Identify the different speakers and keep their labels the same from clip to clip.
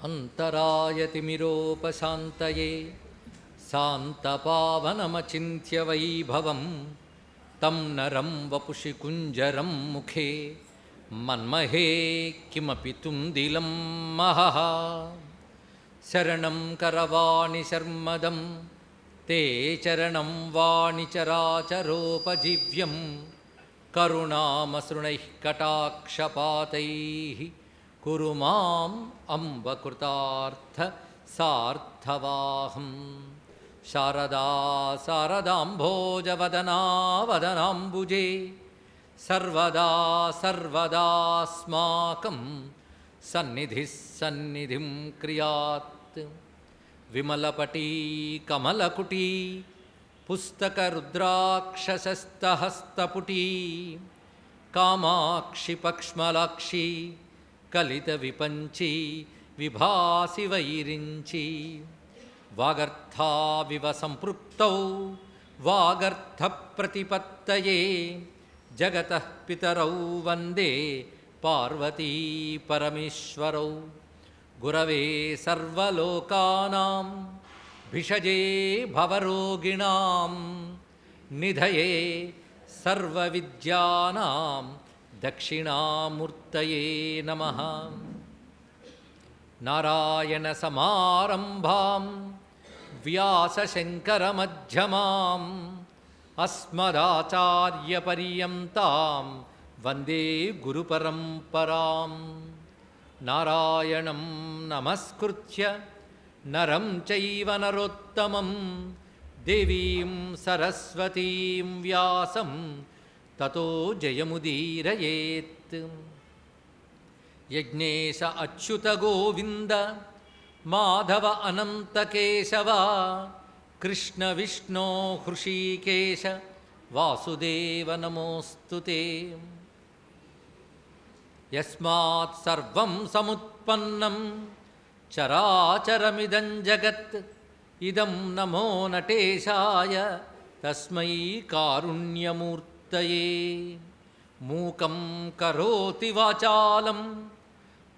Speaker 1: अंतरायतिमिरोपशान्तये शान्तपावनमचिन्त्य वैभवं तं नरं वपुषि कुञ्जरं मुखे मन्महे किमपि तुन्दिलं महः शरणं करवाणि शर्मदं ते चरणं वाणिचराचरोपजीव्यं करुणामसृणैः कटाक्षपातैः कुरु माम् अम्बकृतार्थ सार्थवाहं शारदा शारदाम्भोजवदना वदनाम्बुजे सर्वदा सर्वदास्माकं सन्निधिः सन्निधिं क्रियात् विमलपटी कमलकुटी पुस्तकरुद्राक्षसस्तहस्तपुटी कामाक्षि पक्ष्मलाक्षी कलितविपञ्ची विभासि वैरिञ्ची वागर्थाविव सम्पृक्तौ वागर्थप्रतिपत्तये जगतः पितरौ वन्दे पार्वती परमेश्वरौ गुरवे सर्वलोकानां भिषजे भवरोगिणां निधये सर्वविद्यानां दक्षिणामूर्तये नमः नारायणसमारम्भां व्यासशङ्करमध्यमाम् अस्मदाचार्यपर्यन्तां वन्दे गुरुपरम्परां नारायणं नमस्कृत्य नरं चैव नरोत्तमं देवीं सरस्वतीं व्यासं ततो जयमुदीरयेत् यज्ञेश अच्युत गोविंद माधव अनंत केशव कृष्ण विष्णो हृषीकेश वासुदेव नमोस्तुते यस्मात् सर्वं समुत्पन्नं चराचरमिदं जगत् इदं नमो नटेशाय तस्मै कारुण्यमूर्तये मूकं करोति वाचालं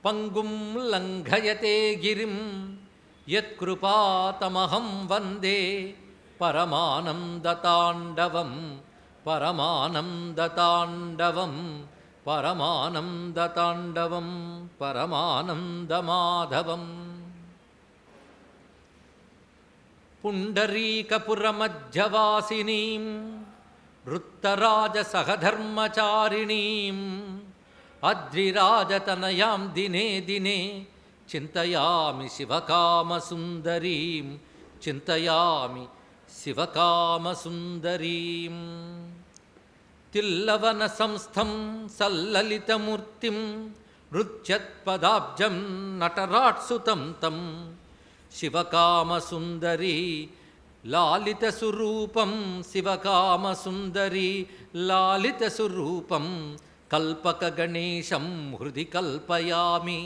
Speaker 1: पंगुं लंघयते गिरिं यत्कृपातमहं वन्दे परमानन्दताण्डवं परमानन्दताण्डवं परमानन्दताण्डवं परमानन्दमाधवम् पुण्डरीकपुरमध्यवासिनीं वृत्तराजसहधर्मचारिणीम् अद्रिराजतनयां दिने दिने चिन्तयामि शिवकामसुन्दरीं चिन्तयामि शिवकामसुन्दरीं तिल्लवनसंस्थं सल्ललितमूर्तिं नृत्यत्पदाब्जं नटराट्सुतं तं शिवकामसुन्दरी लालितस्वरूपं शिवकामसुन्दरी लालितस्वरूपं कल्पकगणेशं हृदि कल्पयामि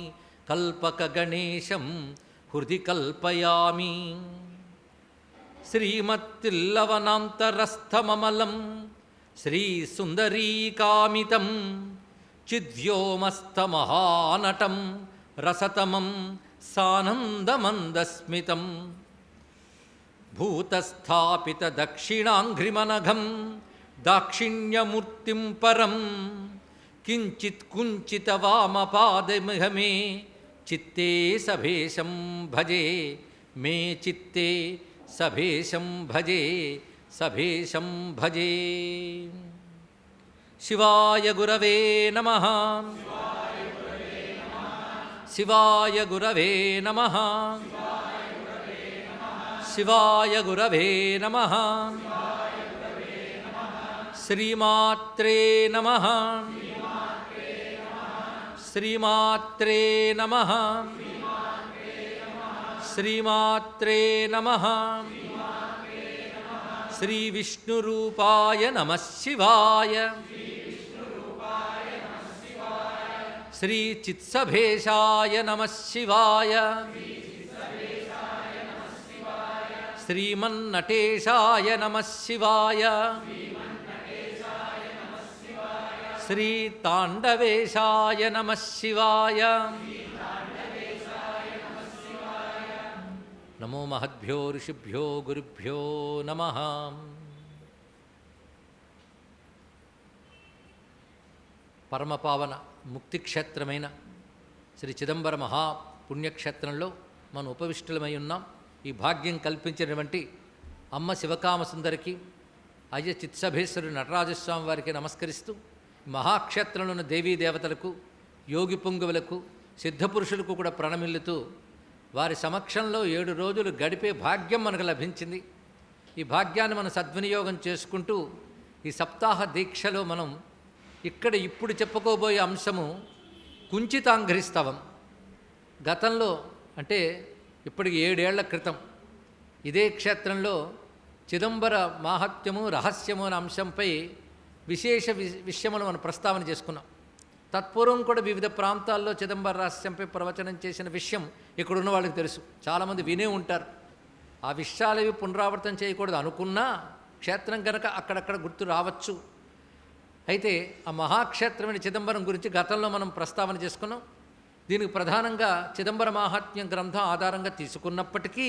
Speaker 1: कल्पकगणेशं हृदि कल्पयामि श्रीमत्तिल्लवनान्तरस्थममलं श्रीसुन्दरीकामितं चिद्व्योमस्तमहानटं रसतमं सानन्दमन्दस्मितं भूतस्थापितदक्षिणाङ्घ्रिमनघं दाक्षिण्यमूर्तिं परं किञ्चित् कुञ्चितवामपादमिह मे चित्ते सभेशं भजे मे चित्ते सभेशं भजे सभेशं भजे शिवाय गुरवे नमः शिवाय गुरवे नमः शिवाय गुरवे नमः श्रीमात्रे नमः श्रीमात्रे नमः श्रीमात्रे नमः श्रीविष्णुरूपाय नमः शिवाय श्रीचित्सभेशाय नमः शिवाय श्रीमन्नटेशाय नमः शिवाय श्रीताण्डवेशाय नमः शिवाय నమో మహద్భ్యో ఋషిభ్యో గురుభ్యో నమః. పరమపావన ముక్తిక్షేత్రమైన శ్రీ చిదంబర మహాపుణ్యక్షేత్రంలో మనం ఉపవిష్టులమై ఉన్నాం. ఈ భాగ్యం కల్పించినటువంటి అమ్మ శివకామసుందరికి, అయ్య చిత్సభేశ్వరుడు నటరాజస్వామి వారికి నమస్కరిస్తూ, మహాక్షేత్రంలో ఉన్న దేవీ దేవతలకు, యోగి పుంగవులకు, సిద్ధపురుషులకు కూడా ప్రణమిల్లుతూ వారి సమక్షంలో 7 రోజులు గడిపే భాగ్యం మనకు లభించింది. ఈ భాగ్యాన్ని మనం సద్వినియోగం చేసుకుంటూ ఈ సప్తాహ దీక్షలో మనం ఇక్కడ ఇప్పుడు చెప్పుకోబోయే అంశము కుంచితాంఘ్రిస్తవం. గతంలో అంటే ఇప్పటికి 7 ఏళ్ల క్రితం ఇదే క్షేత్రంలో చిదంబర మాహాత్మ్యము రహస్యము అనే అంశంపై విశేష విషయములు మనం ప్రస్తావన చేసుకున్నాం. తత్పూర్వం కూడా వివిధ ప్రాంతాల్లో చిదంబర రహస్యంపై ప్రవచనం చేసిన విషయం ఇక్కడున్న వాళ్ళకి తెలుసు. చాలామంది వినే ఉంటారు. ఆ విషయాలవి పునరావృతం చేయకూడదు అనుకున్నా క్షేత్రం కనుక అక్కడక్కడ గుర్తు రావచ్చు. అయితే ఆ మహాక్షేత్రమైన చిదంబరం గురించి గతంలో మనం ప్రస్తావన చేసుకున్నాం. దీనికి ప్రధానంగా చిదంబర మాహాత్మ్యం గ్రంథం ఆధారంగా తీసుకున్నప్పటికీ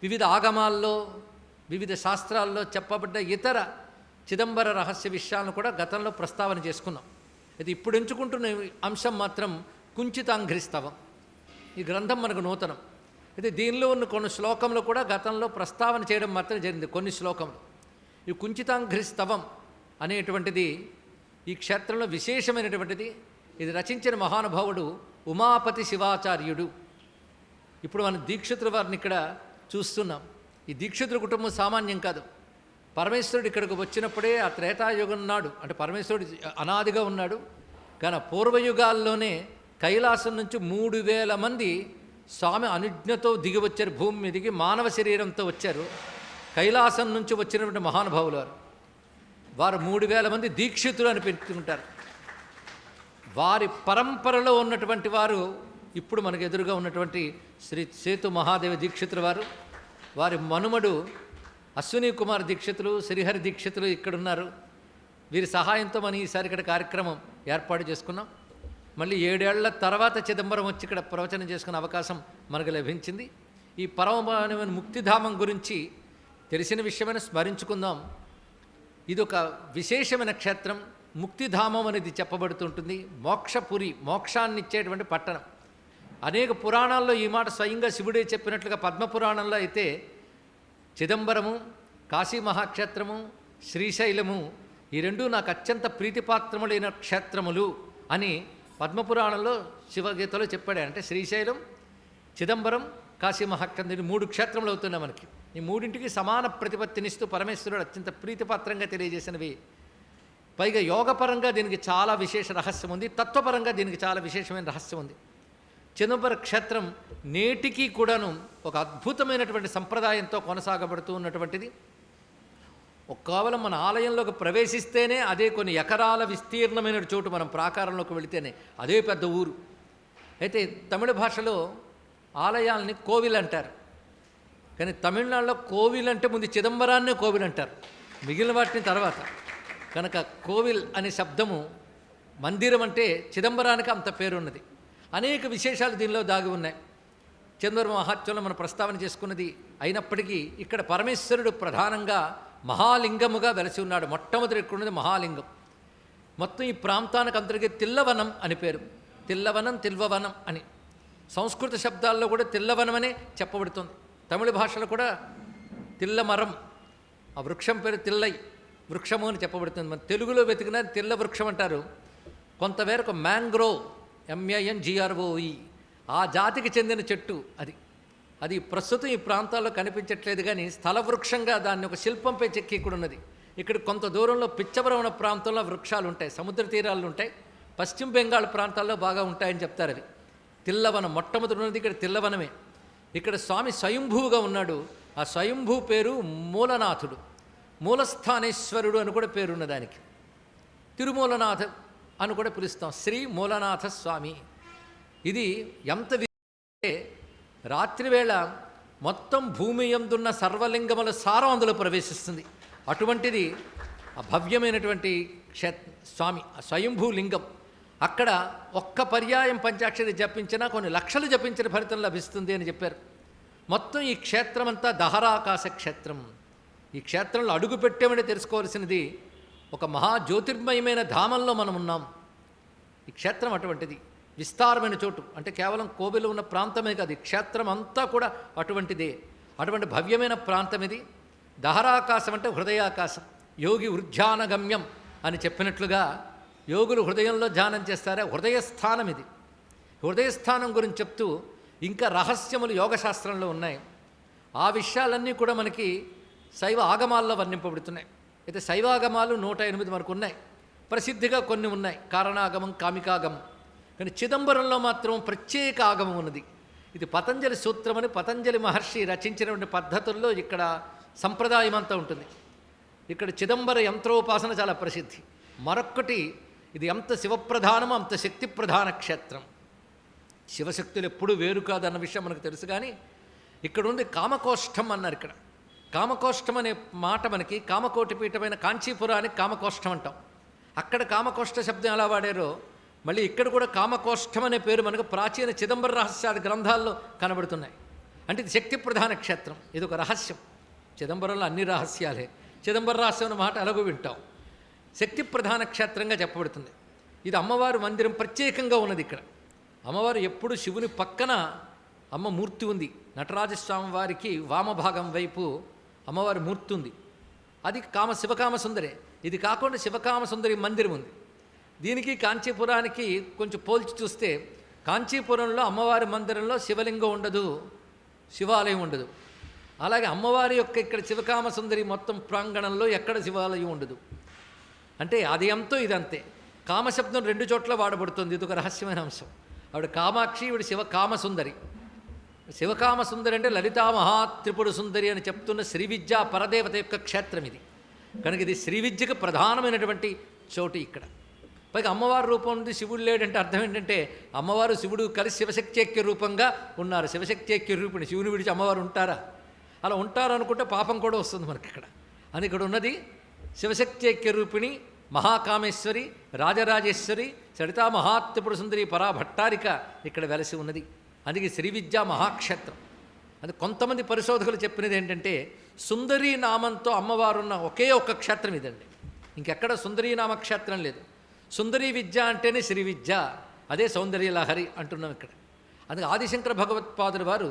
Speaker 1: వివిధ ఆగమాల్లో, వివిధ శాస్త్రాల్లో చెప్పబడ్డ ఇతర చిదంబర రహస్య విషయాలను కూడా గతంలో ప్రస్తావన చేసుకున్నాం. అయితే ఇప్పుడు ఎంచుకుంటున్న అంశం మాత్రం కుంచితాంఘ్రిస్తవం. ఈ గ్రంథం మనకు నూతనం. అయితే దీనిలో ఉన్న కొన్ని శ్లోకంలో కూడా గతంలో ప్రస్తావన చేయడం మాత్రం జరిగింది. కొన్ని శ్లోకంలో ఈ కుంచితాంఘ్రిస్తవం అనేటువంటిది ఈ క్షేత్రంలో విశేషమైనటువంటిది. ఇది రచించిన మహానుభావుడు ఉమాపతి శివాచార్యుడు. ఇప్పుడు మన దీక్షితుల వారిని ఇక్కడ చూస్తున్నాం. ఈ దీక్షితుల కుటుంబం సామాన్యం కాదు. పరమేశ్వరుడు ఇక్కడికి వచ్చినప్పుడే ఆ త్రేతాయుగం నాడు, అంటే పరమేశ్వరుడు అనాదిగా ఉన్నాడు, కానీ పూర్వయుగాల్లోనే కైలాసం నుంచి 3000 మంది స్వామి అనుజ్ఞతో దిగి వచ్చారు. భూమి మీదికి మానవ శరీరంతో వచ్చారు. కైలాసం నుంచి వచ్చినటువంటి మహానుభావులు వారు 3000 మంది దీక్షితులు అని పెట్టుకుంటారు. వారి పరంపరలో ఉన్నటువంటి వారు ఇప్పుడు మనకు ఎదురుగా ఉన్నటువంటి శ్రీ సేతు మహాదేవ దీక్షితుల వారు, వారి మనుమడు అశ్విని కుమార్ దీక్షితులు, శ్రీహరి దీక్షితులు ఇక్కడున్నారు. వీరి సహాయంతో మనం ఈసారి ఇక్కడ కార్యక్రమం ఏర్పాటు చేసుకున్నాం. మళ్ళీ 7 ఏళ్ల తర్వాత చిదంబరం వచ్చి ఇక్కడ ప్రవచనం చేసుకునే అవకాశం మనకు లభించింది. ఈ పరమమైన ముక్తిధామం గురించి తెలిసిన విషయమైన స్మరించుకుందాం. ఇది ఒక విశేషమైన క్షేత్రం. ముక్తిధామం అనేది చెప్పబడుతుంటుంది. మోక్షపురి, మోక్షాన్ని ఇచ్చేటువంటి పట్టణం. అనేక పురాణాల్లో ఈ మాట స్వయంగా శివుడే చెప్పినట్లుగా పద్మపురాణంలో అయితే చిదంబరము, కాశీ మహాక్షేత్రము, శ్రీశైలము ఈ రెండు నాకు అత్యంత ప్రీతిపాత్రములైన క్షేత్రములు అని పద్మపురాణంలో శివగీతలో చెప్పాడు. అంటే శ్రీశైలం, చిదంబరం, కాశీ మహాక్షేత్రం, 3 క్షేత్రములు అవుతున్నాయి మనకి. ఈ మూడింటికి సమాన ప్రతిపత్తినిస్తూ పరమేశ్వరుడు అత్యంత ప్రీతిపాత్రంగా తెలియజేసినవి. పైగా యోగపరంగా దీనికి చాలా విశేష రహస్యం ఉంది, తత్వపరంగా దీనికి చాలా విశేషమైన రహస్యం ఉంది. చిదంబర క్షేత్రం నేటికి కూడాను ఒక అద్భుతమైనటువంటి సంప్రదాయంతో కొనసాగబడుతూ ఉన్నటువంటిది. కేవలం మన ఆలయంలోకి ప్రవేశిస్తేనే అదే కొన్ని ఎకరాల విస్తీర్ణమైన చోటు, మనం ప్రాకారంలోకి వెళితేనే అదే పెద్ద ఊరు. అయితే తమిళ భాషలో ఆలయాల్ని కోవిల్ అంటారు. కానీ తమిళనాడులో కోవిల్ అంటే ముందు చిదంబరాన్నే కోవిల్ అంటారు, మిగిలిన వాటిని తర్వాత. కనుక కోవిల్ అనే శబ్దము, మందిరం అంటే చిదంబరానికి అంత పేరున్నది. అనేక విశేషాలు దీనిలో దాగి ఉన్నాయి. చిదంబర మహాత్మ్యంలో మనం ప్రస్తావన చేసుకున్నది అయినప్పటికీ ఇక్కడ పరమేశ్వరుడు ప్రధానంగా మహాలింగముగా వెలసి ఉన్నాడు. మొట్టమొదటి ఎక్కడున్నది మహాలింగం. మొత్తం ఈ ప్రాంతానికి అందరికీ తిల్లవనం అని పేరు. తిల్లవనం, తిల్వవనం అని సంస్కృత శబ్దాల్లో కూడా తిల్లవనం అనే చెప్పబడుతుంది. తమిళ భాషలో కూడా తిల్లమరం, ఆ వృక్షం పేరు తిల్లై వృక్షము అని చెప్పబడుతుంది. మన తెలుగులో వెతికిన తిల్ల వృక్షం అంటారు. కొంతమేరకు మ్యాంగ్రోవ్, MANGROE, ఆ జాతికి చెందిన చెట్టు అది ప్రస్తుతం ఈ ప్రాంతాల్లో కనిపించట్లేదు. కానీ స్థల వృక్షంగా దాన్ని ఒక శిల్పంపై చెక్కి కూడా ఉన్నది. ఇక్కడ కొంత దూరంలో పిచ్చవరవణ ప్రాంతంలో వృక్షాలు ఉంటాయి, సముద్ర తీరాలు ఉంటాయి. పశ్చిమ బెంగాల్ ప్రాంతాల్లో బాగా ఉంటాయని చెప్తారు. అవి తిల్లవనం, మొట్టమొదటి ఉన్నది ఇక్కడ తిల్లవనమే. ఇక్కడ స్వామి స్వయంభూగా ఉన్నాడు. ఆ స్వయంభూ పేరు మూలనాథుడు, మూలస్థానేశ్వరుడు అని కూడా పేరున్న దానికి. తిరుమూలనాథ అని కూడా పిలుస్తాం, శ్రీ మూలనాథ స్వామి. ఇది ఎంత రాత్రివేళ మొత్తం భూమి యందున్న సర్వలింగముల సారం అందులో ప్రవేశిస్తుంది. అటువంటిది ఆ భవ్యమైనటువంటి స్వామి, ఆ స్వయంభూ లింగం. అక్కడ ఒక్క పర్యాయం పంచాక్షరి జపించినా కొన్ని లక్షలు జపించిన ఫలితం లభిస్తుంది అని చెప్పారు. మొత్తం ఈ క్షేత్రమంతా దహరాకాశ క్షేత్రం. ఈ క్షేత్రంలో అడుగు పెట్టామని తెలుసుకోవాల్సినది ఒక మహాజ్యోతిర్మయమైన ధామంలో మనం ఉన్నాం. ఈ క్షేత్రం అటువంటిది, విస్తారమైన చోటు. అంటే కేవలం కోవెలు ఉన్న ప్రాంతమే కాదు, ఈ క్షేత్రం అంతా కూడా అటువంటిదే. అటువంటి భవ్యమైన ప్రాంతం ఇది. దహరాకాశం అంటే హృదయాకాశం. యోగి వృద్ధ్యానగమ్యం అని చెప్పినట్లుగా యోగులు హృదయంలో ధ్యానం చేస్తారే, హృదయస్థానం ఇది. హృదయస్థానం గురించి చెప్తూ ఇంకా రహస్యములు యోగశాస్త్రంలో ఉన్నాయి. ఆ విషయాలన్నీ కూడా మనకి శైవ ఆగమాల్లో వర్ణింపబడుతున్నాయి. అయితే శైవాగమాలు 108 వరకు ఉన్నాయి. ప్రసిద్ధిగా కొన్ని ఉన్నాయి, కారణాగమం, కామికాగమం. కానీ చిదంబరంలో మాత్రం ప్రత్యేక ఆగమం ఉన్నది. ఇది పతంజలి సూత్రమని పతంజలి మహర్షి రచించినటువంటి పద్ధతుల్లో ఇక్కడ సంప్రదాయం అంతా ఉంటుంది. ఇక్కడ చిదంబర యంత్రోపాసన చాలా ప్రసిద్ధి. మరొక్కటి, ఇది ఎంత శివప్రధానమో అంత శక్తి ప్రధాన క్షేత్రం. శివశక్తులు ఎప్పుడూ వేరు కాదన్న విషయం మనకు తెలుసు. కానీ ఇక్కడ ఉంది కామకోష్టం అన్నారు. ఇక్కడ కామకోష్టం అనే మాట మనకి కామకోటిపీఠమైన కాంచీపురానికి కామకోష్టం అంటాం. అక్కడ కామకోష్ట శబ్దం ఎలా వాడారో మళ్ళీ ఇక్కడ కూడా కామకోష్టం అనే పేరు మనకు ప్రాచీన చిదంబర రహస్యాది గ్రంథాల్లో కనబడుతున్నాయి. అంటే ఇది శక్తి ప్రధాన క్షేత్రం. ఇది ఒక రహస్యం. చిదంబరంలో అన్ని రహస్యాలే. చిదంబర రహస్యం అన్న మాట ఎలాగో వింటాం. శక్తి ప్రధాన క్షేత్రంగా చెప్పబడుతుంది. ఇది అమ్మవారి మందిరం ప్రత్యేకంగా ఉన్నది. ఇక్కడ అమ్మవారు ఎప్పుడు శివుని పక్కన అమ్మ మూర్తి ఉంది. నటరాజస్వామి వారికి వామభాగం వైపు అమ్మవారి మూర్తి ఉంది. అది శివకామ సుందరే. ఇది కాకుండా శివకామ సుందరి మందిరం ఉంది. దీనికి కాంచీపురానికి కొంచెం పోల్చి చూస్తే కాంచీపురంలో అమ్మవారి మందిరంలో శివలింగం ఉండదు, శివాలయం ఉండదు. అలాగే అమ్మవారి యొక్క ఇక్కడ శివకామ సుందరి మొత్తం ప్రాంగణంలో ఎక్కడ శివాలయం ఉండదు. అంటే అది అంతో ఇదంతే. కామశబ్దం 2 చోట్ల వాడబడుతుంది. ఇది ఒక రహస్యమైన అంశం. ఆవిడ కామాక్షి, ఈవిడ శివకామసుందరి. శివకామసుందరి అంటే లలితా మహాత్రిపుర సుందరి అని చెప్తున్న శ్రీవిద్యా పరదేవత యొక్క క్షేత్రం ఇది. కనుక ఇది శ్రీవిద్యకు ప్రధానమైనటువంటి చోటు. ఇక్కడ పైగా అమ్మవారి రూపం ఉంది, శివుడు లేడంటే అర్థం ఏంటంటే అమ్మవారు శివుడు కలిసి శివశక్తి రూపంగా ఉన్నారు. శివశక్తి రూపిణి. శివుని విడిచి అమ్మవారు ఉంటారా? అలా ఉంటారనుకుంటే పాపం కూడా వస్తుంది మనకి ఇక్కడ. అని ఇక్కడ ఉన్నది శివశక్తి రూపిణి, మహాకామేశ్వరి, రాజరాజేశ్వరి, సరితా మహాత్రిపుర సుందరి పరాభట్టారిక ఇక్కడ వెలసి ఉన్నది. అందుకే శ్రీవిద్యా మహాక్షేత్రం. అది కొంతమంది పరిశోధకులు చెప్పినది ఏంటంటే సుందరీ నామంతో అమ్మవారున్న ఒకే ఒక్క క్షేత్రం ఇదండి. ఇంకెక్కడ సుందరీ నామక్షేత్రం లేదు. సుందరీ విద్య అంటేనే శ్రీ విద్య, అదే సౌందర్యలహరి అంటున్నాం ఇక్కడ. అందుకే ఆదిశంకర భగవత్పాదుల వారు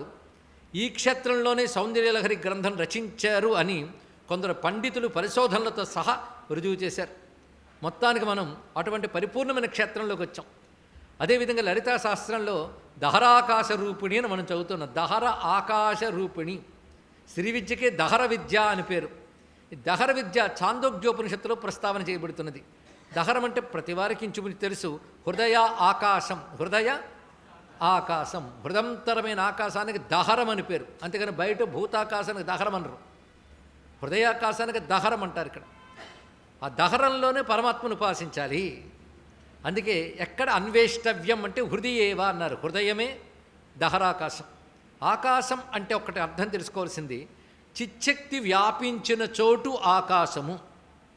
Speaker 1: ఈ క్షేత్రంలోనే సౌందర్యలహరి గ్రంథం రచించారు అని కొందరు పండితులు పరిశోధనలతో సహా రుజువు చేశారు. మొత్తానికి మనం అటువంటి పరిపూర్ణమైన క్షేత్రంలోకి వచ్చాం. అదేవిధంగా లలితా శాస్త్రంలో దహరాకాశ రూపిణి అని మనం చదువుతున్నాం. దహర ఆకాశ రూపిణి. శ్రీ విద్యకే దహర విద్య అని పేరు. ఈ దహర విద్య ఛాందోగ్యోపనిషత్తులో ప్రస్తావన చేయబడుతున్నది. దహరం అంటే ప్రతి వారికి ఇంచుమించు తెలుసు. హృదయ ఆకాశం. హృదయ ఆకాశం, హృదంతరమైన ఆకాశానికి దహరం అని పేరు. అంతేగాని బయట భూతాకాశానికి దహరం అనరు. హృదయాకాశానికి దహరం అంటారు. ఇక్కడ ఆ దహరంలోనే పరమాత్మను ఉపాసించాలి. అందుకే ఎక్కడ అన్వేష్టవ్యం అంటే హృదయేవా అన్నారు. హృదయమే దహరాకాశం. ఆకాశం అంటే ఒకటి అర్థం తెలుసుకోవాల్సింది, చిచ్చక్తి వ్యాపించిన చోటు ఆకాశము.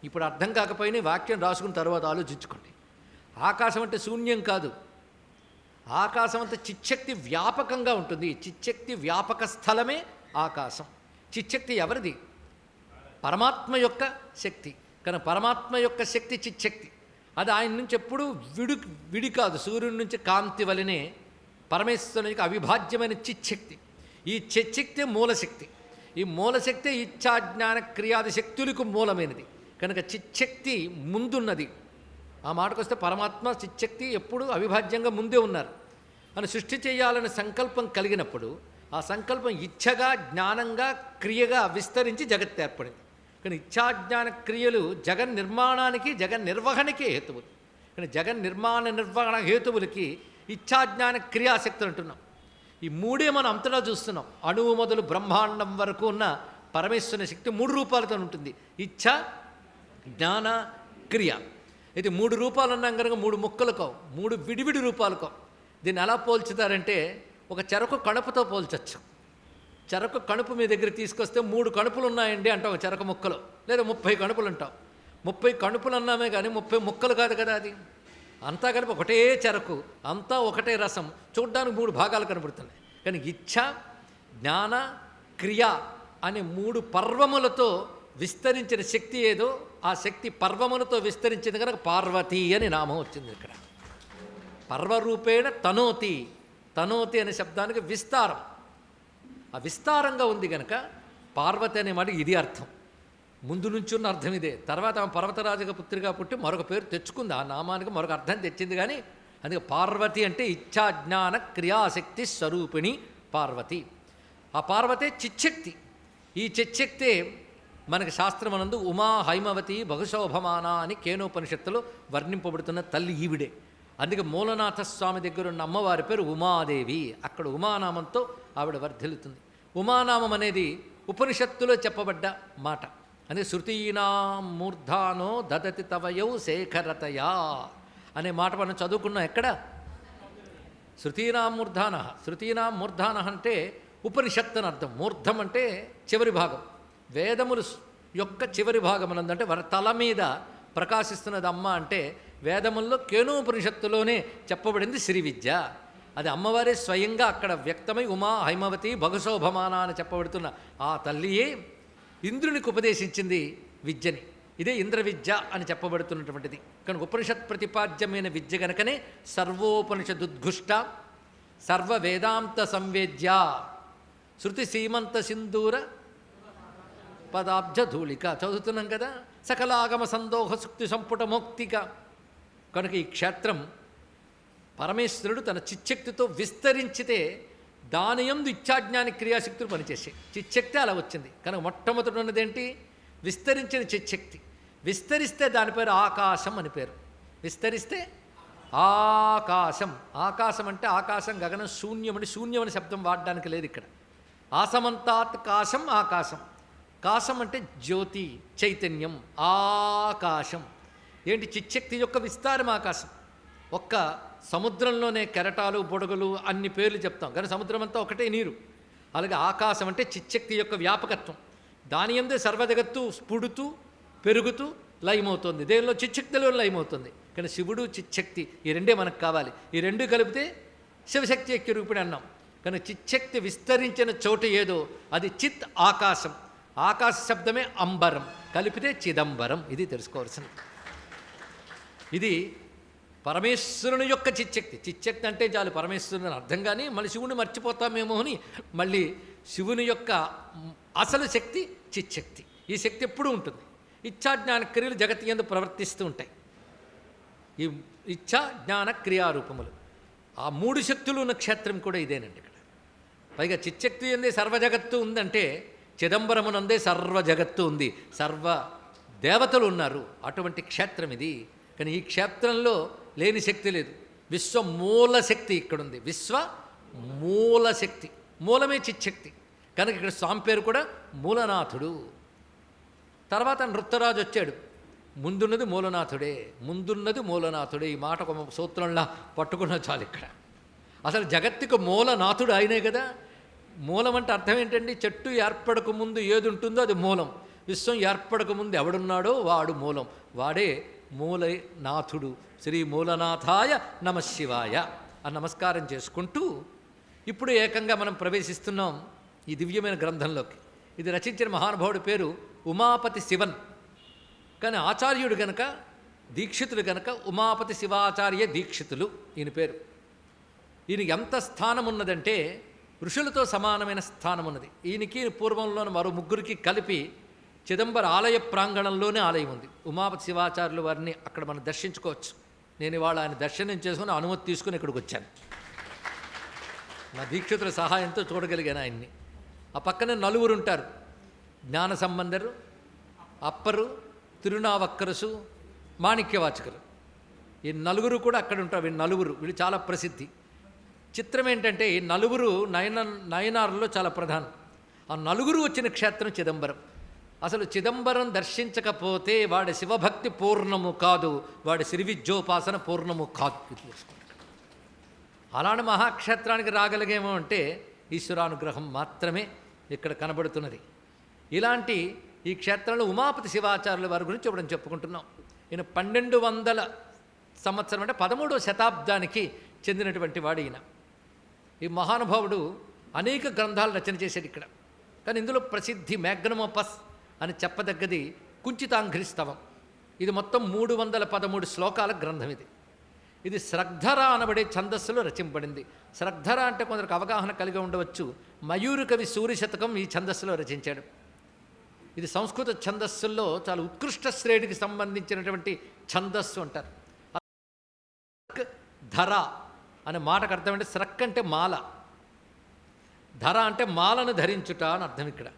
Speaker 1: ఇప్పుడు అర్థం కాకపోయినా వాక్యం రాసుకున్న తర్వాత ఆలోచించుకోండి. ఆకాశం అంటే శూన్యం కాదు. ఆకాశం అంతా చిచ్చక్తి వ్యాపకంగా ఉంటుంది. చిచ్చక్తి వ్యాపక స్థలమే ఆకాశం. చిచ్చక్తి ఎవరిది? పరమాత్మ యొక్క శక్తి. కానీ పరమాత్మ యొక్క శక్తి చిచ్చక్తి. అది ఆయన నుంచి ఎప్పుడూ విడి కాదు. సూర్యుడి నుంచి కాంతి వలనే పరమేశ్వరుని యొక్క అవిభాజ్యమైన చిచ్చక్తి. ఈ చిచ్చక్తి మూలశక్తి. ఈ మూలశక్తి ఇచ్ఛాజ్ఞాన క్రియాది శక్తులకు మూలమైనది. కనుక చిచ్చక్తి ముందున్నది. ఆ మాటకొస్తే పరమాత్మ చిచ్చక్తి ఎప్పుడూ అవిభాజ్యంగా ముందే ఉన్నారు. అని సృష్టి చేయాలనే సంకల్పం కలిగినప్పుడు ఆ సంకల్పం ఇచ్ఛగా, జ్ఞానంగా, క్రియగా విస్తరించి జగత్ ఏర్పడింది. కానీ ఇచ్ఛాజ్ఞాన క్రియలు జగన్ నిర్మాణానికి, జగన్ నిర్వహణకే హేతువులు. కానీ జగన్ నిర్వహణ హేతువులకి ఇచ్ఛాజ్ఞాన క్రియాశక్తులు అంటున్నాం. ఈ మూడే మనం అంతటా చూస్తున్నాం. అణువు మొదలు బ్రహ్మాండం వరకు ఉన్న పరమేశ్వరుని శక్తి 3 రూపాలతో ఉంటుంది. ఇచ్ఛ, జ్ఞాన, క్రియ. అయితే 3 రూపాలు అన్నాం కనుక 3 ముక్కలు కావు, 3 విడివిడి రూపాలు కావు. దీన్ని ఎలా పోల్చుతారంటే ఒక చెరకు కణుపుతో పోల్చొచ్చు. చెరకు కణుపు మీ దగ్గర తీసుకొస్తే 3 కణుపులు ఉన్నాయండి అంటాం ఒక చెరకు ముక్కలో, లేదా 30 కణుపులు అంటాం. 30 కణుపులు అన్నామే కానీ 30 ముక్కలు కాదు కదా. అది అంతా కలిపి ఒకటే చెరకు, అంతా ఒకటే రసం. చూడ్డానికి 3 భాగాలు కనబడుతున్నాయి. కానీ ఇచ్ఛ, జ్ఞాన, క్రియ అనే 3 పర్వములతో విస్తరించిన శక్తి ఏదో ఆ శక్తి పర్వములతో విస్తరించింది కనుక పార్వతీ అని నామం వచ్చింది ఇక్కడ. పర్వరూపేణ తనోతి, తనోతి అనే శబ్దానికి విస్తారం, ఆ విస్తారంగా ఉంది కనుక పార్వతి అనే మాట ఇది అర్థం. ముందు నుంచి ఉన్న అర్థం ఇదే. తర్వాత ఆమె పర్వతరాజుగా పుత్రిగా పుట్టి మరొక పేరు తెచ్చుకుంది, ఆ నామానికి మరొక అర్థం తెచ్చింది. కానీ అందుకే పార్వతి అంటే ఇచ్ఛా జ్ఞాన క్రియాశక్తి స్వరూపిణి పార్వతి. ఆ పార్వతే చిచ్చక్తి. ఈ చిచ్చక్తే మనకి శాస్త్రమనందు ఉమా హైమవతి బహుశోభమాన అని కేనోపనిషత్తులో వర్ణింపబడుతున్న తల్లి ఈవిడే. అందుకే మూలనాథ స్వామి దగ్గర ఉన్న అమ్మవారి పేరు ఉమాదేవి. అక్కడ ఉమానామంతో ఆవిడ వర్ధిల్లుతుంది. ఉమానామం అనేది ఉపనిషత్తులో చెప్పబడ్డ మాట. అందుకే శృతీనాం మూర్ధానో దదతి తవయౌ శేఖరతయా అనే మాట మనం చదువుకున్నాం. ఎక్కడ? శృతీనాం మూర్ధాన. శృతీనాం మూర్ధాన అంటే ఉపనిషత్ అని అర్థం. మూర్ధం అంటే చివరి భాగం. వేదములు యొక్క చివరి భాగం అనందంటే వారి తల మీద ప్రకాశిస్తున్నది అమ్మ అంటే వేదముల్లో కేనోపనిషత్తులోనే చెప్పబడింది శ్రీ విద్య. అది అమ్మవారే స్వయంగా అక్కడ వ్యక్తమై ఉమా హైమవతి భగశోభమాన అని చెప్పబడుతున్న ఆ తల్లియే ఇంద్రునికి ఉపదేశించింది విద్యని. ఇదే ఇంద్ర విద్య అని చెప్పబడుతున్నటువంటిది. కనుక ఉపనిషత్ ప్రతిపాద్యమైన విద్య కనుకనే సర్వోపనిషదుద్ఘుష్ట సర్వ వేదాంత సంవేద్య శృతి సీమంత సింధూర పదాబ్జ ధూళిక చదువుతున్నాం కదా. సకలాగమ సందోహ సుక్తి సంపుట మౌక్తిక. కనుక ఈ క్షేత్రం పరమేశ్వరుడు తన చిచ్చక్తితో విస్తరించితే దాని యందు ఇచ్ఛాజ్ఞాని క్రియాశక్తులు పనిచేసాయి. చిచ్చక్తి అలా వచ్చింది. కనుక మొట్టమొదటి ఉన్నదేంటి? విస్తరించిన చిచ్చక్తి. విస్తరిస్తే దాని పేరు ఆకాశం అని పేరు. విస్తరిస్తే ఆకాశం. ఆకాశం అంటే ఆకాశం గగనం శూన్యమని, శూన్యమని శబ్దం వాడడానికి లేదు ఇక్కడ. ఆసమంతాత్ కాశం ఆకాశం. కాశం అంటే జ్యోతి, చైతన్యం. ఆకాశం ఏంటి? చిచ్చక్తి యొక్క విస్తారం ఆకాశం. ఒక్క సముద్రంలోనే కెరటాలు, బుడగలు అన్ని పేర్లు చెప్తాం కానీ సముద్రం అంతా ఒకటే నీరు. అలాగే ఆకాశం అంటే చిచ్చక్తి యొక్క వ్యాపకత్వం. దాని యందే సర్వజగత్తు స్ఫుడుతూ పెరుగుతూ లయమవుతుంది. దేనిలో? చిచ్చక్తిలో లయమవుతుంది. కానీ శివుడు చిచ్చక్తి ఈ రెండే మనకు కావాలి. ఈ రెండు కలిపితే శివశక్తి యొక్క రూపిణి అన్నాం. కానీ చిచ్చక్తి విస్తరించిన చోటు ఏదో అది చిత్ ఆకాశం. ఆకాశ శబ్దమే అంబరం, కలిపితే చిదంబరం. ఇది తెలుసుకోవాల్సింది. ఇది పరమేశ్వరుని యొక్క చిచ్చక్తి. చిచ్చక్తి అంటే చాలు పరమేశ్వరుని అర్థం. కానీ మళ్ళీ శివుని మర్చిపోతామేమో అని మళ్ళీ శివుని యొక్క అసలు శక్తి చిచ్చక్తి. ఈ శక్తి ఎప్పుడూ ఉంటుంది. ఇచ్ఛా జ్ఞాన క్రియలు జగత్తు యందు ప్రవర్తిస్తూ ఉంటాయి. ఈ ఇచ్ఛా జ్ఞాన క్రియారూపములు ఆ 3 శక్తులు ఉన్న క్షేత్రం కూడా ఇదేనండి. ఇక్కడ పైగా చిచ్చక్తి యందే సర్వజగత్తు ఉందంటే చిదంబరమునందే సర్వ జగత్తు ఉంది, సర్వ దేవతలు ఉన్నారు. అటువంటి క్షేత్రం ఇది. కానీ ఈ క్షేత్రంలో లేని శక్తి లేదు. విశ్వమూల శక్తి ఇక్కడుంది. విశ్వ మూల శక్తి, మూలమే చిచ్చక్తి. కనుక ఇక్కడ స్వామి పేరు కూడా మూలనాథుడు. తర్వాత నృత్తరాజు వచ్చాడు. ముందున్నది మూలనాథుడే, ముందున్నది మూలనాథుడే. ఈ మాట ఒక సూత్రంలా పట్టుకున్న చాలు. ఇక్కడ అసలు జగత్తుకు మూలనాథుడు ఆయనే కదా. మూలం అంటే అర్థం ఏంటండి? చెట్టు ఏర్పడక ముందు ఏది ఉంటుందో అది మూలం. విశ్వం ఏర్పడక ముందు ఎవడున్నాడో వాడు మూలం. వాడే మూలనాథుడు. శ్రీ మూలనాథాయ నమశివాయ అని నమస్కారం చేసుకుంటూ ఇప్పుడు ఏకంగా మనం ప్రవేశిస్తున్నాం ఈ దివ్యమైన గ్రంథంలోకి. ఇది రచించిన మహానుభావుడి పేరు ఉమాపతి శివన్. కానీ ఆచార్యుడు గనక, దీక్షితులు గనక ఉమాపతి శివాచార్య దీక్షితులు ఈయన పేరు. ఈయన ఎంత స్థానం ఉన్నదంటే ఋషులతో సమానమైన స్థానం ఉన్నది. ఈయనకి పూర్వంలోని మరో 3కి కలిపి చిదంబర ఆలయ ప్రాంగణంలోనే ఆలయం ఉంది. ఉమాపతి శివాచార్యుల వారిని అక్కడ మనం దర్శించుకోవచ్చు. నేను ఇవాళ ఆయన దర్శనం చేసుకుని అనుమతి తీసుకుని ఇక్కడికి వచ్చాను. నా దీక్షితుల సహాయంతో చూడగలిగాను ఆయన్ని. ఆ పక్కనే 4 ఉంటారు. జ్ఞాన సంబంధరు, అప్పరు, తిరునావక్కరసు, మాణిక్యవాచకరు. ఈ 4 కూడా అక్కడ ఉంటారు. వీళ్ళు చాలా ప్రసిద్ధి. చిత్రం ఏంటంటే ఈ 4 నయనారులో చాలా ప్రధానం. ఆ 4 వచ్చిన క్షేత్రం చిదంబరం. అసలు చిదంబరం దర్శించకపోతే వాడి శివభక్తి పూర్ణము కాదు, వాడి శ్రీవిద్యోపాసన పూర్ణము కాదు. అలాంటి మహాక్షేత్రానికి రాగలిగేమో అంటే ఈశ్వరానుగ్రహం మాత్రమే ఇక్కడ కనబడుతున్నది. ఇలాంటి ఈ క్షేత్రంలో ఉమాపతి శివాచార్యుల వారి గురించి ఇప్పుడు చెప్పుకుంటున్నాం. ఈయన 1200 సంవత్సరం అంటే 13వ శతాబ్దానికి చెందినటువంటి వాడు ఈయన. ఈ మహానుభావుడు అనేక గ్రంథాలు రచన చేశాడు ఇక్కడ. కానీ ఇందులో ప్రసిద్ధి మ్యాగ్నమోపస్ అని చెప్పదగ్గది కుంచితాంఘ్రిస్తవం. ఇది మొత్తం 313 శ్లోకాల గ్రంథం. ఇది స్రగ్ధర అనబడే ఛందస్సులో రచింపబడింది. స్రగ్ధర అంటే కొందరికి అవగాహన కలిగి ఉండవచ్చు. మయూర కవి సూర్యశతకం ఈ ఛందస్సులో రచించాడు. ఇది సంస్కృత ఛందస్సుల్లో చాలా ఉత్కృష్ట శ్రేణికి సంబంధించినటువంటి ఛందస్సు అంటారు. ధర అనే మాటకు అర్థం అంటే స్రక్ అంటే మాల, ధర అంటే మాలను ధరించుట అని అర్థం. ఇక్కడ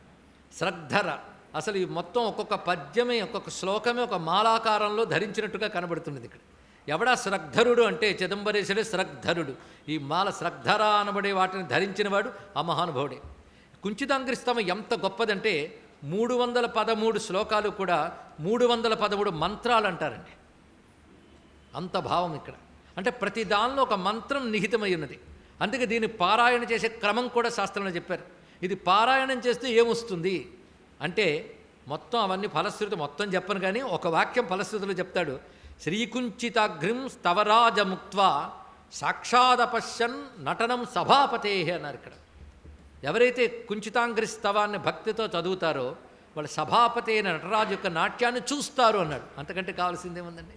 Speaker 1: స్రగ్ధర అసలు ఈ మొత్తం ఒక్కొక్క పద్యమే ఒక్కొక్క శ్లోకమే ఒక మాలాకారంలో ధరించినట్టుగా కనబడుతున్నది. ఇక్కడ ఎవడా స్రగ్ధరుడు అంటే చిదంబరేశుడే స్రగ్ధరుడు. ఈ మాల స్రగ్ధర అనబడే వాటిని ధరించినవాడు ఆ మహానుభావుడే. కుంచితాంఘ్రిస్తవం ఎంత గొప్పదంటే 313 శ్లోకాలు కూడా 313 మంత్రాలు అంటారండి. అంత భావం ఇక్కడ. అంటే ప్రతి దానిలో ఒక మంత్రం నిహితమై ఉన్నది. అందుకే దీన్ని పారాయణ చేసే క్రమం కూడా శాస్త్రంలో చెప్పారు. ఇది పారాయణం చేస్తే ఏమొస్తుంది అంటే మొత్తం అవన్నీ ఫలశ్రుతి మొత్తం చెప్పను, కానీ ఒక వాక్యం ఫలశ్రుతిలో చెప్తాడు. శ్రీకుంచితాగ్రిం స్తవరాజముక్త్వా సాక్షాదపశ్యన్ నటనం సభాపతే అన్నారు. ఇక్కడ ఎవరైతే కుంచితాంఘ్రి స్తవాన్ని భక్తితో చదువుతారో వాళ్ళు సభాపతి అయిన నటరాజు యొక్క నాట్యాన్ని చూస్తారు అన్నాడు. అంతకంటే కావాల్సిందేముందండి.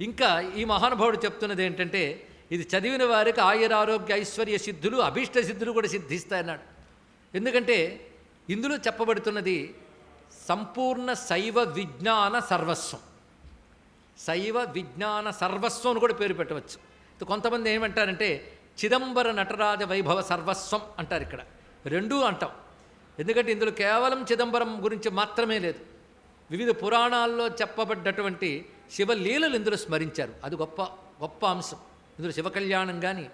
Speaker 1: ఇంకా ఈ మహానుభావుడు చెప్తున్నది ఏంటంటే ఇది చదివిన వారికి ఆయురారోగ్య ఐశ్వర్య సిద్ధులు అభీష్ట సిద్ధులు కూడా సిద్ధిస్తాయన్నాడు. ఎందుకంటే ఇందులో చెప్పబడుతున్నది సంపూర్ణ శైవ విజ్ఞాన సర్వస్వం. శైవ విజ్ఞాన సర్వస్వం అని కూడా పేరు పెట్టవచ్చు. కొంతమంది ఏమంటారంటే చిదంబర నటరాజ వైభవ సర్వస్వం అంటారు. ఇక్కడ రెండూ అంటాం. ఎందుకంటే ఇందులో కేవలం చిదంబరం గురించి మాత్రమే లేదు, వివిధ పురాణాల్లో చెప్పబడ్డటువంటి శివలీలలు ఇందులో స్మరించారు. అది గొప్ప గొప్ప అంశం. ఇందులో శివకళ్యాణం కానీ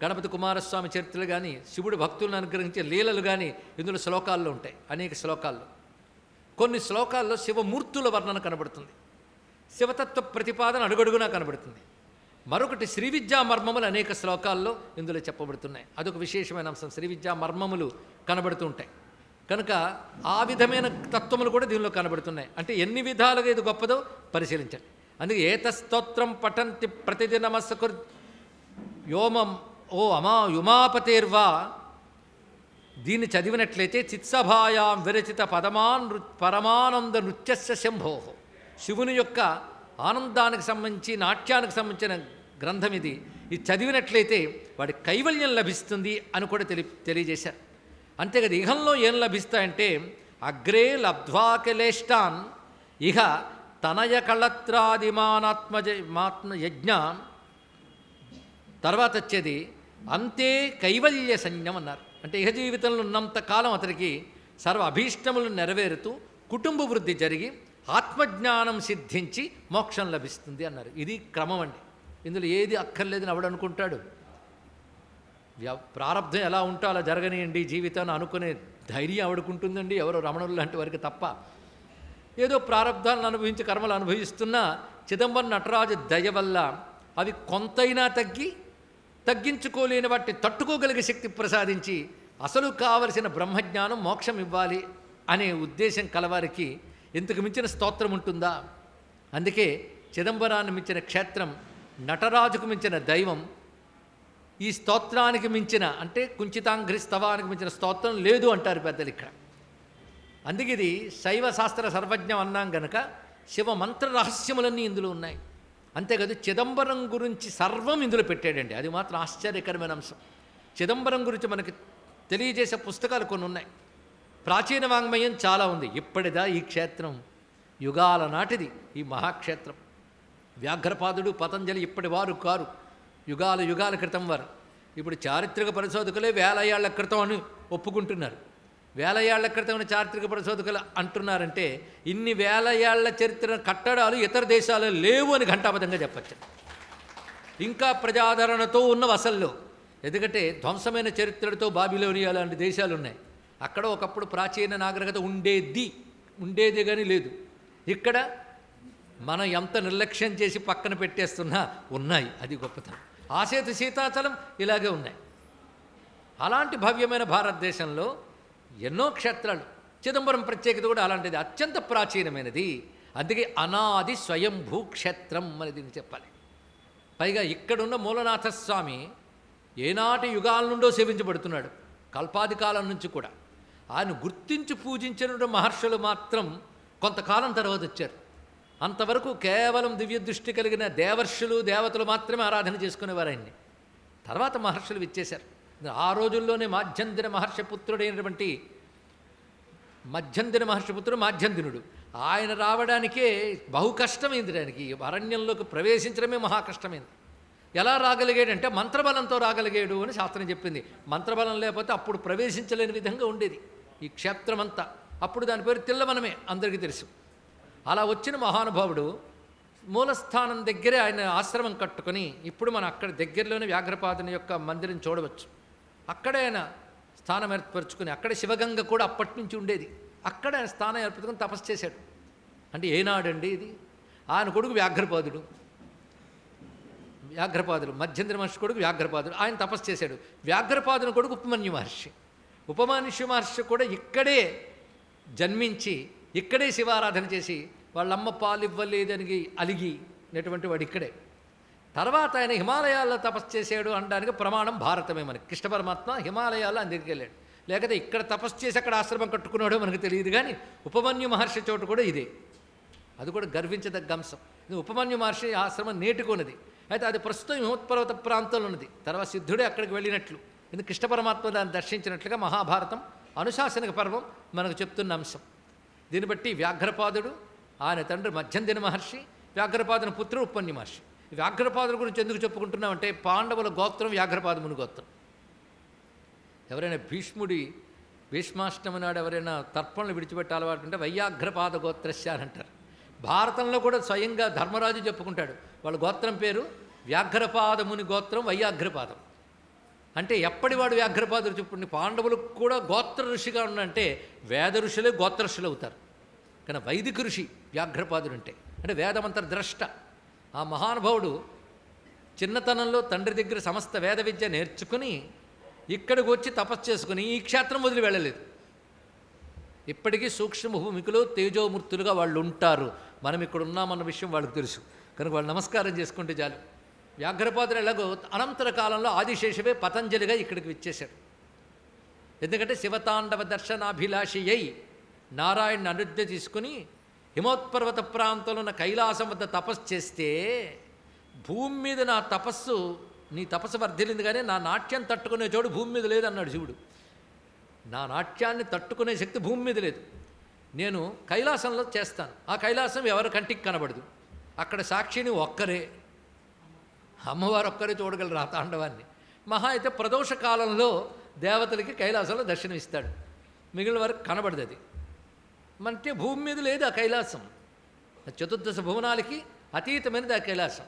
Speaker 1: గణపతి కుమారస్వామి చరిత్రలు కానీ శివుడు భక్తులను అనుగ్రహించే లీలలు కానీ ఇందులో శ్లోకాల్లో ఉంటాయి. అనేక శ్లోకాల్లో కొన్ని శ్లోకాల్లో శివమూర్తుల వర్ణన కనబడుతుంది, శివతత్వ ప్రతిపాదన అడుగడుగునా కనబడుతుంది. మరొకటి శ్రీ విద్యా మర్మములు అనేక శ్లోకాల్లో ఇందులో చెప్పబడుతున్నాయి. అదొక విశేషమైన అంశం. శ్రీ విద్యా మర్మములు కనబడుతూ ఉంటాయి కనుక ఆ విధమైన తత్వములు కూడా దీనిలో కనబడుతున్నాయి. అంటే ఎన్ని విధాలుగా ఇది గొప్పదో పరిశీలించండి. అందుకే ఏతస్తోత్రం పఠంతి ప్రతిదినమస్కృ యోమం ఓ అమా యుమాపతేర్వా, దీన్ని చదివినట్లయితే చిత్సభాయాం విరచిత పరమానంద నృత్యస్య శంభో, శివుని యొక్క ఆనందానికి సంబంధించి నాట్యానికి సంబంధించిన గ్రంథం ఇది. ఇది చదివినట్లయితే వాడి కైవల్యం లభిస్తుంది అని కూడా తెలియజేశారు. అంతేకాదు ఇహంలో ఏం లభిస్తాయంటే అగ్రే లబ్ధ్వాకిలేష్టాన్ ఇహ తనయ కళత్రాదిమానాత్మ యజ్ఞ, తర్వాత వచ్చేది అంతే కైవల్య సైన్యం అన్నారు. అంటే ఇహ జీవితంలో ఉన్నంత కాలం అతనికి సర్వ అభీష్టములు నెరవేరుతూ కుటుంబ వృద్ధి జరిగి ఆత్మజ్ఞానం సిద్ధించి మోక్షం లభిస్తుంది అన్నారు. ఇది క్రమం అండి. ఇందులో ఏది అక్కర్లేదని ఎవడు అనుకుంటాడు? ప్రారంధం ఎలా ఉంటో అలా జరగనియండి జీవితాన్ని అనుకునే ధైర్యం ఎవడుకుంటుందండి? ఎవరో రమణులు లాంటి వారికి తప్ప. ఏదో ప్రారంధాలను అనుభవించి కర్మలు అనుభవిస్తున్నా చిదంబరం నటరాజు దయ వల్ల అవి కొంతైనా తగ్గించుకోలేని వాటిని తట్టుకోగలిగే శక్తి ప్రసాదించి అసలు కావలసిన బ్రహ్మజ్ఞానం మోక్షం ఇవ్వాలి అనే ఉద్దేశం కలవారికి ఇంతకు మించిన స్తోత్రం ఉంటుందా? అందుకే చిదంబరాన్ని మించిన క్షేత్రం, నటరాజుకు మించిన దైవం, ఈ స్తోత్రానికి మించిన అంటే కుంచితాంఘ్రి స్తవానికి మించిన స్తోత్రం లేదు అంటారు పెద్దలు ఇక్కడ. అందుకే ఇది శైవ శాస్త్ర సర్వజ్ఞం అన్నాం గనక శివ మంత్ర రహస్యములన్నీ ఇందులో ఉన్నాయి. అంతేకాదు చిదంబరం గురించి సర్వం ఇందులో పెట్టాడండి. అది మాత్రం ఆశ్చర్యకరమైన అంశం. చిదంబరం గురించి మనకి తెలియజేసే పుస్తకాలు కొన్ని ఉన్నాయి. ప్రాచీన వాంగ్మయం చాలా ఉంది. ఇప్పటిదా ఈ క్షేత్రం యుగాల నాటిది. ఈ మహాక్షేత్రం వ్యాఘ్రపాదుడు పతంజలి ఇప్పటి వారు కారు, యుగాల క్రితం వారు. ఇప్పుడు చారిత్రక పరిశోధకులే వేల ఏళ్ల క్రితం అని ఒప్పుకుంటున్నారు. వేల ఏళ్ల క్రితం అని చారిత్రక పరిశోధకులు అంటున్నారంటే ఇన్ని వేల ఏళ్ల చరిత్ర కట్టడాలు ఇతర దేశాలు లేవు అని ఘంటాబద్ధంగా చెప్పచ్చు. ఇంకా ప్రజాదరణతో ఉన్నవి అసలు. ఎందుకంటే ధ్వంసమైన చరిత్రలతో బాబిలోనియా లాంటి దేశాలు ఉన్నాయి. అక్కడ ఒకప్పుడు ప్రాచీన నాగరికత ఉండేది కానీ లేదు. ఇక్కడ మనం ఎంత నిర్లక్ష్యం చేసి పక్కన పెట్టేస్తున్నా ఉన్నాయి. అది గొప్పతనం. ఆసేతు సీతాచలం ఇలాగే ఉన్నాయి. అలాంటి భవ్యమైన భారతదేశంలో ఎన్నో క్షేత్రాలు, చిదంబరం ప్రత్యేకత కూడా అలాంటిది, అత్యంత ప్రాచీనమైనది. అందుకే అనాది స్వయంభూ క్షేత్రం అని దీన్ని చెప్పాలి. పైగా ఇక్కడున్న మూలనాథస్వామి ఏనాటి యుగాల నుండో సేవించబడుతున్నాడు. కల్పాది కాలం నుంచి కూడా. ఆయన గుర్తించి పూజించిన మహర్షులు మాత్రం కొంతకాలం తర్వాత వచ్చారు. అంతవరకు కేవలం దివ్య దృష్టి కలిగిన దేవర్షులు దేవతలు మాత్రమే ఆరాధన చేసుకునేవారు ఆయన్ని. తర్వాత మహర్షులు విచ్చేశారు. ఆ రోజుల్లోనే మాధ్యందిన మహర్షి పుత్రుడైనటువంటి పుత్రుడు మాధ్యందినుడు. ఆయన రావడానికే బహు కష్టమైంది. ఆయనకి అరణ్యంలోకి ప్రవేశించడమే మహా కష్టమైంది. ఎలా రాగలిగాడంటే మంత్రబలంతో రాగలిగాడు అని శాస్త్రం చెప్పింది. మంత్రబలం లేకపోతే అప్పుడు ప్రవేశించలేని విధంగా ఉండేది ఈ క్షేత్రమంతా. అప్పుడు దాని పేరు తిల్లవనమే, అందరికీ తెలుసు. అలా వచ్చిన మహానుభావుడు మూలస్థానం దగ్గరే ఆయన ఆశ్రమం కట్టుకొని, ఇప్పుడు మనం అక్కడ దగ్గరలోనే వ్యాఘ్రపాదుని యొక్క మందిరం చూడవచ్చు. అక్కడే ఆయన స్థానం ఏర్పరచుకుని, అక్కడ శివగంగ కూడా అప్పటి నుంచి ఉండేది. అక్కడ ఆయన స్థానం ఏర్పరచుకొని తపస్సు చేశాడు. అంటే ఏనాడండి ఇది? ఆయన కొడుకు వ్యాఘ్రపాదుడు మధ్యంద్ర మహర్షి కొడుకు వ్యాఘ్రపాదుడు. ఆయన తపస్సు చేశాడు. వ్యాఘ్రపాదుని కొడుకు ఉపమన్యు మహర్షి కూడా ఇక్కడే జన్మించి ఇక్కడే శివారాధన చేసి వాళ్ళమ్మ పాలు ఇవ్వలేదని అలిగినటువంటి వాడు ఇక్కడే. తర్వాత ఆయన హిమాలయాల్లో తపస్సు చేశాడు అనడానికి ప్రమాణం భారతమే. మనకి కృష్ణ పరమాత్మ హిమాలయాల్లో అందరికి వెళ్ళాడు. లేకపోతే ఇక్కడ తపస్సు చేసి అక్కడ ఆశ్రమం కట్టుకున్నాడో మనకు తెలియదు. కానీ ఉపమన్యు మహర్షి చోటు కూడా ఇదే. అది కూడా గర్వించదగ్గ అంశం. ఇది ఉపమన్యు మహర్షి ఆశ్రమం నేటికొన్నది. అయితే అది ప్రస్తుతం హిమోత్పర్వత ప్రాంతంలో ఉన్నది. తర్వాత సిద్ధుడే అక్కడికి వెళ్ళినట్లు, ఇది కృష్ణ పరమాత్మ దాన్ని దర్శించినట్లుగా మహాభారతం అనుశాసనిక పర్వం మనకు చెప్తున్న అంశం. దీన్ని బట్టి వ్యాఘ్రపాదుడు, ఆయన తండ్రి మధ్యందిన మహర్షి, వ్యాఘ్రపాదుని పుత్రుడు ఉపమన్యు మహర్షి. వ్యాఘ్రపాదుల గురించి ఎందుకు చెప్పుకుంటున్నామంటే పాండవుల గోత్రం వ్యాఘ్రపాదముని గోత్రం. ఎవరైనా భీష్మాష్టమి నాడు ఎవరైనా తర్పణలు విడిచిపెట్టే అలవాటు ఉంటే వైయాఘ్రపాద గోత్రస్య అని అంటారు. భారతంలో కూడా స్వయంగా ధర్మరాజు చెప్పుకుంటాడు, వాళ్ళ గోత్రం పేరు వ్యాఘ్రపాదముని గోత్రం వైయాఘ్రపాదం. అంటే ఎప్పటివాడు వ్యాఘ్రపాదుడు చెప్పుకుని పాండవులకు కూడా గోత్ర ఋషిగా ఉన్నంటే వేద ఋషులే గోత్ర ఋషులు అవుతారు. కానీ వైదిక ఋషి వ్యాఘ్రపాదుడు అంటే వేదమంతర ద్రష్ట. ఆ మహానుభావుడు చిన్నతనంలో తండ్రి దగ్గర సమస్త వేద విద్య నేర్చుకుని ఇక్కడికి వచ్చి తపస్సు చేసుకుని ఈ క్షేత్రం వదిలి వెళ్ళలేదు. ఇప్పటికీ సూక్ష్మ భూమికలో తేజోమూర్తులుగా వాళ్ళు ఉంటారు. మనం ఇక్కడ ఉన్నామన్న విషయం వాళ్ళకి తెలుసు కనుక వాళ్ళు నమస్కారం చేసుకుంటే చాలు. వ్యాఘ్రపాదుడు ఎలాగో అనంతర కాలంలో ఆదిశేషవే పతంజలిగా ఇక్కడికి విచ్చేశాడు. ఎందుకంటే శివతాండవ దర్శనాభిలాషి అయి నారాయణ అనుజ్ఞ తీసుకుని హిమోత్పర్వత ప్రాంతంలో ఉన్న కైలాసం వద్ద తపస్సు చేస్తే భూమి మీద నీ తపస్సు వర్ధిల్లింది, కానీ నా నాట్యం తట్టుకునే చోటు భూమి మీద లేదన్నాడు శివుడు. నా నాట్యాన్ని తట్టుకునే శక్తి భూమి మీద లేదు, నేను కైలాసంలో చేస్తాను. ఆ కైలాసం ఎవరి కంటికి కనబడదు. అక్కడ సాక్షిని ఒక్కరే, అమ్మవారు ఒక్కరే చూడగలరు ఆ తాండవాన్ని. మహా అయితే ప్రదోష కాలంలో దేవతలకి కైలాసంలో దర్శనమిస్తాడు, మిగిలిన వరకు కనబడదు. అది అంటే భూమి మీద లేదు ఆ కైలాసం. చతుర్దశ భువనాలకి అతీతమైనది ఆ కైలాసం.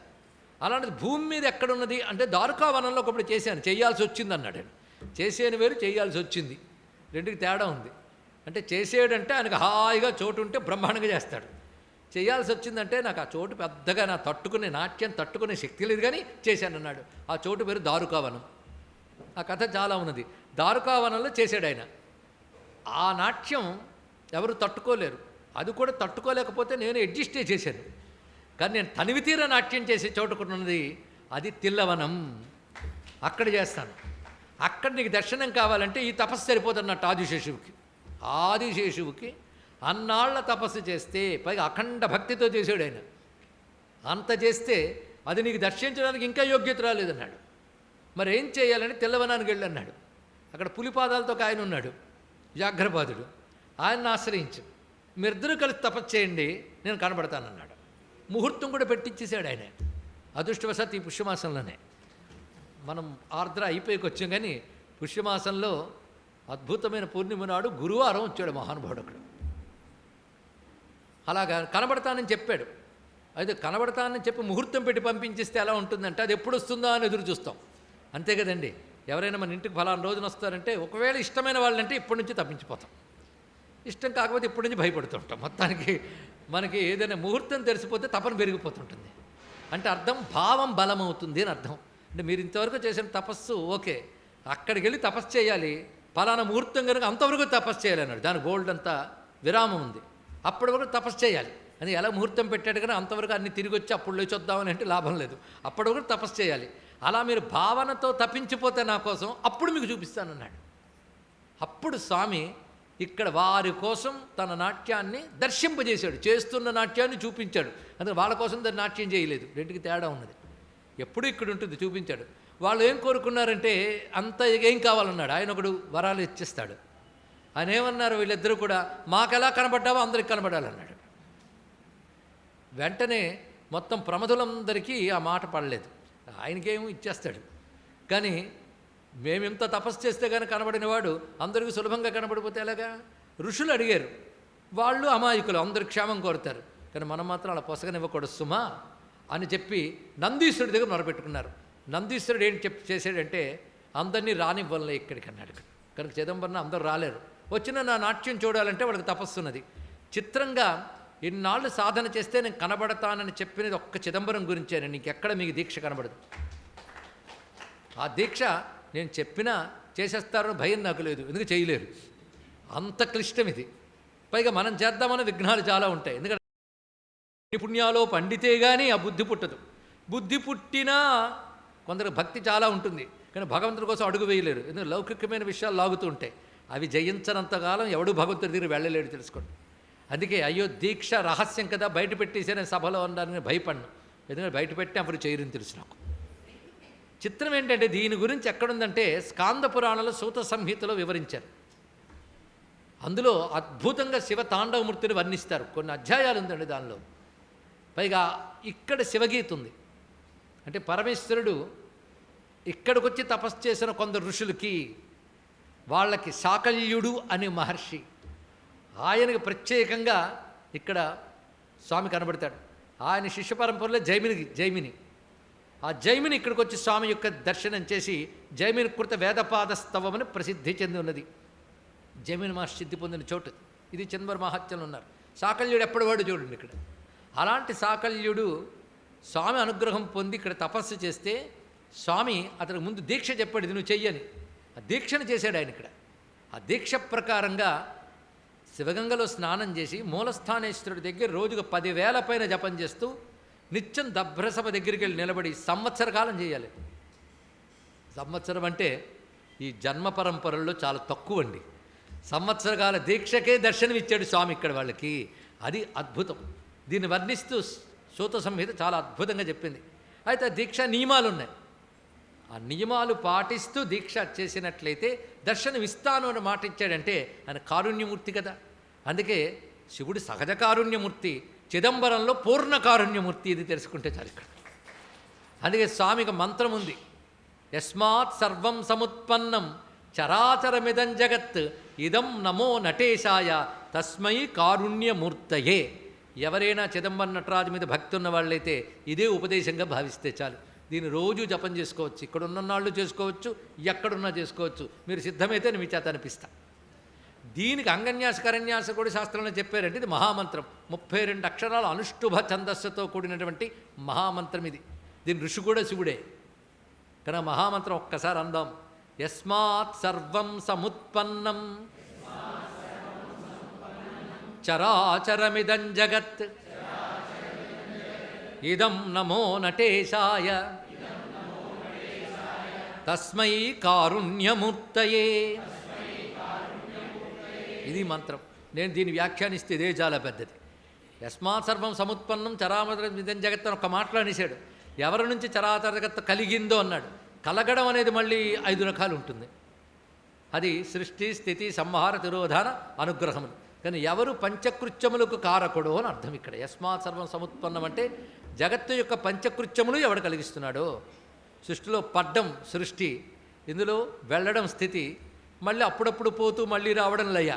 Speaker 1: అలాంటిది భూమి మీద ఎక్కడున్నది అంటే ద్వారకావనంలో ఒకప్పుడు చేశాను, చేయాల్సి వచ్చింది అన్నాడు ఆయన. చేసేని వేరు, చేయాల్సి వచ్చింది, రెండుకి తేడా ఉంది. అంటే చేసేడంటే ఆయనకు హాయిగా చోటు ఉంటే బ్రహ్మాండంగా చేస్తాడు. చేయాల్సి వచ్చిందంటే నాకు ఆ చోటు పెద్దగా నాట్యం తట్టుకునే శక్తి లేదు, కానీ చేశాను అన్నాడు. ఆ చోటు పేరు దారుకావనం. ఆ కథ చాలా ఉన్నది. దారుకావనంలో చేశాడు ఆయన. ఆ నాట్యం ఎవరు తట్టుకోలేరు. అది కూడా తట్టుకోలేకపోతే నేను అడ్జస్టే చేశాను. కానీ నేను తనివితీర నాట్యం చేసే చోటుకున్నది అది తిల్లవనం, అక్కడ చేస్తాను. అక్కడ నీకు దర్శనం కావాలంటే ఈ తపస్సు సరిపోతున్నట్టు ఆదిశేషువుకి అన్నాళ్ల తపస్సు చేస్తే, పైగా అఖండ భక్తితో చేశాడు ఆయన. అంత చేస్తే అది నీకు దర్శించడానికి ఇంకా యోగ్యత రాలేదన్నాడు. మరి ఏం చేయాలని తెల్లవనానికి వెళ్ళన్నాడు. అక్కడ పులిపాదాలతో ఒక ఆయన ఉన్నాడు, వ్యాఘ్రపాదుడు. ఆయన్ని ఆశ్రయించు, మీరిద్దరూ కలిసి తపస్సు చేయండి, నేను కనబడతానన్నాడు. ముహూర్తం కూడా పెట్టించేశాడు ఆయన. అదృష్టవశాత్తు ఈ పుష్యమాసంలోనే మనం ఆర్ద్ర అయిపోయికి వచ్చాం. కానీ పుష్యమాసంలో అద్భుతమైన పూర్ణిమ నాడు గురువారం వచ్చాడు మహానుభావుడు అక్కడ. అలాగా కనబడతానని చెప్పాడు. అయితే కనబడతానని చెప్పి ముహూర్తం పెట్టి పంపించేస్తే ఎలా ఉంటుందంటే అది ఎప్పుడు వస్తుందో అని ఎదురు చూస్తాం, అంతే కదండి. ఎవరైనా మన ఇంటికి ఫలానా రోజున వస్తారంటే ఒకవేళ ఇష్టమైన వాళ్ళంటే ఇప్పటి నుంచి తప్పించిపోతాం, ఇష్టం కాకపోతే ఇప్పటి నుంచి భయపడుతుంటాం. మొత్తానికి మనకి ఏదైనా ముహూర్తం తెలిసిపోతే తపన పెరిగిపోతుంటుంది. అంటే అర్థం భావం బలమవుతుంది అని అర్థం. అంటే మీరు ఇంతవరకు చేసిన తపస్సు ఓకే, అక్కడికి వెళ్ళి తపస్సు చేయాలి, ఫలానా ముహూర్తం కనుక అంతవరకు తపస్సు చేయాలి అన్నాడు. దాని గోల్డ్ అంతా విరామం ఉంది, అప్పటి వరకు తపస్సు చేయాలి అని. ఎలా ముహూర్తం పెట్టాడు కానీ అంతవరకు అన్ని తిరిగి వచ్చి అప్పుడు లేచి వద్దామని అంటే లాభం లేదు, అప్పటి వరకు తపస్సు చేయాలి. అలా మీరు భావనతో తప్పించిపోతే నా కోసం అప్పుడు మీకు చూపిస్తానన్నాడు. అప్పుడు స్వామి ఇక్కడ వారి కోసం తన నాట్యాన్ని దర్శింపజేశాడు, చేస్తున్న నాట్యాన్ని చూపించాడు. అందుకే వాళ్ళ కోసం దాన్ని నాట్యం చేయలేదు, రెండుకి తేడా ఉన్నది. ఎప్పుడు ఇక్కడ ఉంటుంది చూపించాడు. వాళ్ళు ఏం కోరుకున్నారంటే అంత ఏం కావాలన్నాడు, ఆయన ఒకడు వరాలు ఇచ్చేస్తాడు. ఆయన ఏమన్నారు వీళ్ళిద్దరూ కూడా, మాకెలా కనబడ్డావో అందరికి కనబడాలన్నాడు. వెంటనే మొత్తం ప్రమధులందరికీ ఆ మాట పడలేదు. ఆయనకేమో ఇచ్చేస్తాడు, కానీ మేమెంత తపస్సు చేస్తే కానీ కనబడిన వాడు అందరికీ సులభంగా కనబడిపోతే ఎలాగా? ఋషులు అడిగారు, వాళ్ళు అమాయకులు, అందరు క్షేమం కోరుతారు, కానీ మనం మాత్రం అలా పొసగనివ్వకూడదు సుమా అని చెప్పి నందీశ్వరుడి దగ్గర మొరపెట్టుకున్నారు. నందీశ్వరుడు ఏం చేశాడంటే అందరినీ రానివ్వలే ఇక్కడికి అన్నాడు. కనుక చిదంబరం అందరూ రాలేరు. వచ్చిన నా నాట్యం చూడాలంటే వాళ్ళకి తపస్సున్నది. చిత్రంగా ఇన్నాళ్ళు సాధన చేస్తే నేను కనబడతానని చెప్పినది ఒక్క చిదంబరం గురించేనే, నీకెక్కడ మీకు దీక్ష కనబడదు. ఆ దీక్ష నేను చెప్పినా చేసేస్తారని భయం నాకు లేదు, ఎందుకు చేయలేరు, అంత క్లిష్టం ఇది. పైగా మనం చేద్దామన్న విఘ్నాలు చాలా ఉంటాయి. ఎందుకంటే పుణ్యాలో పండితే కానీ ఆ బుద్ధి పుట్టదు. బుద్ధి పుట్టినా కొందరికి భక్తి చాలా ఉంటుంది, కానీ భగవంతుడి కోసం అడుగు వేయలేరు. ఎందుకంటే లౌకికమైన విషయాలు లాగుతూ ఉంటాయి. అవి జయించనంతకాలం ఎవడు భగవంతుడి దగ్గర వెళ్ళలేడు, తెలుసుకోండి. అందుకే అయ్యో దీక్ష రహస్యం కదా బయట పెట్టేసే నేను సభలో ఉండాలని భయపడ్ను, ఎందుకంటే బయట పెట్టి అప్పుడు చేయరని తెలుసు నాకు. చిత్రం ఏంటంటే దీని గురించి ఎక్కడుందంటే స్కాంద పురాణంలో సూత సంహితలో వివరించారు. అందులో అద్భుతంగా శివ తాండవమూర్తిని వర్ణిస్తారు. కొన్ని అధ్యాయాలు ఉందండి దానిలో. పైగా ఇక్కడ శివగీత ఉంది. అంటే పరమేశ్వరుడు ఇక్కడికి వచ్చి తపస్సు చేసిన కొందరు ఋషులకి, వాళ్ళకి సాకల్యుడు అనే మహర్షి, ఆయనకి ప్రత్యేకంగా ఇక్కడ స్వామి కనబడతాడు. ఆయన శిష్య పరంపరలో జైమిని ఆ జైమిని ఇక్కడికి వచ్చి స్వామి యొక్క దర్శనం చేసి జైమిని కృత వేదపాద స్తవమని ప్రసిద్ధి చెంది ఉన్నది. జైమిని మహర్షి సిద్ధి పొందిన చోటు ఇది. చిదంబర మహాత్యంలో ఉన్నారు. సాకల్యుడు ఎప్పటివాడు చూడండి ఇక్కడ. అలాంటి సాకల్యుడు స్వామి అనుగ్రహం పొంది ఇక్కడ తపస్సు చేస్తే స్వామి అతనికి ముందు దీక్ష చెప్పాడు, ఇది నువ్వు చెయ్యని. ఆ దీక్షను చేశాడు ఆయన ఇక్కడ. ఆ దీక్ష ప్రకారంగా శివగంగలో స్నానం చేసి మూలస్థానేశ్వరుడి దగ్గర రోజుకు 10,000 పైన జపం చేస్తూ నిత్యం దభ్రసభ దగ్గరికి వెళ్ళి నిలబడి సంవత్సర కాలం చేయాలి. సంవత్సరం అంటే ఈ జన్మ పరంపరల్లో చాలా తక్కువ అండి. సంవత్సరకాల దీక్షకే దర్శనం ఇచ్చాడు స్వామి ఇక్కడ వాళ్ళకి. అది అద్భుతం. దీన్ని వర్ణిస్తూ సూత సంహిత చాలా అద్భుతంగా చెప్పింది. అయితే దీక్షా నియమాలు ఉన్నాయి. ఆ నియమాలు పాటిస్తూ దీక్ష చేసినట్లయితే దర్శనం ఇస్తాను అని మాట ఇచ్చాడంటే ఆయన కారుణ్యమూర్తి కదా. అందుకే శివుడు సహజ కారుణ్యమూర్తి, చిదంబరంలో పూర్ణ కారుణ్యమూర్తి. ఇది తెలుసుకుంటే చాలు ఇక్కడ. అందుకే స్వామికి మంత్రం ఉంది, యస్మాత్ సర్వం సముత్పన్నం చరాచరమిదం జగత్ ఇదం నమో నటేశాయ తస్మై కారుణ్యమూర్తయే. ఎవరైనా చిదంబరం నటరాజు మీద భక్తి ఉన్న వాళ్ళైతే ఇదే ఉపదేశంగా భావిస్తే చాలు. దీన్ని రోజు జపం చేసుకోవచ్చు, ఇక్కడ ఉన్ననాళ్ళు చేసుకోవచ్చు, ఎక్కడున్నా చేసుకోవచ్చు. మీరు సిద్ధమైతే నేను మీ చేత అనిపిస్తా. దీనికి అంగన్యాస కరన్యాస కూడా శాస్త్రంలో చెప్పారంటే ఇది మహామంత్రం. 32 అక్షరాల అనుష్ఠుభ ఛందస్సుతో కూడినటువంటి మహామంత్రం ఇది. దీని ఋషి కూడా శివుడే. కానీ మహామంత్రం ఒక్కసారి అందాం. యస్మాత్ సర్వం సముత్పన్నం చరాచరమిదం జగత్ ఇదం నమో నటేశాయ తస్మై కారుణ్యమూర్తయే. ఇది మంత్రం. నేను దీన్ని వ్యాఖ్యానిస్తే ఇదే చాలా పెద్దది. యస్మాత్ సర్వం సముత్పన్నం చరాచరమిదం జగత్ అని ఒక మాటలో అనేశాడు. ఎవరి నుంచి చరాచర జగత్తు కలిగిందో అన్నాడు. కలగడం అనేది మళ్ళీ 5 రకాలు ఉంటుంది. అది సృష్టి, స్థితి, సంహార, తిరోధాన, అనుగ్రహములు. కానీ ఎవరు పంచకృత్యములకు కారకుడో అని అర్థం ఇక్కడ. యస్మాత్ సర్వం సముత్పన్నం అంటే జగత్తు యొక్క పంచకృత్యములు ఎవడు కలిగిస్తున్నాడో. సృష్టిలో పడ్డం సృష్టి, ఇందులో వెళ్ళడం స్థితి, మళ్ళీ అప్పుడప్పుడు పోతూ మళ్ళీ రావడం లయ.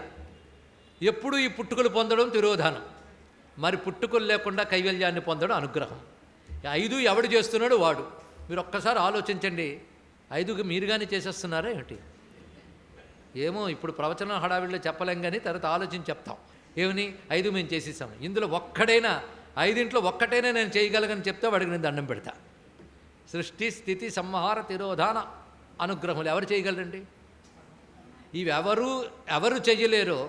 Speaker 1: ఎప్పుడు ఈ పుట్టుకలు పొందడం తిరోధానం, మరి పుట్టుకలు లేకుండా కైవల్యాన్ని పొందడం అనుగ్రహం. 5 ఎవడు చేస్తున్నాడు వాడు. మీరు ఒక్కసారి ఆలోచించండి. 5 మీరుగానే చేసేస్తున్నారా ఏమిటి? ఏమో ఇప్పుడు ప్రవచనం హడావిడిలో చెప్పలేం, కానీ తర్వాత ఆలోచించి చెప్తాం. ఏమని 5 మేము చేసేసాం. ఇందులో ఒక్కడైనా 5 ఒక్కటైనా నేను చేయగలగని చెప్తే వాడికి నేను దండం పెడతా. సృష్టి, స్థితి, సంహార, తిరోధాన, అనుగ్రహములు ఎవరు చేయగలరండి? ఇవి ఎవరు చేయలేరో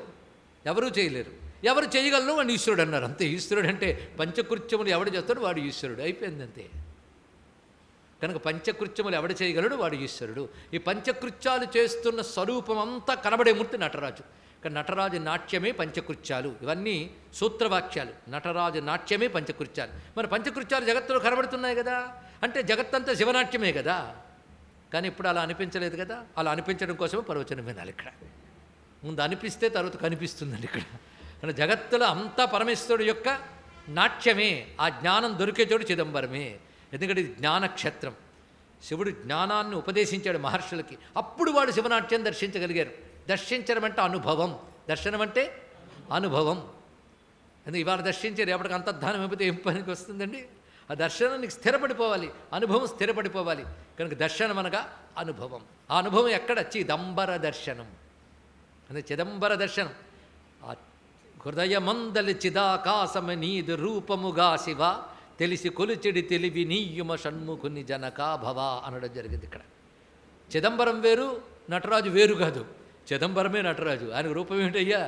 Speaker 1: ఎవరు చేయలేరు. ఎవరు చేయగలరు వాడు ఈశ్వరుడు అన్నారు. అంతే. ఈశ్వరుడు అంటే పంచకృత్యములు ఎవడు చేస్తాడు వాడు ఈశ్వరుడు. అయిపోయింది అంతే. కనుక పంచకృత్యములు ఎవడు చేయగలడు? వాడు ఈశ్వరుడు. ఈ పంచకృత్యాలు చేస్తున్న స్వరూపం అంతా కనబడే మూర్తి నటరాజు. కానీ నటరాజు నాట్యమే పంచకృత్యాలు. ఇవన్నీ సూత్రవాక్యాలు. నటరాజు నాట్యమే పంచకృత్యాలు. మరి పంచకృత్యాలు జగత్తులో కనబడుతున్నాయి కదా, అంటే జగత్తంతా శివనాట్యమే కదా. కానీ ఇప్పుడు అలా అనిపించలేదు కదా. అలా అనిపించడం కోసమే ప్రవచనం వినాలి. ఇక్కడ ముందు అనిపిస్తే తర్వాత కనిపిస్తుందండి. ఇక్కడ మన జగత్తులో అంతా పరమేశ్వరుడు యొక్క నాట్యమే. ఆ జ్ఞానం దొరికే చోటు చిదంబరమే. ఎందుకంటే ఇది జ్ఞానక్షేత్రం. శివుడు జ్ఞానాన్ని ఉపదేశించాడు మహర్షులకి. అప్పుడు వాడు శివనాట్యం దర్శించగలిగారు. దర్శించడం అంటే అనుభవం, దర్శనం అంటే అనుభవం. ఎందుకు ఇవాళ దర్శించి రేపటికి అంతర్ధానం అయిపోతే ఏం పనికి వస్తుందండి? ఆ దర్శనం నీకు స్థిరపడిపోవాలి, అనుభవం స్థిరపడిపోవాలి. కనుక దర్శనం అనగా అనుభవం. ఆ అనుభవం ఎక్కడ? చిదంబర దర్శనం. అంటే చిదంబర దర్శనం. ఆ హృదయమందలి చిదాకాశమ నీదు రూపముగా శివ, తెలిసి కొలిచెడి తెలివి నీయుమ షణ్ముఖుని జనకా భవ అనడం జరిగింది. ఇక్కడ చిదంబరం వేరు, నటరాజు వేరు కాదు. చిదంబరమే నటరాజు. ఆయన రూపం ఏమిటయ్యా?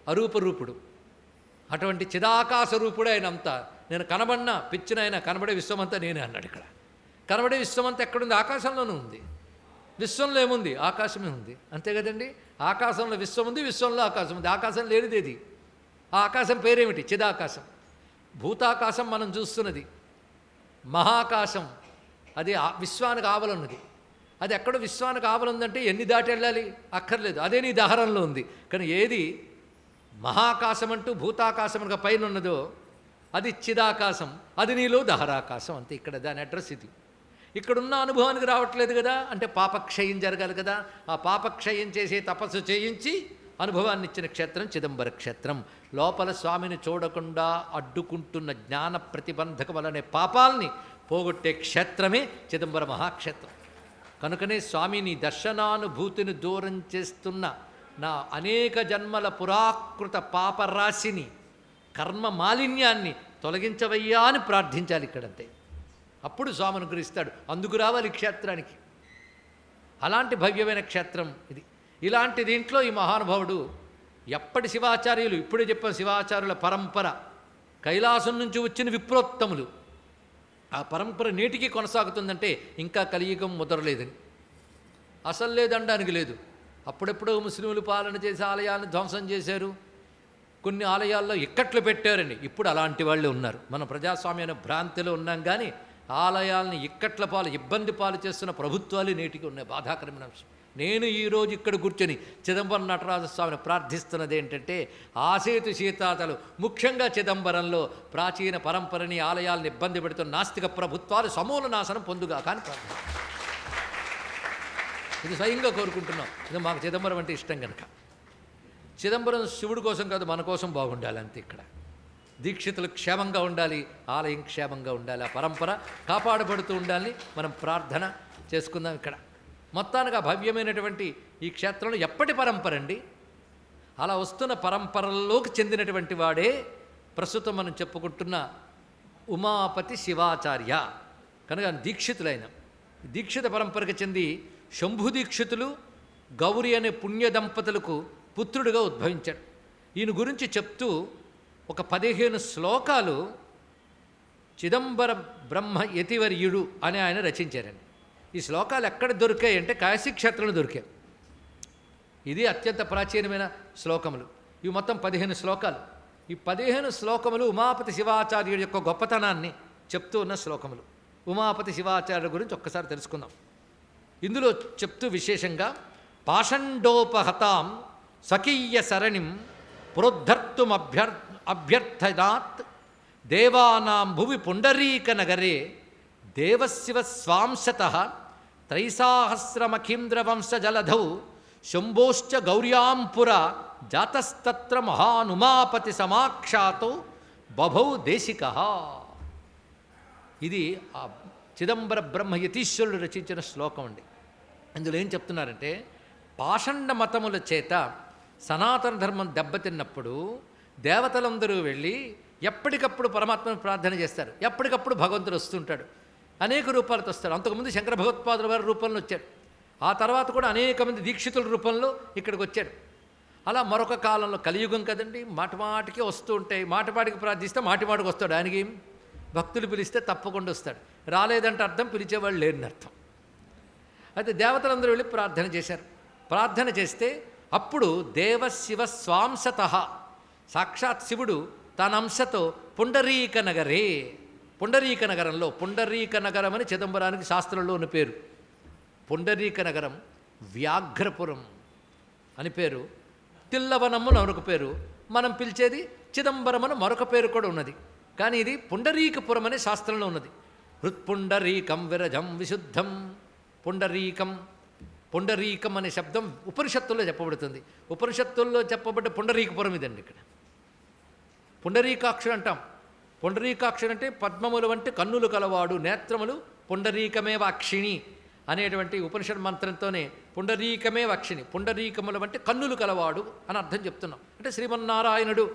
Speaker 1: అరూప రూపుడు. అటువంటి చిదాకాశ రూపుడే ఆయన అంతా. నేను కనబడిన పిచ్చిన ఆయన కనబడే విశ్వమంతా నేనే అన్నాడు. ఇక్కడ కనబడే విశ్వమంతా ఎక్కడుంది? ఆకాశంలోనూ ఉంది. విశ్వంలో ఏముంది? ఆకాశమే ఉంది. అంతే కదండి. ఆకాశంలో విశ్వం ఉంది, విశ్వంలో ఆకాశం ఉంది. ఆకాశం లేనిదేది. ఆ ఆకాశం పేరేమిటి? చిదాకాశం. భూతాకాశం మనం చూస్తున్నది. మహాకాశం అది విశ్వానికి ఆవలున్నది. అది ఎక్కడో విశ్వానికి ఆవలుందంటే ఎన్ని దాటి వెళ్ళాలి? అక్కర్లేదు. అదే నీ దహరంలో ఉంది. కానీ ఏది మహాకాశం అంటూ భూతాకాశం అనగా పైన ఉన్నదో అది చిదాకాశం, అది నీలో దహరాకాశం. అంతే. ఇక్కడ దాని అడ్రస్ ఇది. ఇక్కడున్న అనుభవానికి రావట్లేదు కదా, అంటే పాపక్షయం జరగాలి కదా. ఆ పాపక్షయం చేసే తపస్సు చేయించి అనుభవాన్ని ఇచ్చిన క్షేత్రం చిదంబర క్షేత్రం. లోపల స్వామిని చూడకుండా అడ్డుకుంటున్న జ్ఞాన ప్రతిబంధకం వలనే పాపాల్ని పోగొట్టే క్షేత్రమే చిదంబర మహాక్షేత్రం. కనుకనే స్వామి నీ దర్శనానుభూతిని దూరం చేస్తున్న నా అనేక జన్మల పురాకృత పాపరాశిని, కర్మ మాలిన్యాన్ని తొలగించవయ్యా అని ప్రార్థించాలి ఇక్కడంతే. అప్పుడు స్వామి అనుగ్రహిస్తాడు. అందుకు రావాలి క్షేత్రానికి. అలాంటి భవ్యమైన క్షేత్రం ఇది. ఇలాంటి దీంట్లో ఈ మహానుభావుడు ఎప్పటి శివాచార్యులు, ఇప్పుడే చెప్పాం శివాచార్యుల పరంపర, కైలాసం నుంచి వచ్చిన విప్రోత్తములు. ఆ పరంపర నేటికి కొనసాగుతుందంటే ఇంకా కలియుగం ముదరలేదని. అసలు లేదనడానికి లేదు. అప్పుడెప్పుడో ముస్లింలు పాలన చేసి ఆలయాలను ధ్వంసం చేశారు. కొన్ని ఆలయాల్లో ఇక్కట్లు పెట్టారని. ఇప్పుడు అలాంటి వాళ్ళే ఉన్నారు. మనం ప్రజాస్వామ్య అనే భ్రాంతిలో ఉన్నాం. కానీ ఆలయాలను ఇక్కట్ల పాలు, ఇబ్బంది పాలు చేస్తున్న ప్రభుత్వాలు నేటికి ఉన్నాయి. బాధాకరమైన అంశం. నేను ఈరోజు ఇక్కడ కూర్చొని చిదంబరం నటరాజస్వామిని ప్రార్థిస్తున్నది ఏంటంటే, ఆసేతు సీతాతలు ముఖ్యంగా చిదంబరంలో ప్రాచీన పరంపరని, ఆలయాలను ఇబ్బంది పెడుతున్న నాస్తిక ప్రభుత్వాలు సమూల నాశనం పొందుగా కానీ ప్రార్థన. ఇది స్వయంగా కోరుకుంటున్నాం. ఇది మాకు చిదంబరం అంటే ఇష్టం కనుక. చిదంబరం శివుడి కోసం కాదు, మన కోసం బాగుండాలి అంతే. ఇక్కడ దీక్షితులు క్షేమంగా ఉండాలి, ఆలయం క్షేమంగా ఉండాలి, ఆ పరంపర కాపాడబడుతూ ఉండాలని మనం ప్రార్థన చేసుకుందాం. ఇక్కడ మొత్తానికి ఆ భవ్యమైనటువంటి ఈ క్షేత్రంలో ఎప్పటి పరంపర అండి. అలా వస్తున్న పరంపరల్లోకి చెందినటువంటి వాడే ప్రస్తుతం మనం చెప్పుకుంటున్న ఉమాపతి శివాచార్య. కనుక దీక్షితులైన దీక్షిత పరంపరకు చెంది శంభు దీక్షితులు గౌరి అనే పుణ్య దంపతులకు పుత్రుడిగా ఉద్భవించాడు. ఈయన గురించి చెప్తూ ఒక 15 శ్లోకాలు చిదంబర బ్రహ్మ యతివర్యుడు అని ఆయన రచించారండి. ఈ శ్లోకాలు ఎక్కడ దొరికాయి అంటే కాశీక్షేత్రంలో దొరికాయి. ఇది అత్యంత ప్రాచీనమైన శ్లోకములు. ఇవి మొత్తం 15 శ్లోకాలు. ఈ 15 శ్లోకములు ఉమాపతి శివాచార్యుడి యొక్క గొప్పతనాన్ని చెప్తూ ఉన్న శ్లోకములు. ఉమాపతి శివాచార్యుడి గురించి ఒక్కసారి తెలుసుకుందాం. ఇందులో చెప్తూ విశేషంగా పాషండోపహతాం స్వకీయ సరణిం పురోద్ధర్తుమభ్యర్థనాత్ దేవానాం భువి పుండరీక నగరే దేవశివ స్వాంశతః త్రైసాహస్రమఖీంద్రవంశజలధౌ శంభోశ్చ గౌర్యాంపుర జాతస్తత్ర మహానుమాపతి సమాక్షాతో బభౌ దేశికః. ఇది ఆ చిదంబర బ్రహ్మ యతీశ్వరుడు రచించిన శ్లోకం అండి. ఇందులో ఏం చెప్తున్నారంటే, పాషండ మతముల చేత సనాతన ధర్మం దెబ్బతిన్నప్పుడు దేవతలందరూ వెళ్ళి ఎప్పటికప్పుడు పరమాత్మను ప్రార్థన చేస్తారు. ఎప్పటికప్పుడు భగవంతుడు వస్తుంటాడు, అనేక రూపాలతో వస్తాడు. అంతకుముందు శంకర భగవత్పాదుల వారి రూపంలో వచ్చాడు. ఆ తర్వాత కూడా అనేక మంది దీక్షితుల రూపంలో ఇక్కడికి వచ్చాడు. అలా మరొక కాలంలో కలియుగం కదండి, మాటిమాటికి వస్తూ ఉంటాయి. మాటిమాటికి ప్రార్థిస్తే మాటిమాటికి వస్తాడు. ఆయనకి భక్తులు పిలిస్తే తప్పకుండా వస్తాడు. రాలేదంటే అర్థం పిలిచేవాళ్ళు లేని అర్థం. అయితే దేవతలందరూ వెళ్ళి ప్రార్థన చేశారు. ప్రార్థన చేస్తే అప్పుడు దేవశివ స్వాంశత సాక్షాత్ శివుడు తన అంశతో పుండరీక నగరే, పుండరీక నగరంలో, పుండరీక నగరం అని చిదంబరానికి శాస్త్రంలో ఉన్న పేరు. పుండరీక నగరం, వ్యాఘ్రపురం అని పేరు, తిల్లవనము అని మరొక పేరు, మనం పిలిచేది చిదంబరం అని మరొక పేరు కూడా ఉన్నది. కానీ ఇది పుండరీకపురం అనే శాస్త్రంలో ఉన్నది. హృత్పుండరీకం విరజం విశుద్ధం. పుండరీకం, పుండరీకం అనే శబ్దం ఉపనిషత్తుల్లో చెప్పబడుతుంది. ఉపనిషత్తుల్లో చెప్పబడ్డ పుండరీకపురం ఇదండి. ఇక్కడ పుండరీకాక్షుడు అంటాం. పుండరీకాక్షుడు అంటే పద్మములు వంటి కన్నులు కలవాడు, నేత్రములు పుండరీకమే వాక్షిణి అనేటువంటి ఉపనిషత్ మంత్రంతోనే పుండరీకమే వక్షిణి, పుండరీకముల వంటి కన్నులు కలవాడు అని అర్థం చెప్తున్నాం. అంటే శ్రీమన్నారాయణుడు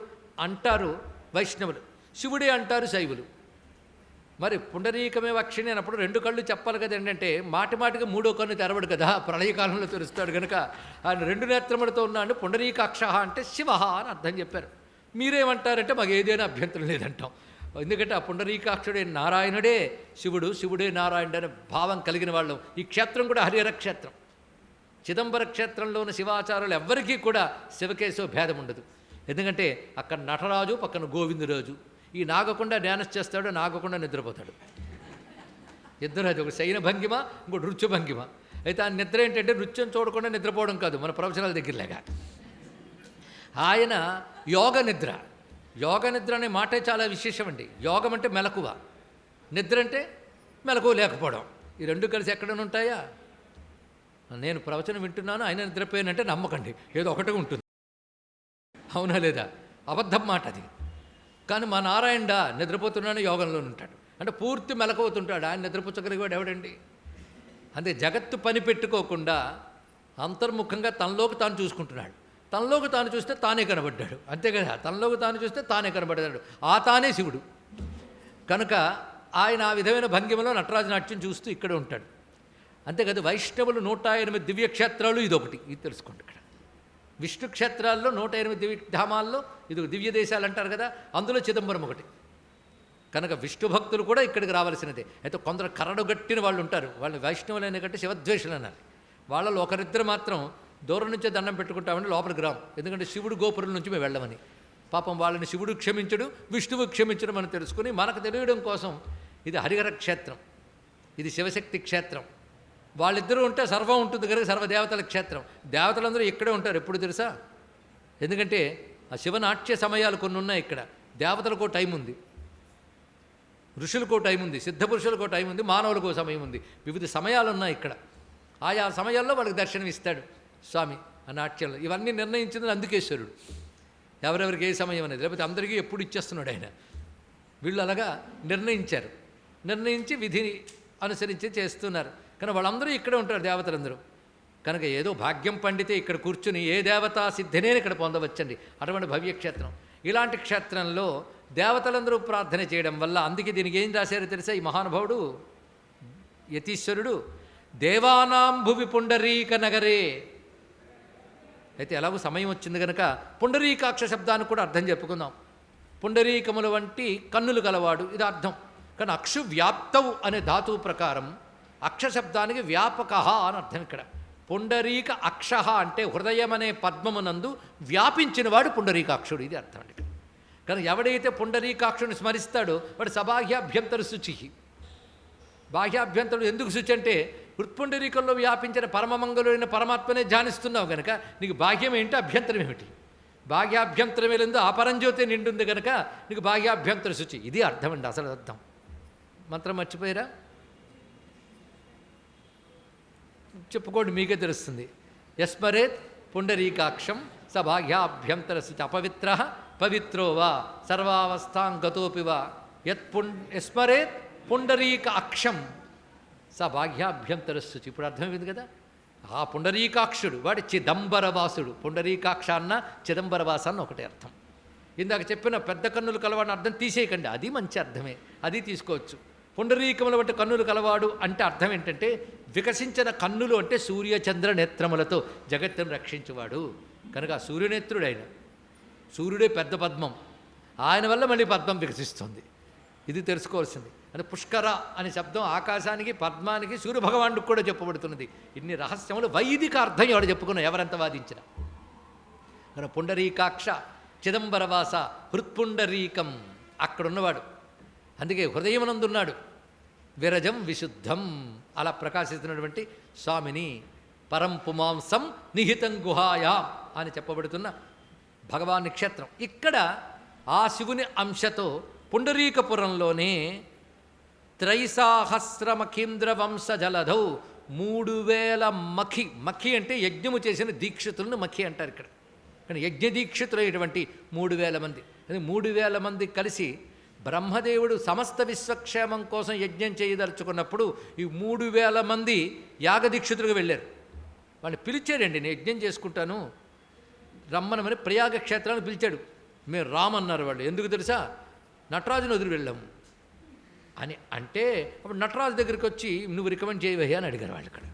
Speaker 1: అంటారు వైష్ణవులు, శివుడే అంటారు శైవులు. మరి పుండరీకమే వక్షిణి అన్నప్పుడు రెండు కళ్ళు చెప్పాలి కదా. ఏంటంటే మాటిమాటిగా మూడో కన్ను తెరవడు కదా, ప్రళయకాలంలో తెరుస్తాడు కనుక ఆయన రెండు నేత్రములతో ఉన్నాడు. పుండరీకాక్ష అంటే శివ అని అర్థం చెప్పారు. మీరేమంటారంటే మాకు ఏదైనా అభ్యంతరం లేదంటాం. ఎందుకంటే ఆ పుండరీకాక్షుడే నారాయణుడే శివుడు, శివుడే నారాయణుడు అనే భావం కలిగిన వాళ్ళం. ఈ క్షేత్రం కూడా హరిహర క్షేత్రం. చిదంబర క్షేత్రంలో ఉన్న శివాచారాలు ఎవ్వరికీ కూడా శివకేశవ భేదం ఉండదు. ఎందుకంటే అక్కడ నటరాజు, పక్కన గోవిందరాజు. ఈ నాగకుండా డ్యాన్స్ చేస్తాడు, నాగకుండా నిద్రపోతాడు. ఇద్దరు, అది ఒక శయన భంగిమ, ఇంకోటి నృత్య భంగిమ. అయితే ఆ నిద్ర ఏంటంటే నృత్యం చూడకుండా నిద్రపోవడం కాదు, మన ప్రవచనాల దగ్గరలాగా. ఆయన యోగ నిద్ర. యోగ నిద్ర అనే మాటే చాలా విశేషమండి. యోగం అంటే మెలకువ, నిద్ర అంటే మెలకువ లేకపోవడం. ఈ రెండు కలిసి ఎక్కడైనా ఉంటాయా? నేను ప్రవచనం వింటున్నాను, ఆయన నిద్రపోయానంటే నమ్మకండి, ఏదో ఒకటే ఉంటుంది. అవునా లేదా? అబద్ధం మాట అది. కానీ మా నారాయణ నిద్రపోతున్నాను యోగంలో ఉంటాడు అంటే పూర్తి మెలకువతుంటాడు. ఆయన నిద్రపుచ్చగలిగేవాడు ఎవడండి? అంతే, జగత్తు పని పెట్టుకోకుండా అంతర్ముఖంగా తనలోకి తాను చూసుకుంటున్నాడు. తనలోకి తాను చూస్తే తానే కనబడ్డాడు, అంతే కదా. తనలోకి తాను చూస్తే తానే కనబడ్డాడు, ఆ తానే శివుడు. కనుక ఆయన ఆ విధమైన భంగిమలో నటరాజు నాట్యం చూస్తూ ఇక్కడే ఉంటాడు. అంతే కదా. వైష్ణవులు 108 దివ్యక్షేత్రాలు ఇదొకటి, ఇది తెలుసుకోండి. ఇక్కడ విష్ణు క్షేత్రాల్లో 108 దివ్యధామాల్లో ఇది దివ్య దేశాలు అంటారు కదా, అందులో చిదంబరం ఒకటి. కనుక విష్ణు భక్తులు కూడా ఇక్కడికి రావాల్సినదే. అయితే కొందరు కరడుగట్టిన వాళ్ళు ఉంటారు, వాళ్ళు వైష్ణవులైన కంటే శివద్వేషులు అన్నారు. వాళ్ళలో ఒకరిద్దరు మాత్రం దూరం నుంచే దండం పెట్టుకుంటామని లోపలికి రాం, ఎందుకంటే శివుడు గోపురం నుంచి మేము వెళ్ళమని. పాపం వాళ్ళని శివుడు క్షమించడు, విష్ణువు క్షమించడం అని తెలుసుకుని మనకు తెలియడం కోసం ఇది హరిహర క్షేత్రం, ఇది శివశక్తి క్షేత్రం. వాళ్ళిద్దరూ ఉంటే సర్వం ఉంటుంది కనుక సర్వదేవతల క్షేత్రం. దేవతలందరూ ఇక్కడే ఉంటారు ఎప్పుడు తెలుసా? ఎందుకంటే ఆ శివనాట్య సమయాలు కొన్ని ఉన్నాయి ఇక్కడ. దేవతలకో టైం ఉంది, ఋషులకో టైం ఉంది, సిద్ధపురుషులకో టైం ఉంది, మానవులకో సమయం ఉంది. వివిధ సమయాలు ఉన్నాయి ఇక్కడ. ఆయా సమయాల్లో వాళ్ళకి దర్శనం ఇస్తాడు స్వామి ఆ నాట్యంలో. ఇవన్నీ నిర్ణయించింది అందుకేశ్వరుడు, ఎవరెవరికి ఏ సమయం అనేది. లేకపోతే అందరికీ ఎప్పుడు ఇచ్చేస్తున్నాడు ఆయన. వీళ్ళు అలాగా నిర్ణయించారు, నిర్ణయించి విధిని అనుసరించి చేస్తున్నారు. కానీ వాళ్ళందరూ ఇక్కడే ఉంటారు, దేవతలందరూ. కనుక ఏదో భాగ్యం పండితే ఇక్కడ కూర్చుని ఏ దేవతా సిద్ధినే ఇక్కడ పొందవచ్చండి, అటువంటి భవ్యక్షేత్రం. ఇలాంటి క్షేత్రంలో దేవతలందరూ ప్రార్థన చేయడం వల్ల, అందుకే దీనికి ఏం రాశారో తెలుసా ఈ మహానుభావుడు యతీశ్వరుడు? దేవానాం భువి పుండరీక నగరే. అయితే ఎలాగో సమయం వచ్చింది కనుక పుండరీకాక్ష శబ్దానికి కూడా అర్థం చెప్పుకుందాం. పుండరీకముల వంటి కన్నులు గలవాడు, ఇది అర్థం. కానీ అక్షు వ్యాప్తవు అనే ధాతువు ప్రకారం అక్ష శబ్దానికి వ్యాపక అని అర్థం. ఇక్కడ పుండరీక అక్ష అంటే హృదయం అనే పద్మమునందు వ్యాపించినవాడు పుండరీకాక్షుడు, ఇది అర్థం అండి. కానీ ఎవడైతే పుండరీకాక్షుడిని స్మరిస్తాడో వాడు సబాహ్యాభ్యంతర శుచి. బాహ్యాభ్యంతరుడు ఎందుకు శుచి అంటే హృత్పుండరీకంలో వ్యాపించిన పరమమంగళుడైన పరమాత్మనే ధ్యానిస్తున్నావు కనుక నీకు బాహ్యం ఏంటి, అభ్యంతరం ఏమిటి? బాహ్యాభ్యంతరం వెళ్ళిందో ఆ పరంజ్యోతి నిండుంది కనుక నీకు బాహ్యాభ్యంతర శుచి, ఇది అర్థం అండి, అసలు అర్థం. మంత్రం మర్చిపోయారా? చెప్పుకోండి, మీకే తెలుస్తుంది. యస్మరేత్ పుండరీకాక్షం స బాహ్యాభ్యంతర శుచి అపవిత్ర పవిత్రో వా సర్వావస్థాం గతోపి వా యస్మరేత్ పుండరీక అక్షం స బాహ్యాభ్యంతర శుచి. ఇప్పుడు అర్థమైంది కదా. ఆ పుండరీకాక్షుడు వాడి చిదంబరవాసుడు. పుండరీకాక్ష అన్న చిదంబరవాస అన్న ఒకటే అర్థం. ఇందాక చెప్పిన పెద్ద కన్నులు కలవాడిని అర్థం తీసేయకండి, అది మంచి అర్థమే, అది తీసుకోవచ్చు. పుండరీకముల వంటి కన్నులు కలవాడు అంటే అర్థం ఏంటంటే వికసించిన కన్నులు అంటే సూర్యచంద్ర నేత్రములతో జగత్తును రక్షించువాడు కనుక సూర్యనేత్రుడు ఆయన. సూర్యుడే పెద్ద పద్మం, ఆయన వల్ల మళ్ళీ పద్మం వికసిస్తుంది, ఇది తెలుసుకోవాల్సింది. అంటే పుష్కర అనే శబ్దం ఆకాశానికి, పద్మానికి, సూర్యభగవానుడికి కూడా చెప్పబడుతున్నది. ఇన్ని రహస్యములు వైదిక అర్థం ఎవడు చెప్పుకున్నా, ఎవరెంత వాదించిన. మన పుండరీకాక్ష చిదంబరవాస హృత్పుండరీకం అక్కడున్నవాడు. అందుకే హృదయమునందున్నాడు. విరజం విశుద్ధం అలా ప్రకాశిస్తున్నటువంటి స్వామిని పరంపుమాంసం నిహితం గుహాయా అని చెప్పబడుతున్న భగవాన్ క్షేత్రం. ఇక్కడ ఆ శివుని అంశతో పుండరీకపురంలోనే త్రైసాహస్రమఖీంద్ర వంశ జలధౌ 3000 మఖి అంటే యజ్ఞము చేసిన దీక్షితులను మఖి అంటారు ఇక్కడ. కానీ యజ్ఞ దీక్షితులైనటువంటి 3000 మంది, అది 3000 మంది కలిసి బ్రహ్మదేవుడు సమస్త విశ్వక్షేమం కోసం యజ్ఞం చేయదలుచుకున్నప్పుడు ఈ 3000 మంది యాగదీక్షితులుగా వెళ్ళారు. వాళ్ళని పిలిచాడండి, నేను యజ్ఞం చేసుకుంటాను రమ్మనమని ప్రయాగ క్షేత్రాన్ని పిలిచాడు. మేము రామన్నారు వాళ్ళు. ఎందుకు తెలుసా, నటరాజుని వదిలి వెళ్ళాము అని అంటే, అప్పుడు నటరాజు దగ్గరికి వచ్చి నువ్వు రికమెండ్ చేయవయ్యా అని అడిగారు వాళ్ళు ఇక్కడ.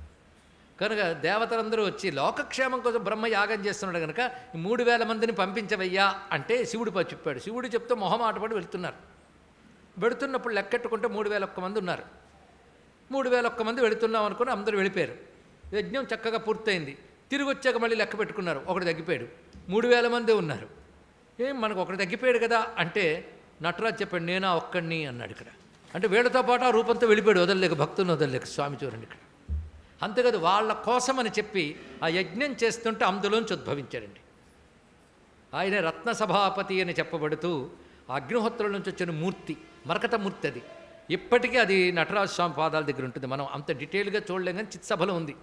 Speaker 1: కనుక దేవతలందరూ వచ్చి లోకక్షేమం కోసం బ్రహ్మ యాగం చేస్తున్నాడు కనుక 3000 మందిని పంపించవయ్యా అంటే శివుడు చెప్పాడు. శివుడు చెప్తే మొహమాటపడి వెళ్తున్నారు. వెళుతున్నప్పుడు లెక్కెట్టుకుంటే 3001 మంది ఉన్నారు. 3001 మంది వెళుతున్నాం అనుకుని అందరూ వెళ్ళిపోయారు. యజ్ఞం చక్కగా పూర్తయింది. తిరిగి వచ్చాక మళ్ళీ లెక్క పెట్టుకున్నారు, ఒకడు తగ్గిపోయాడు. 3000 మంది ఉన్నారు. మనకు ఒకటి తగ్గిపోయాడు కదా అంటే నటరాజు చెప్పాడు, నేనా ఒక్కడిని అన్నాడు ఇక్కడ. అంటే వీళ్ళతో పాటు ఆ రూపంతో వెళ్ళిపోయాడు, వదలలేక భక్తులను వదలలేక. స్వామి చూడండి ఇక్కడ. అంతేకాదు వాళ్ళ కోసమని చెప్పి ఆ యజ్ఞం చేస్తుంటే అందులోంచి ఉద్భవించాడండి. ఆయన రత్న సభాపతి అని చెప్పబడుతూ అగ్నిహోత్రుల నుంచి వచ్చిన మూర్తి, మరకత మూర్తి. అది ఇప్పటికీ అది నటరాజ స్వామి పాదాల దగ్గర ఉంటుంది. మనం అంత డీటెయిల్గా చూడలేం, కానీ చిత్సభలో ఉంది.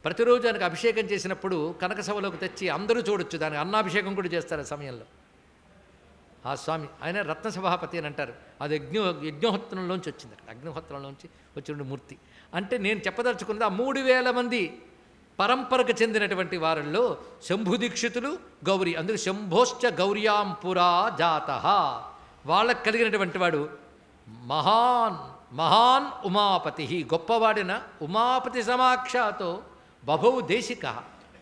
Speaker 1: ప్రతిరోజు ఆయనకు అభిషేకం చేసినప్పుడు కనక సభలోకి తెచ్చి అందరూ చూడొచ్చు. దానికి అన్నాభిషేకం కూడా చేస్తారు ఆ సమయంలో. ఆ స్వామి ఆయన రత్న సభాపతి అని అంటారు. అది యజ్ఞహోత్రంలోంచి వచ్చింది, అక్కడ అగ్నిహోత్రంలోంచి వచ్చిన మూర్తి. అంటే నేను చెప్పదలుచుకున్నది ఆ 3000 మంది పరంపరకు చెందినటువంటి వారిలో శంభుదీక్షితులు గౌరీ, అందుకు శంభోశ్చ గౌర్యాం పురా జాత, వాళ్ళకు కలిగినటువంటి వాడు మహాన్ ఉమాపతి, గొప్పవాడిన ఉమాపతి సమాక్షాతో బభౌ దేశిక.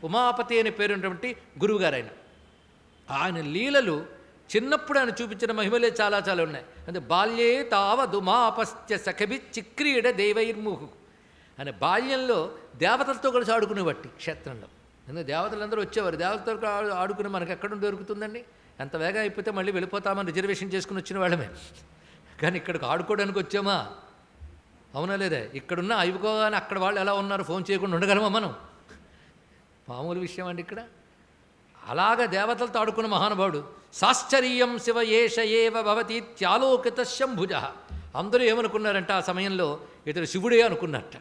Speaker 1: ఉమాపతి అనే పేరున్నటువంటి గురువుగారు ఆయన లీలలు చిన్నప్పుడు ఆయన చూపించిన మహిమలే చాలా చాలా ఉన్నాయి. అంటే బాల్యే తావదుమాపస్య సఖభి చిక్రీడ దేవైర్ముహు. ఆయన బాల్యంలో దేవతలతో కలిసి ఆడుకునేవాటి క్షేత్రంలో. ఎందుకంటే దేవతలందరూ వచ్చేవారు. దేవతలతో ఆడుకుని మనకు ఎక్కడ దొరుకుతుందండి? ఎంత వేగం అయిపోతే మళ్ళీ వెళ్ళిపోతామని రిజర్వేషన్ చేసుకుని వచ్చిన వాళ్ళమే. కానీ ఇక్కడికి ఆడుకోవడానికి వచ్చామా? అవునా లేదా? ఇక్కడున్న అయిపోగానే అక్కడ వాళ్ళు ఎలా ఉన్నారు ఫోన్ చేయకుండా ఉండగలమా మనం? మామూలు విషయం అండి ఇక్కడ. అలాగ దేవతలతో ఆడుకున్న మహానుభావుడు. సాశ్చర్యం శివ ఏష ఏవ భవతి త్యాలోకిత శంభుజ. అందరూ ఏమనుకున్నారంట ఆ సమయంలో, ఇతడు శివుడే అనుకున్నట్ట.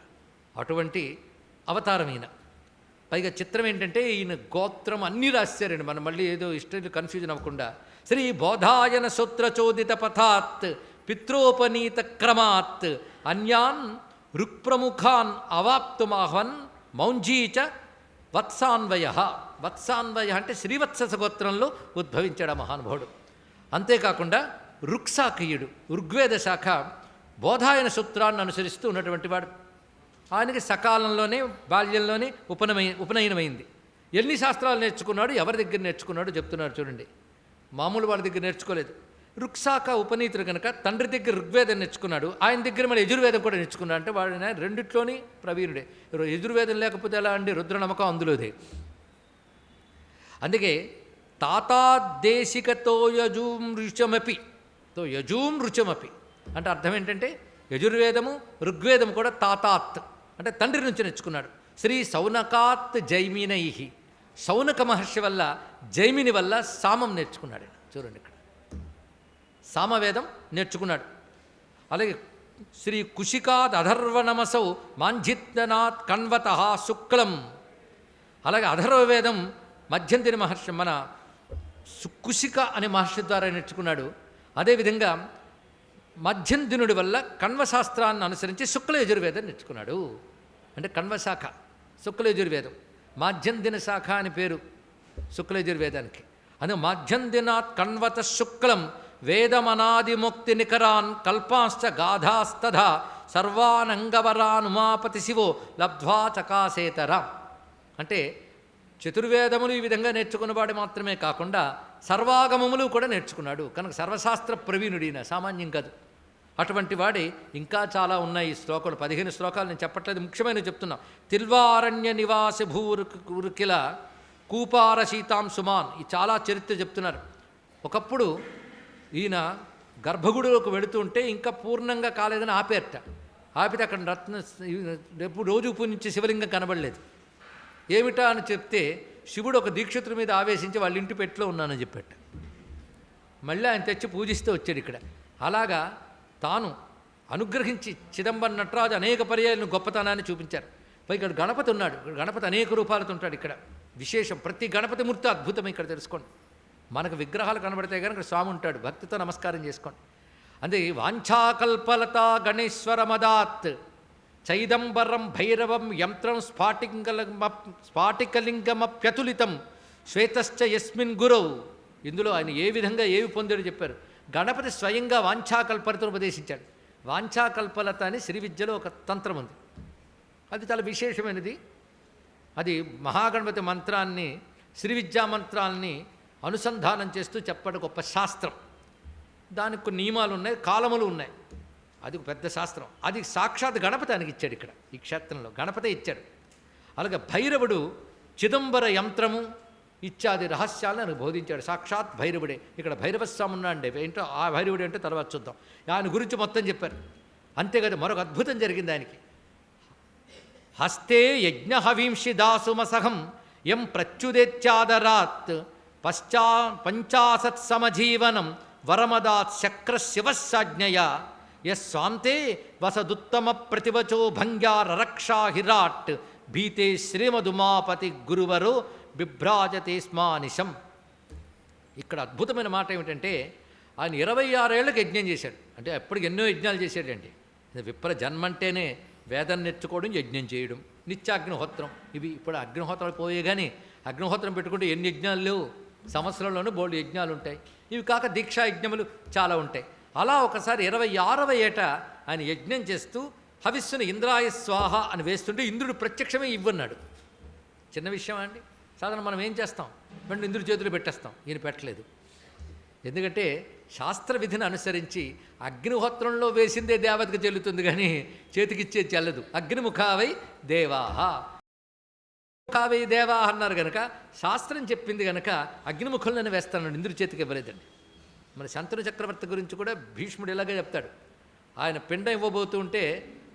Speaker 1: అటువంటి అవతారం ఈయన. పైగా చిత్రం ఏంటంటే ఈయన గోత్రం అన్నీ రాశారండి. మనం మళ్ళీ ఏదో హిస్టరీ కన్ఫ్యూజన్ అవ్వకుండా. శ్రీ బోధాయన సూత్రచోదిత పథాత్ పిత్రోపనీత క్రమాత్ అన్యాన్ రుక్ప్రముఖాన్ అవాప్తుమాహ్వన్ మౌంజీచ వత్సాన్వయ. వత్సాన్వయ అంటే శ్రీవత్సస గోత్రంలో ఉద్భవించాడు ఆ మహానుభావుడు. అంతేకాకుండా రుక్సాకీయుడు, ఋగ్వేద శాఖ బోధాయన సూత్రాన్ని అనుసరిస్తూ ఉన్నటువంటి వాడు. ఆయనకి సకాలంలోనే బాల్యంలోనే ఉపనయనమైంది. ఎన్ని శాస్త్రాలు నేర్చుకున్నాడు, ఎవరి దగ్గర నేర్చుకున్నాడు చెప్తున్నారు చూడండి. మామూలు వాళ్ళ దగ్గర నేర్చుకోలేదు. రుక్సాక ఉపనీతుడు కనుక తండ్రి దగ్గర ఋగ్వేదం నేర్చుకున్నాడు, ఆయన దగ్గర మన యజుర్వేదం కూడా నేర్చుకున్నాడు. అంటే వాడు రెండిట్లోని ప్రవీణుడే. యజుర్వేదం లేకపోతే ఎలా అండి? రుద్రనమ్మకం అందులోదే. అందుకే తాతాదేశికతో యజూం రుచమపి, యజూం రుచమపి అంటే అర్థం ఏంటంటే యజుర్వేదము ఋగ్వేదము కూడా తాతాత్ అంటే తండ్రి నుంచి నేర్చుకున్నాడు. శ్రీ సౌనకాత్ జైమినై, సౌనక మహర్షి వల్ల జైమిని వల్ల సామం నేర్చుకున్నాడు. చూడండి ఇక్కడ సామవేదం నేర్చుకున్నాడు. అలాగే శ్రీ కుశికాద్ అధర్వనమసౌ మాంఝిత్నాత్ కణ్వత శుక్లం. అలాగే అధర్వవేదం మధ్యంతిని మహర్షి మన కుశిక అనే మహర్షి ద్వారా నేర్చుకున్నాడు. అదేవిధంగా మధ్యందినుడి వల్ల కణ్వశాస్త్రాన్ని అనుసరించి శుక్ల యజుర్వేదం నేర్చుకున్నాడు. అంటే కణ్వశాఖ శుక్ల యజుర్వేదం, మాధ్యందిన శాఖ అని పేరు శుక్ల యజుర్వేదానికి. అందుకే మాధ్యందినాత్ కణ్వత శుక్లం వేదమనాదిముక్తి నికరాన్ కల్పాశ్చ గాధాస్తథా సర్వానంగవరాన్ ఉమాపతి శివో లబ్ధ్వా చకాసేతరా. అంటే చతుర్వేదములు ఈ విధంగా నేర్చుకున్నవాడు మాత్రమే కాకుండా సర్వాగమములు కూడా నేర్చుకున్నాడు. కనుక సర్వశాస్త్ర ప్రవీణుడిన సామాన్యం కాదు. అటువంటి వాడి ఇంకా చాలా ఉన్నాయి ఈ శ్లోకాలు. 15 శ్లోకాలు నేను చెప్పట్లేదు, ముఖ్యమైనవి చెప్తున్నా. తిల్వారణ్య నివాస భూరుకిల కూపార సీతాం సుమాన్, ఈ చాలా చరిత్ర చెప్తున్నారు. ఒకప్పుడు ఈయన గర్భగుడిలోకి వెళుతుంటే ఇంకా పూర్ణంగా కాలేదని ఆపేరట. ఆపితే అక్కడ రేపు రోజు పూజించే శివలింగం కనబడలేదు. ఏమిటా అని చెప్తే శివుడు ఒక దీక్షితుడి మీద ఆవేశించి వాళ్ళ ఇంటి పెట్టులో ఉన్నానని చెప్పాట. మళ్ళీ ఆయన తెచ్చి పూజిస్తే వచ్చాడు ఇక్కడ. అలాగా తాను అనుగ్రహించి చిదంబరం నటరాజు అనేక పర్యాయాలను గొప్పతనాన్ని చూపించారు. పైగా గణపతి ఉన్నాడు. గణపతి అనేక రూపాలతో ఉంటాడు ఇక్కడ. విశేషం, ప్రతి గణపతి మూర్తి అద్భుతం ఇక్కడ తెలుసుకోండి. మనకు విగ్రహాలు కనబడితే కనుక స్వామి ఉంటాడు, భక్తితో నమస్కారం చేసుకోండి. అందుకే వాంఛాకల్పలత గణేశ్వర మదాత్ చైదంబరం భైరవం యంత్రం స్ఫాటికలింగమప్యతులితం శ్వేతశ్చ యస్మిన్ గురౌ. ఇందులో ఆయన ఏ విధంగా ఏవి పొందాడో చెప్పారు. గణపతి స్వయంగా వాంఛాకల్పలతను ఉపదేశించాడు. వాంఛాకల్పలత అని శ్రీ విద్యలో ఒక తంత్రం ఉంది, అది చాలా విశేషమైనది. అది మహాగణపతి మంత్రాన్ని, శ్రీ విద్యా మంత్రాల్ని అనుసంధానం చేస్తూ చెప్పడం గొప్ప శాస్త్రం. దానికి కొన్ని నియమాలు ఉన్నాయి, కాలములు ఉన్నాయి. అది ఒక పెద్ద శాస్త్రం. అది సాక్షాత్ గణపతి ఆయనకి ఇచ్చాడు. ఇక్కడ ఈ క్షేత్రంలో గణపతి ఇచ్చాడు. అలాగే భైరవుడు చిదంబర యంత్రము ఇత్యాది రహస్యాలను ఆయనకు బోధించాడు. సాక్షాత్ భైరవుడే. ఇక్కడ భైరవస్వామి ఉన్నాండి, ఏంటో ఆ భైరవుడు అంటే తర్వాత చూద్దాం. ఆయన గురించి మొత్తం చెప్పారు. అంతేకాదు మరొక అద్భుతం జరిగింది ఆయనకి. హస్తే యజ్ఞహవీంషి దాసుమసహం యం ప్రత్యుదేత్యాదరాత్ పంచాశత్ సమజీవనం వరమదాత్ శక్ర శివస్సాజ్ఞయ యస్వాంతే వసదుత్తమ ప్రతివచో భంగ్యారరక్షా హిరాట్ భీతే శ్రీమదుమాపతి గురువరో బిభ్రాజతే స్మానిశం. ఇక్కడ అద్భుతమైన మాట ఏమిటంటే ఆయన 26 ఏళ్ళకి యజ్ఞం చేశాడు. అంటే అప్పటికి ఎన్నో యజ్ఞాలు చేశాడండి. విప్ర జన్మంటేనే వేదం నేర్చుకోవడం, యజ్ఞం చేయడం, నిత్యాగ్నిహోత్రం. ఇవి ఇప్పుడు అగ్నిహోత్రాలు పోయే కానీ అగ్నిహోత్రం పెట్టుకుంటే ఎన్ని యజ్ఞాలు లేవు. సంవత్సరంలోనూ బోల్డ్ యజ్ఞాలు ఉంటాయి. ఇవి కాక దీక్షా యజ్ఞములు చాలా ఉంటాయి. అలా ఒకసారి 26వ ఏట ఆయన యజ్ఞం చేస్తూ హవిస్సును ఇంద్రాయ స్వాహ అని వేస్తుంటే ఇంద్రుడు ప్రత్యక్షమే ఇవ్వన్నాడు. చిన్న విషయం అండి. సాధారణ మనం ఏం చేస్తాం, వెంటనే ఇంద్రుడి చేతులు పెట్టేస్తాం. ఈయన పెట్టలేదు. ఎందుకంటే శాస్త్ర విధిని అనుసరించి అగ్నిహోత్రంలో వేసిందే దేవతకు చెల్లుతుంది కానీ చేతికిచ్చే చెల్లదు. అగ్నిముఖావై దేవాహ, ముఖావై దేవాహ అన్నారు కనుక శాస్త్రం చెప్పింది కనుక అగ్నిముఖంలోనే వేస్తాను, ఇంద్రుడి చేతికి ఇవ్వలేదండి. మన శంతను చక్రవర్తి గురించి కూడా భీష్ముడు ఇలాగే చెప్తాడు. ఆయన పిండం ఇవ్వబోతూ ఉంటే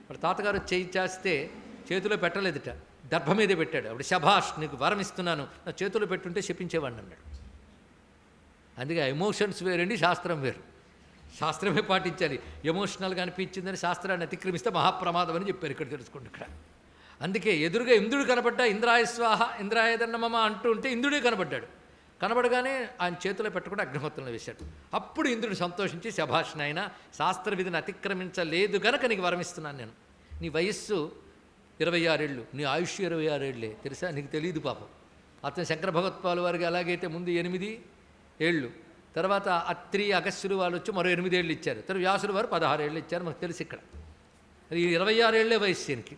Speaker 1: వాడు తాతగారు చేయి చేస్తే చేతిలో పెట్టలేదుట, దర్భ మీదే పెట్టాడు. అప్పుడు శభాష్, నీకు వరం ఇస్తున్నాను, నా చేతిలో పెట్టుంటే శపించేవాడిని అన్నాడు. అందుకే ఎమోషన్స్ వేరండి, శాస్త్రం వేరు. శాస్త్రమే పాటించాలి. ఎమోషనల్గా అనిపించిందని శాస్త్రాన్ని అతిక్రమిస్తే మహాప్రమాదం అని చెప్పారు. ఇక్కడ తెలుసుకోండి. ఇక్కడ అందుకే ఎదురుగా ఇంద్రుడు కనబడ్డా ఇంద్రాయ స్వాహ ఇంద్రాయ దన్నమమ అంటూ ఉంటే ఇంద్రుడే కనబడ్డాడు. కనబడగానే ఆయన చేతిలో పెట్టుకుంటే అగ్నిహోత్రంలో వేశాడు. అప్పుడు ఇంద్రుడు సంతోషించి శభాష్ నాయన, శాస్త్ర విధిని అతిక్రమించలేదు కనుక నీకు వరమిస్తున్నాను నేను. నీ వయస్సు 26 ఏళ్ళు, నీ ఆయుష్ 26 ఏళ్ళే తెలుసా, నీకు తెలియదు పాపం. అతను శంకర భగవత్పాలు వారికి ఎలాగైతే ముందు 8 ఏళ్ళు, తర్వాత అత్రి అగస్త్యులు వాళ్ళు వచ్చి మరో 8 ఏళ్ళు ఇచ్చారు. తర్వాత వ్యాసులు వారు 16 ఏళ్ళు ఇచ్చారు. మనకు తెలుసు. ఇక్కడ అది 26 ఏళ్లే వయస్సు ఈయనకి.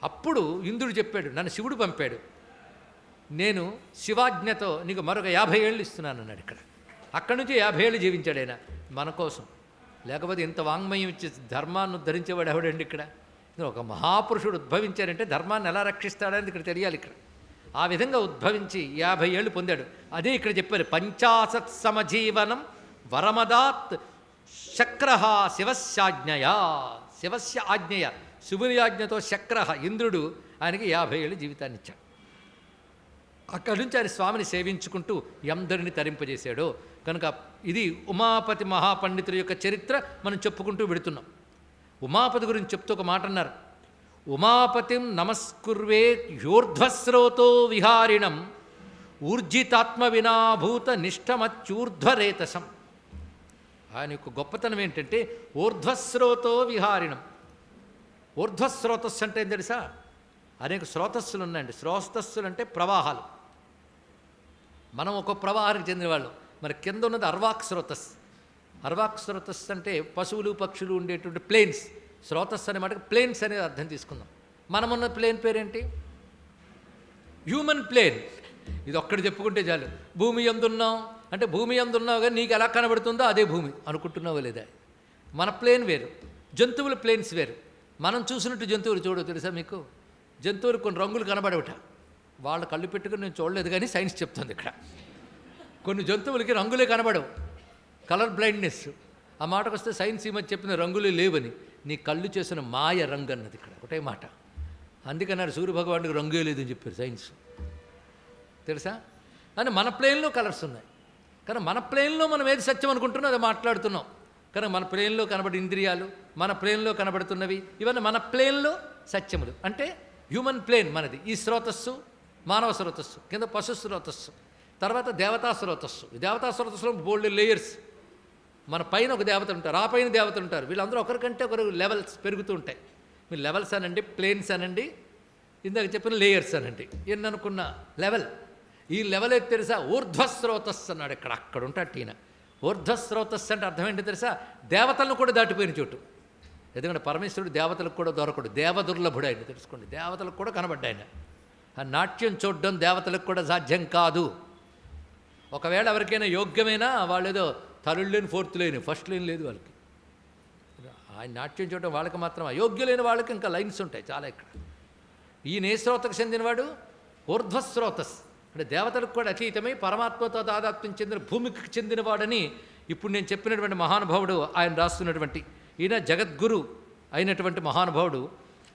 Speaker 1: అప్పుడు ఇంద్రుడు చెప్పాడు, నన్ను శివుడు పంపాడు, నేను శివాజ్ఞతో నీకు మరొక 50 ఏళ్ళు ఇస్తున్నాను అన్నాడు. ఇక్కడ అక్కడి నుంచి 50 ఏళ్ళు జీవించాడు ఆయన మన కోసం. లేకపోతే ఇంత వాంగ్మయం ఇచ్చి ధర్మాన్ని ఉద్ధరించేవాడు ఎవడండి? ఇక్కడ ఒక మహాపురుషుడు ఉద్భవించారంటే ధర్మాన్ని ఎలా రక్షిస్తాడని ఇక్కడ తెలియాలి. ఇక్కడ ఆ విధంగా ఉద్భవించి 50 ఏళ్ళు పొందాడు. అదే ఇక్కడ చెప్పారు, పంచాశత్ సమజీవనం వరమదాత్ శక్ర శివస్యాజ్ఞయా, శివస్య ఆజ్ఞయ, శివుని ఆజ్ఞతో శక్ర ఇంద్రుడు ఆయనకి 50 ఏళ్ళు జీవితాన్ని ఇచ్చాడు. అక్కడి నుంచి ఆయన స్వామిని సేవించుకుంటూ ఎందరిని తరింపజేశాడు. కనుక ఇది ఉమాపతి మహాపండితుల యొక్క చరిత్ర మనం చెప్పుకుంటూ వెడుతున్నాం. ఉమాపతి గురించి చెప్తూ ఒక మాట అన్నారు, ఉమాపతిం నమస్కుర్వే యోర్ధ్వస్రోతో విహారిణం ఊర్జితాత్మ వినాభూత నిష్టమత్యూర్ధ్వరేతసం. ఆయన యొక్క గొప్పతనం ఏంటంటే ఊర్ధ్వస్రోతో విహారిణం. ఊర్ధ్వస్రోతస్సు అంటే ఏం తెలుసా? అనేక స్రోతస్సులు ఉన్నాయండి. స్రోతస్సులు అంటే ప్రవాహాలు. మనం ఒక ప్రవాహానికి చెందినవాళ్ళు. మరి కింద ఉన్నది అర్వాక్ స్రోతస్. అర్వాక్ స్రోతస్ అంటే పశువులు పక్షులు ఉండేటువంటి ప్లేన్స్. స్రోతస్ అనే మాటకి ప్లేన్స్ అనేది అర్థం తీసుకుందాం. మనమున్న ప్లేన్ పేరేంటి? Human plane. ఇది ఒక్కటి చెప్పుకుంటే చాలు. భూమి ఎందున్నాం అంటే భూమి ఎందున్నావు కానీ నీకు ఎలా కనబడుతుందో అదే భూమి అనుకుంటున్నావో లేదా? మన ప్లేన్ వేరు, జంతువుల ప్లేన్స్ వేరు. మనం చూసినట్టు జంతువులు చూడవు, తెలుసా మీకు? జంతువులు కొన్ని రంగులు కనబడవుట. వాళ్ళ కళ్ళు పెట్టుకుని నేను చూడలేదు, కానీ సైన్స్ చెప్తుంది ఇక్కడ. కొన్ని జంతువులకి రంగులే కనబడవు, కలర్ బ్లైండ్నెస్. ఆ మాటకు వస్తే సైన్స్ ఈ మధ్య చెప్పిన రంగులే లేవని. నీ కళ్ళు చేసిన మాయ రంగు అన్నది ఇక్కడ ఒకటే మాట. అందుకన్నారు సూర్యభగవానుడికి రంగే లేదని చెప్పారు సైన్స్, తెలుసా? అని మన ప్లేన్లో కలర్స్ ఉన్నాయి, కానీ మన ప్లేన్లో మనం ఏది సత్యం అనుకుంటున్నాం అది మాట్లాడుతున్నాం. కానీ మన ప్లేన్లో కనబడే ఇంద్రియాలు, మన ప్లేన్లో కనబడుతున్నవి, ఇవన్నీ మన ప్లేన్లో సత్యములు. అంటే హ్యూమన్ ప్లేన్ మనది. ఈ స్రోతస్సు మానవ స్రోతస్సు, కింద పశు స్రోతస్సు, తర్వాత దేవతా స్రోతస్సు. ఈ దేవతా స్రోతస్సులో బోల్డ్ లేయర్స్. మన పైన ఒక దేవత ఉంటారు, ఆ పైన దేవతలు ఉంటారు. వీళ్ళందరూ ఒకరికంటే ఒకరు లెవెల్స్ పెరుగుతూ ఉంటాయి. మీరు లెవెల్స్ అనండి, ప్లేన్స్ అనండి, ఇందాక చెప్పిన లేయర్స్ అనండి, ఎన్ననుకున్న లెవెల్. ఈ లెవెల్ అయితే తెలుసా? ఊర్ధ్వస్రోతస్ అన్నాడు ఇక్కడ. అక్కడ ఉంటాడు ఈయన. ఊర్ధ్వస్రోతస్ అంటే అర్థం ఏంటి తెలుసా? దేవతలను కూడా దాటిపోయిన చోటు. ఎందుకంటే పరమేశ్వరుడు దేవతలకు కూడా దొరకడు, దేవదుర్లభుడు ఆయన, తెలుసుకోండి. దేవతలకు కూడా కనబడ్డాయన. ఆ నాట్యం చూడడం దేవతలకు కూడా సాధ్యం కాదు. ఒకవేళ ఎవరికైనా యోగ్యమైనా వాళ్ళు ఏదో థర్డ్ లేని, ఫోర్త్ లేని, ఫస్ట్ లేని లేదు వాళ్ళకి. ఆయన నాట్యం చూడడం వాళ్ళకి మాత్రం, అయోగ్యులైన వాళ్ళకి ఇంకా లైన్స్ ఉంటాయి చాలా ఇక్కడ. ఈయన ఏ శ్రోతకు చెందినవాడు? ఊర్ధ్వస్రోతస్ అంటే దేవతలకు కూడా అతీతమై పరమాత్మతో తాదాత్మ్యం చెందిన భూమికి చెందినవాడని ఇప్పుడు నేను చెప్పినటువంటి మహానుభావుడు ఆయన రాస్తున్నటువంటి, ఈయన జగద్గురు అయినటువంటి మహానుభావుడు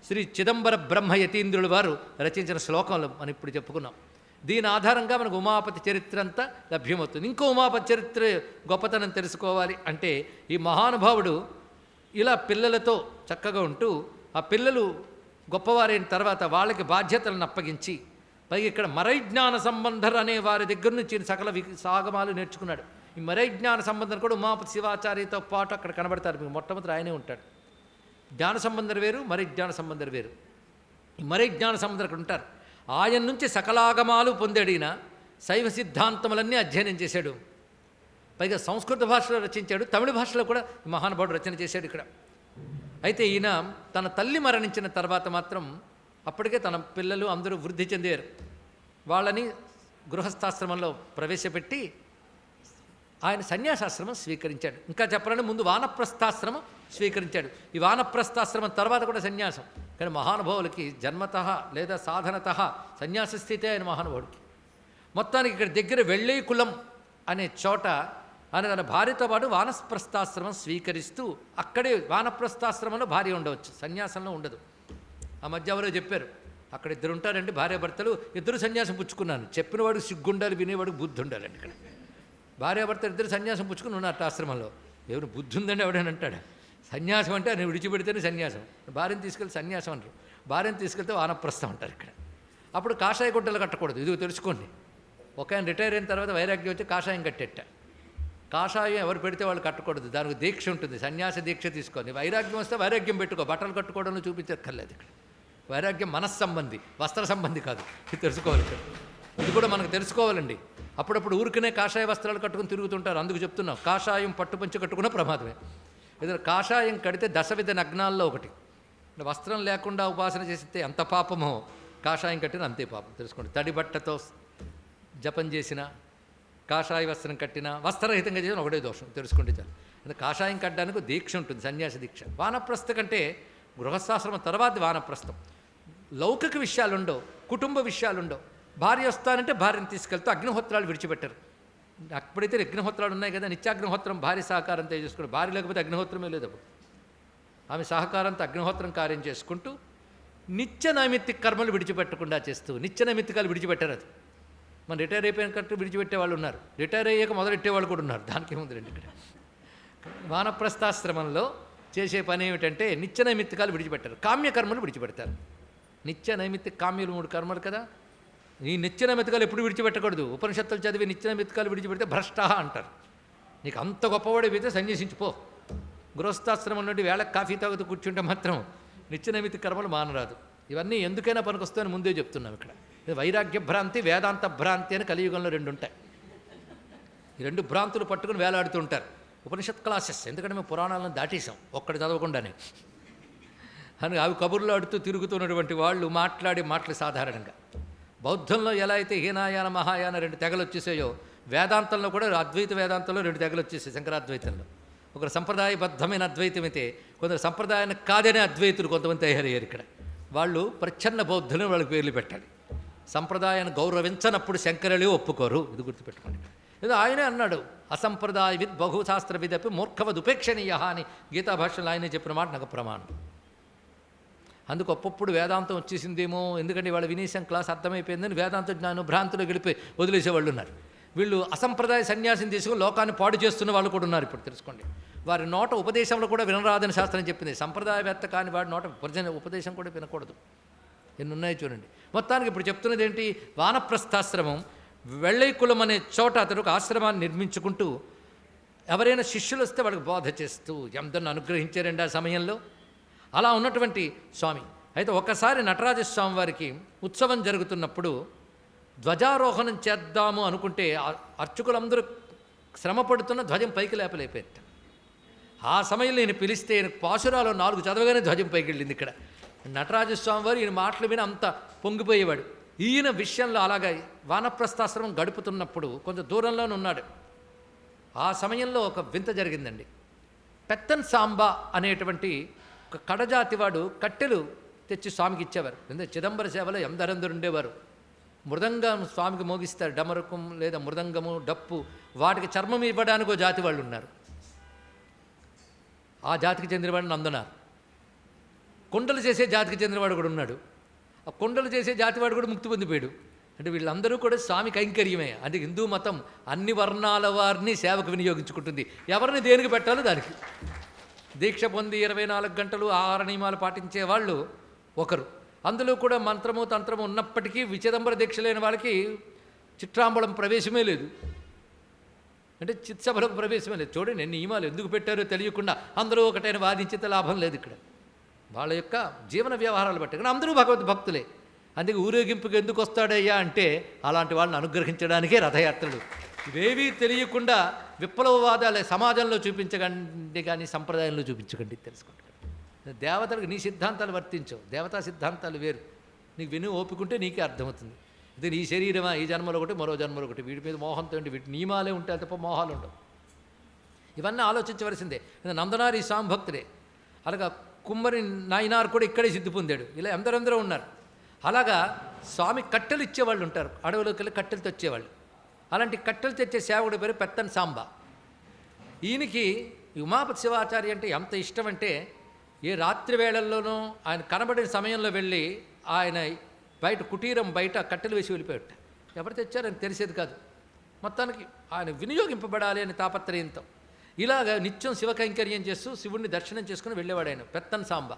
Speaker 1: శ్రీ చిదంబర బ్రహ్మ యతీంద్రుల వారు రచించిన శ్లోకంలో మనం ఇప్పుడు చెప్పుకున్నాం. దీని ఆధారంగా మనకు ఉమాపతి చరిత్ర అంతా లభ్యమవుతుంది. ఇంకో ఉమాపతి చరిత్ర గొప్పతనం తెలుసుకోవాలి అంటే, ఈ మహానుభావుడు ఇలా పిల్లలతో చక్కగా ఉంటూ, ఆ పిల్లలు గొప్పవారైన తర్వాత వాళ్ళకి బాధ్యతలను అప్పగించి, పైగా ఇక్కడ మరైజ్ఞాన సంబంధర్ అనే వారి దగ్గర నుంచి సకల సాగమాలు నేర్చుకున్నాడు. ఈ మరైజ్ఞాన సంబంధం కూడా ఉమాపతి శివాచార్యతో పాటు అక్కడ కనబడతారు. మీకు మొట్టమొదటి ఆయనే ఉంటాడు. జ్ఞాన సంబంధం వేరు, మరైజ్ఞాన సంబంధం వేరు. ఈ మరైజ్ఞాన సంబంధం అక్కడ ఉంటారు. ఆయన నుంచి సకలాగమాలు పొందాడు ఈయన. శైవ సిద్ధాంతములన్నీ అధ్యయనం చేశాడు. పైగా సంస్కృత భాషలో రచించాడు, తమిళ భాషలో కూడా మహానుభావుడు రచన చేశాడు ఇక్కడ. అయితే ఈయన తన తల్లి మరణించిన తర్వాత మాత్రం అప్పటికే తన పిల్లలు అందరూ వృద్ధి చెందారు. వాళ్ళని గృహస్థాశ్రమంలో ప్రవేశపెట్టి ఆయన సన్యాసాశ్రమం స్వీకరించాడు. ఇంకా చెప్పాలంటే ముందు వానప్రస్థాశ్రమం స్వీకరించాడు. ఈ వానప్రస్థాశ్రమం తర్వాత కూడా సన్యాసం. కానీ మహానుభావులకి జన్మత లేదా సాధనత సన్యాస స్థితే ఆయన మహానుభావుడికి. మొత్తానికి ఇక్కడ దగ్గర వెళ్ళేకులం అనే చోట ఆయన తన భార్యతో పాటు వానప్రస్థాశ్రమం స్వీకరిస్తూ, అక్కడే వానప్రస్థాశ్రమంలో భార్య ఉండవచ్చు, సన్యాసంలో ఉండదు. ఆ మధ్య ఎవరో చెప్పారు, అక్కడ ఇద్దరు ఉంటారండి భార్యాభర్తలు, ఇద్దరు సన్యాసం పుచ్చుకున్నాను. చెప్పినవాడికి సిగ్గుండాలి, వినేవాడికి బుద్ధి ఉండాలండి. ఇక్కడ భార్యాభర్తలు ఇద్దరు సన్యాసం పుచ్చుకుని ఉన్నట్టు ఆశ్రమంలో. ఎవరు బుద్ధి ఉందండి ఎవడని అంటాడు. సన్యాసం అంటే ఆయన విడిచిపెడితేనే సన్యాసం. భార్యను తీసుకెళ్తే సన్యాసం అంటారు, భార్యను తీసుకెళ్తే వానప్రస్థం అంటారు ఇక్కడ. అప్పుడు కాషాయ గుడ్డలు కట్టకూడదు, ఇది తెలుసుకోండి. ఒక ఆయన రిటైర్ అయిన తర్వాత వైరాగ్యం వచ్చి కాషాయం కట్టేట. కాషాయం ఎవరు పెడితే వాళ్ళు కట్టకూడదు, దానికి దీక్ష ఉంటుంది, సన్యాస దీక్ష తీసుకోండి. వైరాగ్యం వస్తే వైరాగ్యం పెట్టుకో, బట్టలు కట్టుకోవడంలో చూపించక్కర్లేదు ఇక్కడ. వైరాగ్యం మనస్సంబంధి, వస్త్ర సంబంధి కాదు, ఇది తెలుసుకోవాలి ఇక్కడ. ఇది కూడా మనకు తెలుసుకోవాలండి. అప్పుడప్పుడు ఊరికనే కాషాయ వస్త్రాలు కట్టుకుని తిరుగుతుంటారు, అందుకు చెప్తున్నాం. కాషాయం పట్టుపంచి కట్టుకున్న ప్రమాదమే. ఏదైనా కాషాయం కడితే దశవిధ నగ్నాల్లో ఒకటి. వస్త్రం లేకుండా ఉపాసన చేస్తే ఎంత పాపమో, కాషాయం కట్టిన అంతే పాపం, తెలుసుకోండి. తడి బట్టతో జపం చేసిన, కాషాయ వస్త్రం కట్టిన, వస్త్రరహితంగా చేసిన ఒకటే దోషం, తెలుసుకోండి చాలు. అంటే కాషాయం కట్టడానికి దీక్ష ఉంటుంది, సన్యాసి దీక్ష. వానప్రస్థ కంటే గృహస్థాశ్రమం తర్వాత వానప్రస్థం. లౌకిక విషయాలు ఉండవు, కుటుంబ విషయాలు ఉండవు. భార్య వస్తానంటే భార్యను తీసుకెళ్తూ అగ్నిహోత్రాలు విడిచిపెట్టారు. అప్పుడైతే అగ్నిహోత్రాలు ఉన్నాయి కదా, నిత్యాగ్నిహోత్రం భార్య సహకారంతో చేసుకుంటూ, భార్య లేకపోతే అగ్నిహోత్రమే లేదు అప్పుడు. ఆమె సహకారంతో అగ్నిహోత్రం కార్యం చేసుకుంటూ నిత్య నైమిత్తిక కర్మలు విడిచిపెట్టకుండా చేస్తూ, నిత్య నైమిత్తికాలు విడిచిపెట్టారు. అది మన రిటైర్ అయిపోయిన కరెక్ట్ విడిచిపెట్టే వాళ్ళు ఉన్నారు, రిటైర్ అయ్యాక మొదలెట్టే వాళ్ళు కూడా ఉన్నారు. దానికి ముందు రండి. ఇక్కడ వానప్రస్థాశ్రమంలో చేసే పని ఏమిటంటే నిత్య నైమిత్తికాలు విడిచిపెట్టారు, కామ్యకర్మలు విడిచిపెడతారు. నిత్య నైమిత్తిక కామ్యులు 3 కర్మలు కదా. ఈ నిత్య నైమిత్తికాలు ఎప్పుడు విడిచిపెట్టకూడదు. ఉపనిషత్తులు చదివి నిత్య నైమిత్తికాలు విడిచిపెడితే భ్రష్ట అంటారు. నీకు అంత గొప్పవాడిపోతే సన్యసించిపో. గృహస్థాశ్రమం నుండి వేళకు కాఫీ తాగుతూ కూర్చుంటే మాత్రం నిత్య నైమిత్తిక కర్మలు మానరాదు. ఇవన్నీ ఎందుకైనా పనికొస్తాయని ముందే చెప్తున్నాం ఇక్కడ. వైరాగ్య భ్రాంతి, వేదాంత భ్రాంతి అని కలియుగంలో 2 ఉంటాయి. ఈ 2 భ్రాంతులు పట్టుకుని వేలాడుతూ ఉంటారు. ఉపనిషత్ క్లాసెస్, ఎందుకంటే మేము పురాణాలను దాటేసాం ఒక్కటి చదవకుండానే అని అవి కబుర్లు ఆడుతూ తిరుగుతున్నటువంటి వాళ్ళు మాట్లాడే మాటలు సాధారణంగా. బౌద్ధంలో ఎలా అయితే హీనాయాన మహాయాన 2 తెగలు వచ్చేసాయో, వేదాంతంలో కూడా అద్వైత వేదాంతంలో 2 తెగలు వచ్చేసాయి. శంకరాద్వైతంలో ఒకరు సంప్రదాయబద్ధమైన అద్వైతం అయితే కొందరు సంప్రదాయాన్ని కాదనే అద్వైతులు కొంతమంది తయారయ్యారు ఇక్కడ. వాళ్ళు ప్రచ్ఛన్న బౌద్ధులను వాళ్ళకి పేర్లు పెట్టాలి. సంప్రదాయాన్ని గౌరవించనప్పుడు శంకరులే ఒప్పుకోరు. ఇది గుర్తుపెట్టుకోండి. ఏదో ఆయనే అన్నాడు, అసంప్రదాయవిద్ బహుశాస్త్రవిదపి మూర్ఖవద్ ఉపేక్షణీయ అని గీతా భాషలో ఆయనే చెప్పిన మాట నాకు ప్రమాణం. అందుకు అప్పుడు వేదాంతం వచ్చేసిందేమో, ఎందుకంటే వాళ్ళ వినీసం క్లాస్ అర్థమైపోయిందని వేదాంత జ్ఞానం భ్రాంతిలో గెలిపి వదిలేసేవాళ్ళు ఉన్నారు. వీళ్ళు అసంప్రదాయ సన్యాసం తీసుకుని లోకాన్ని పాడు చేస్తున్న వాళ్ళు కూడా ఉన్నారు. ఇప్పుడు తెలుసుకోండి, వారి నోట ఉపదేశంలో కూడా వినరాదని శాస్త్రం చెప్పింది. సంప్రదాయవేత్త కాని వాడి నోట ఉపదేశం కూడా వినకూడదు. ఎన్ని ఉన్నాయో చూడండి. మొత్తానికి ఇప్పుడు చెప్తున్నది ఏంటి? వానప్రస్థాశ్రమం వెళ్ళైకులం అనే చోట అతడు ఒక ఆశ్రమాన్ని నిర్మించుకుంటూ ఎవరైనా శిష్యులు వస్తే వాళ్ళకి బోధ చేస్తూ ఎందరిని అనుగ్రహించారండి ఆ సమయంలో. అలా ఉన్నటువంటి స్వామి. అయితే ఒకసారి నటరాజస్వామి వారికి ఉత్సవం జరుగుతున్నప్పుడు ధ్వజారోహణం చేద్దాము అనుకుంటే అర్చకులందరూ శ్రమ పడుతున్న ధ్వజం పైకి లేపలేపారు. ఆ సమయంలో ఈయన పిలిస్తే ఈయన పాశురాలు 4 చదవగానే ధ్వజం పైకి వెళ్ళింది. ఇక్కడ నటరాజస్వామి వారు ఈయన మాటలు విని అంత పొంగిపోయేవాడు. ఈయన విషయంలో అలాగా వానప్రస్థాశ్రమం గడుపుతున్నప్పుడు కొంత దూరంలోనే ఉన్నాడు. ఆ సమయంలో ఒక వింత జరిగిందండి. పెత్తన్ సాంబా అనేటువంటి ఒక కడజాతివాడు కట్టెలు తెచ్చి స్వామికి ఇచ్చేవారు. ఎందుకంటే చిదంబర సేవలో ఎందరందరూ ఉండేవారు. మృదంగం స్వామికి మోగిస్తారు, డమరుకం లేదా మృదంగము, డప్పు, వాటికి చర్మం ఇవ్వడానికి ఒక జాతి వాళ్ళు ఉన్నారు. ఆ జాతికి చెందినవాడిని అందున్నారు. కొండలు చేసే జాతికి చెందినవాడు కూడా ఉన్నాడు. ఆ కొండలు చేసే జాతివాడు కూడా ముక్తి పొందిపోయాడు. అంటే వీళ్ళందరూ కూడా స్వామి కైంకర్యమే. అంటే హిందూ మతం అన్ని వర్ణాల వారిని సేవకు వినియోగించుకుంటుంది. ఎవరిని దేనికి పెట్టాలో దానికి. దీక్ష పొంది 24 గంటలు ఆహార నియమాలు పాటించే వాళ్ళు ఒకరు. అందులో కూడా మంత్రము తంత్రము ఉన్నప్పటికీ విచిదంబర దీక్ష లేని వాళ్ళకి చిట్రాంబళం ప్రవేశమే లేదు. అంటే చిత్సభలకు ప్రవేశమే లేదు. చూడండి ఎన్ని నియమాలు ఎందుకు పెట్టారో తెలియకుండా అందరూ ఒకటైన వాదించితే లాభం లేదు. ఇక్కడ వాళ్ళ యొక్క జీవన వ్యవహారాలు బట్టి కానీ అందరూ భగవద్ భక్తులే. అందుకే ఊరేగింపుకి ఎందుకు వస్తాడయ్యా అంటే అలాంటి వాళ్ళని అనుగ్రహించడానికే రథయాత్రలు. ఇవేవీ తెలియకుండా విప్లవవాదాలు సమాజంలో చూపించకండి, కానీ సంప్రదాయంలో చూపించకండి. తెలుసుకోండి. దేవతలకు నీ సిద్ధాంతాలు వర్తించవు. దేవతా సిద్ధాంతాలు వేరు. నీకు విని ఓపికంటే నీకే అర్థమవుతుంది. ఇది నీ శరీరమా, ఈ జన్మలో ఒకటి మరో జన్మలో ఒకటి, వీటి మీద మోహంతో ఉండి వీటి నియమాలే ఉంటాయి తప్ప మోహాలు ఉండవు. ఇవన్నీ ఆలోచించవలసిందే. నందనారి స్వామి భక్తుడే. అలాగా కుమ్మరి నాయనారు కూడా ఇక్కడే సిద్ధి పొందాడు. ఇలా ఎందరందరూ ఉన్నారు. అలాగా స్వామి కట్టెలు ఇచ్చేవాళ్ళు ఉంటారు. అడవిలోకి వెళ్ళి కట్టెలు తెచ్చేవాళ్ళు. అలాంటి కట్టెలు తెచ్చే సేవకుడి పేరు పెత్తన్ సాంబా. ఈయనకి ఉమాపతి శివాచార్య అంటే ఎంత ఇష్టం అంటే ఏ రాత్రి వేళల్లోనూ ఆయన కనబడిన సమయంలో వెళ్ళి ఆయన బయట కుటీరం బయట కట్టెలు వేసి వెళ్ళిపోయాడు. ఎవరు తెచ్చారని తెలిసేది కాదు. మొత్తానికి ఆయన వినియోగింపబడాలి అని తాపత్రయంతో ఇలాగ నిత్యం శివ కైంకర్యం చేస్తూ శివుణ్ణి దర్శనం చేసుకుని వెళ్ళేవాడు ఆయన పెత్తన్ సాంబా.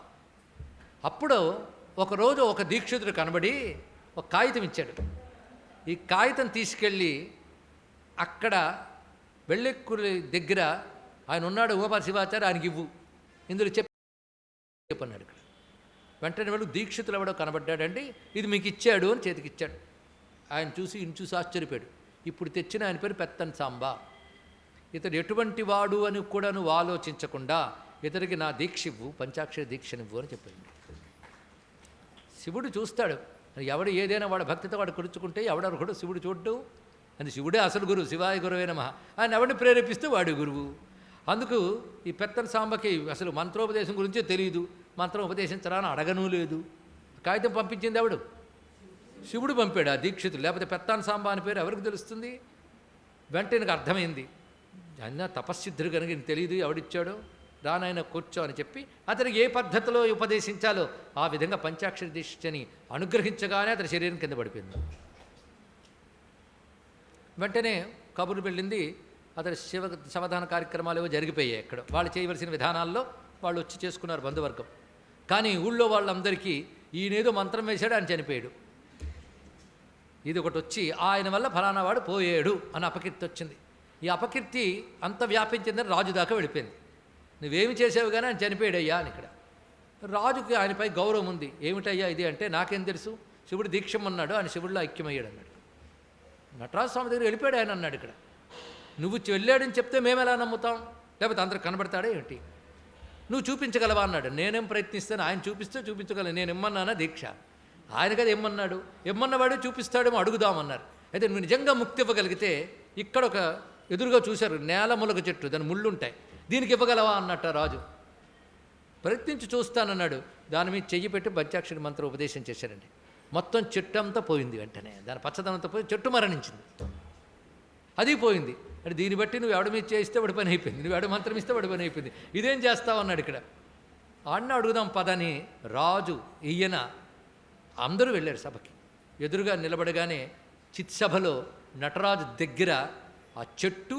Speaker 1: అప్పుడు ఒకరోజు ఒక దీక్షితుడు కనబడి ఒక కాగితం ఇచ్చాడు. ఈ కాగితం తీసుకెళ్ళి అక్కడ వెళ్ళెక్కుల దగ్గర ఆయన ఉన్నాడు ఉమాపతి శివాచార్య, ఆయనకి ఇవ్వు, ఇందులో చెప్పన్నాడు. ఇక్కడ వెంటనే వాళ్ళు దీక్షితులు ఎవడో కనబడ్డాడండి, ఇది మీకు ఇచ్చాడు అని చేతికి ఇచ్చాడు. ఆయన చూసి ఇన్ని చూసి ఆశ్చర్యపోయాడు. ఇప్పుడు తెచ్చిన ఆయన పేరు పెత్తన్ సాంబా. ఇతడు ఎటువంటి వాడు అని కూడా నువ్వు ఆలోచించకుండా ఇతడికి నా దీక్ష ఇవ్వు, పంచాక్షర దీక్షనివ్వు అని చెప్పాడు. శివుడు చూస్తాడు. ఎవడు ఏదైనా వాడు భక్తితో వాడు కురుచుకుంటే ఎవడెవరు కూడా శివుడు చూడ్డు. అని శివుడే అసలు గురువు, శివాయ గురువే నమః. ఆయన ఎవరిని ప్రేరేపిస్తే వాడి గురువు. అందుకు ఈ పెత్తన్ సాంబకి అసలు మంత్రోపదేశం గురించే తెలియదు. మంత్రం ఉపదేశించరాని అడగనూ లేదు. కాగితం పంపించింది ఎవడు? శివుడు పంపాడు ఆ దీక్షితులు. లేకపోతే పెత్తన్ సాంబా అని పేరు ఎవరికి తెలుస్తుంది? వెంటనే నాకు అర్థమైంది. ఆయన తపస్సిద్ధుడు కనుక నేను తెలియదు ఎవడిచ్చాడో, రానాయన కూర్చో అని చెప్పి అతనికి ఏ పద్ధతిలో ఉపదేశించాలో ఆ విధంగా పంచాక్షరి దీక్షని అనుగ్రహించగానే అతని శరీరం కింద పడిపోయింది. వెంటనే కబురు వెళ్ళింది. అతని శవదాన కార్యక్రమాలు ఏవో జరిగిపోయాయి. ఎక్కడ వాళ్ళు చేయవలసిన విధానాల్లో వాళ్ళు వచ్చి చేసుకున్నారు బంధువర్గం. కానీ ఊళ్ళో వాళ్ళందరికీ ఈయనేదో మంత్రం వేశాడు, ఆయన చనిపోయాడు. ఇది ఒకటి వచ్చి ఆయన వల్ల ఫలానా వాడు పోయాడు అని అపకీర్తి వచ్చింది. ఈ అపకీర్తి అంత వ్యాపించిందని రాజు దాకా వెళ్ళిపోయింది. నువ్వేమి చేసావు కానీ ఆయన చనిపోయాడయ్యా అని. ఇక్కడ రాజుకి ఆయనపై గౌరవం ఉంది. ఏమిటయ్యా ఇది అంటే, నాకేం తెలుసు, శివుడు దీక్షమన్నాడు, ఆయన శివుడిలో ఐక్యమయ్యాడు అన్నాడు. నటరాజ స్వామి దగ్గర వెళ్ళిపోయాడు ఆయన అన్నాడు. ఇక్కడ నువ్వు వెళ్ళాడని చెప్తే మేము ఎలా నమ్ముతాం? లేకపోతే అందరు కనబడతాడే ఏమిటి? నువ్వు చూపించగలవా అన్నాడు. నేనేం ప్రయత్నిస్తాను, ఆయన చూపిస్తే చూపించగలను. నేను ఇమ్మన్నానా దీక్ష? ఆయన కదా ఇమ్మన్నాడు. ఇమ్మన్నవాడే చూపిస్తాడేమో అడుగుదామన్నారు. అయితే నువ్వు నిజంగా ముక్తి ఇవ్వగలిగితే ఇక్కడ ఒక ఎదురుగా చూశారు నేల ములగ చెట్టు, దాని ముళ్ళు ఉంటాయి. దీనికి ఇవ్వగలవా అన్నట్ట రాజు. ప్రయత్నించి చూస్తానన్నాడు. దాని మీద చెయ్యి పెట్టి పంచాక్షరి మంత్రం ఉపదేశం చేశారండి. మొత్తం చెట్టు అంతా పోయింది. వెంటనే దాని పచ్చదనంతో పోయి చెట్టు మరణించింది. అది పోయింది. అంటే దీన్ని బట్టి నువ్వు ఎవడి మీద చేయిస్తే వాడి పని అయిపోయింది, నువ్వు ఎవడి మంత్రం ఇస్తే వాడి పని అయిపోయింది, ఇదేం చేస్తావు అన్నాడు. ఇక్కడ ఆడిని అడుగుదాం పదని రాజు ఈయన అందరూ వెళ్ళారు సభకి. ఎదురుగా నిలబడగానే చిత్సభలో నటరాజు దగ్గర ఆ చెట్టు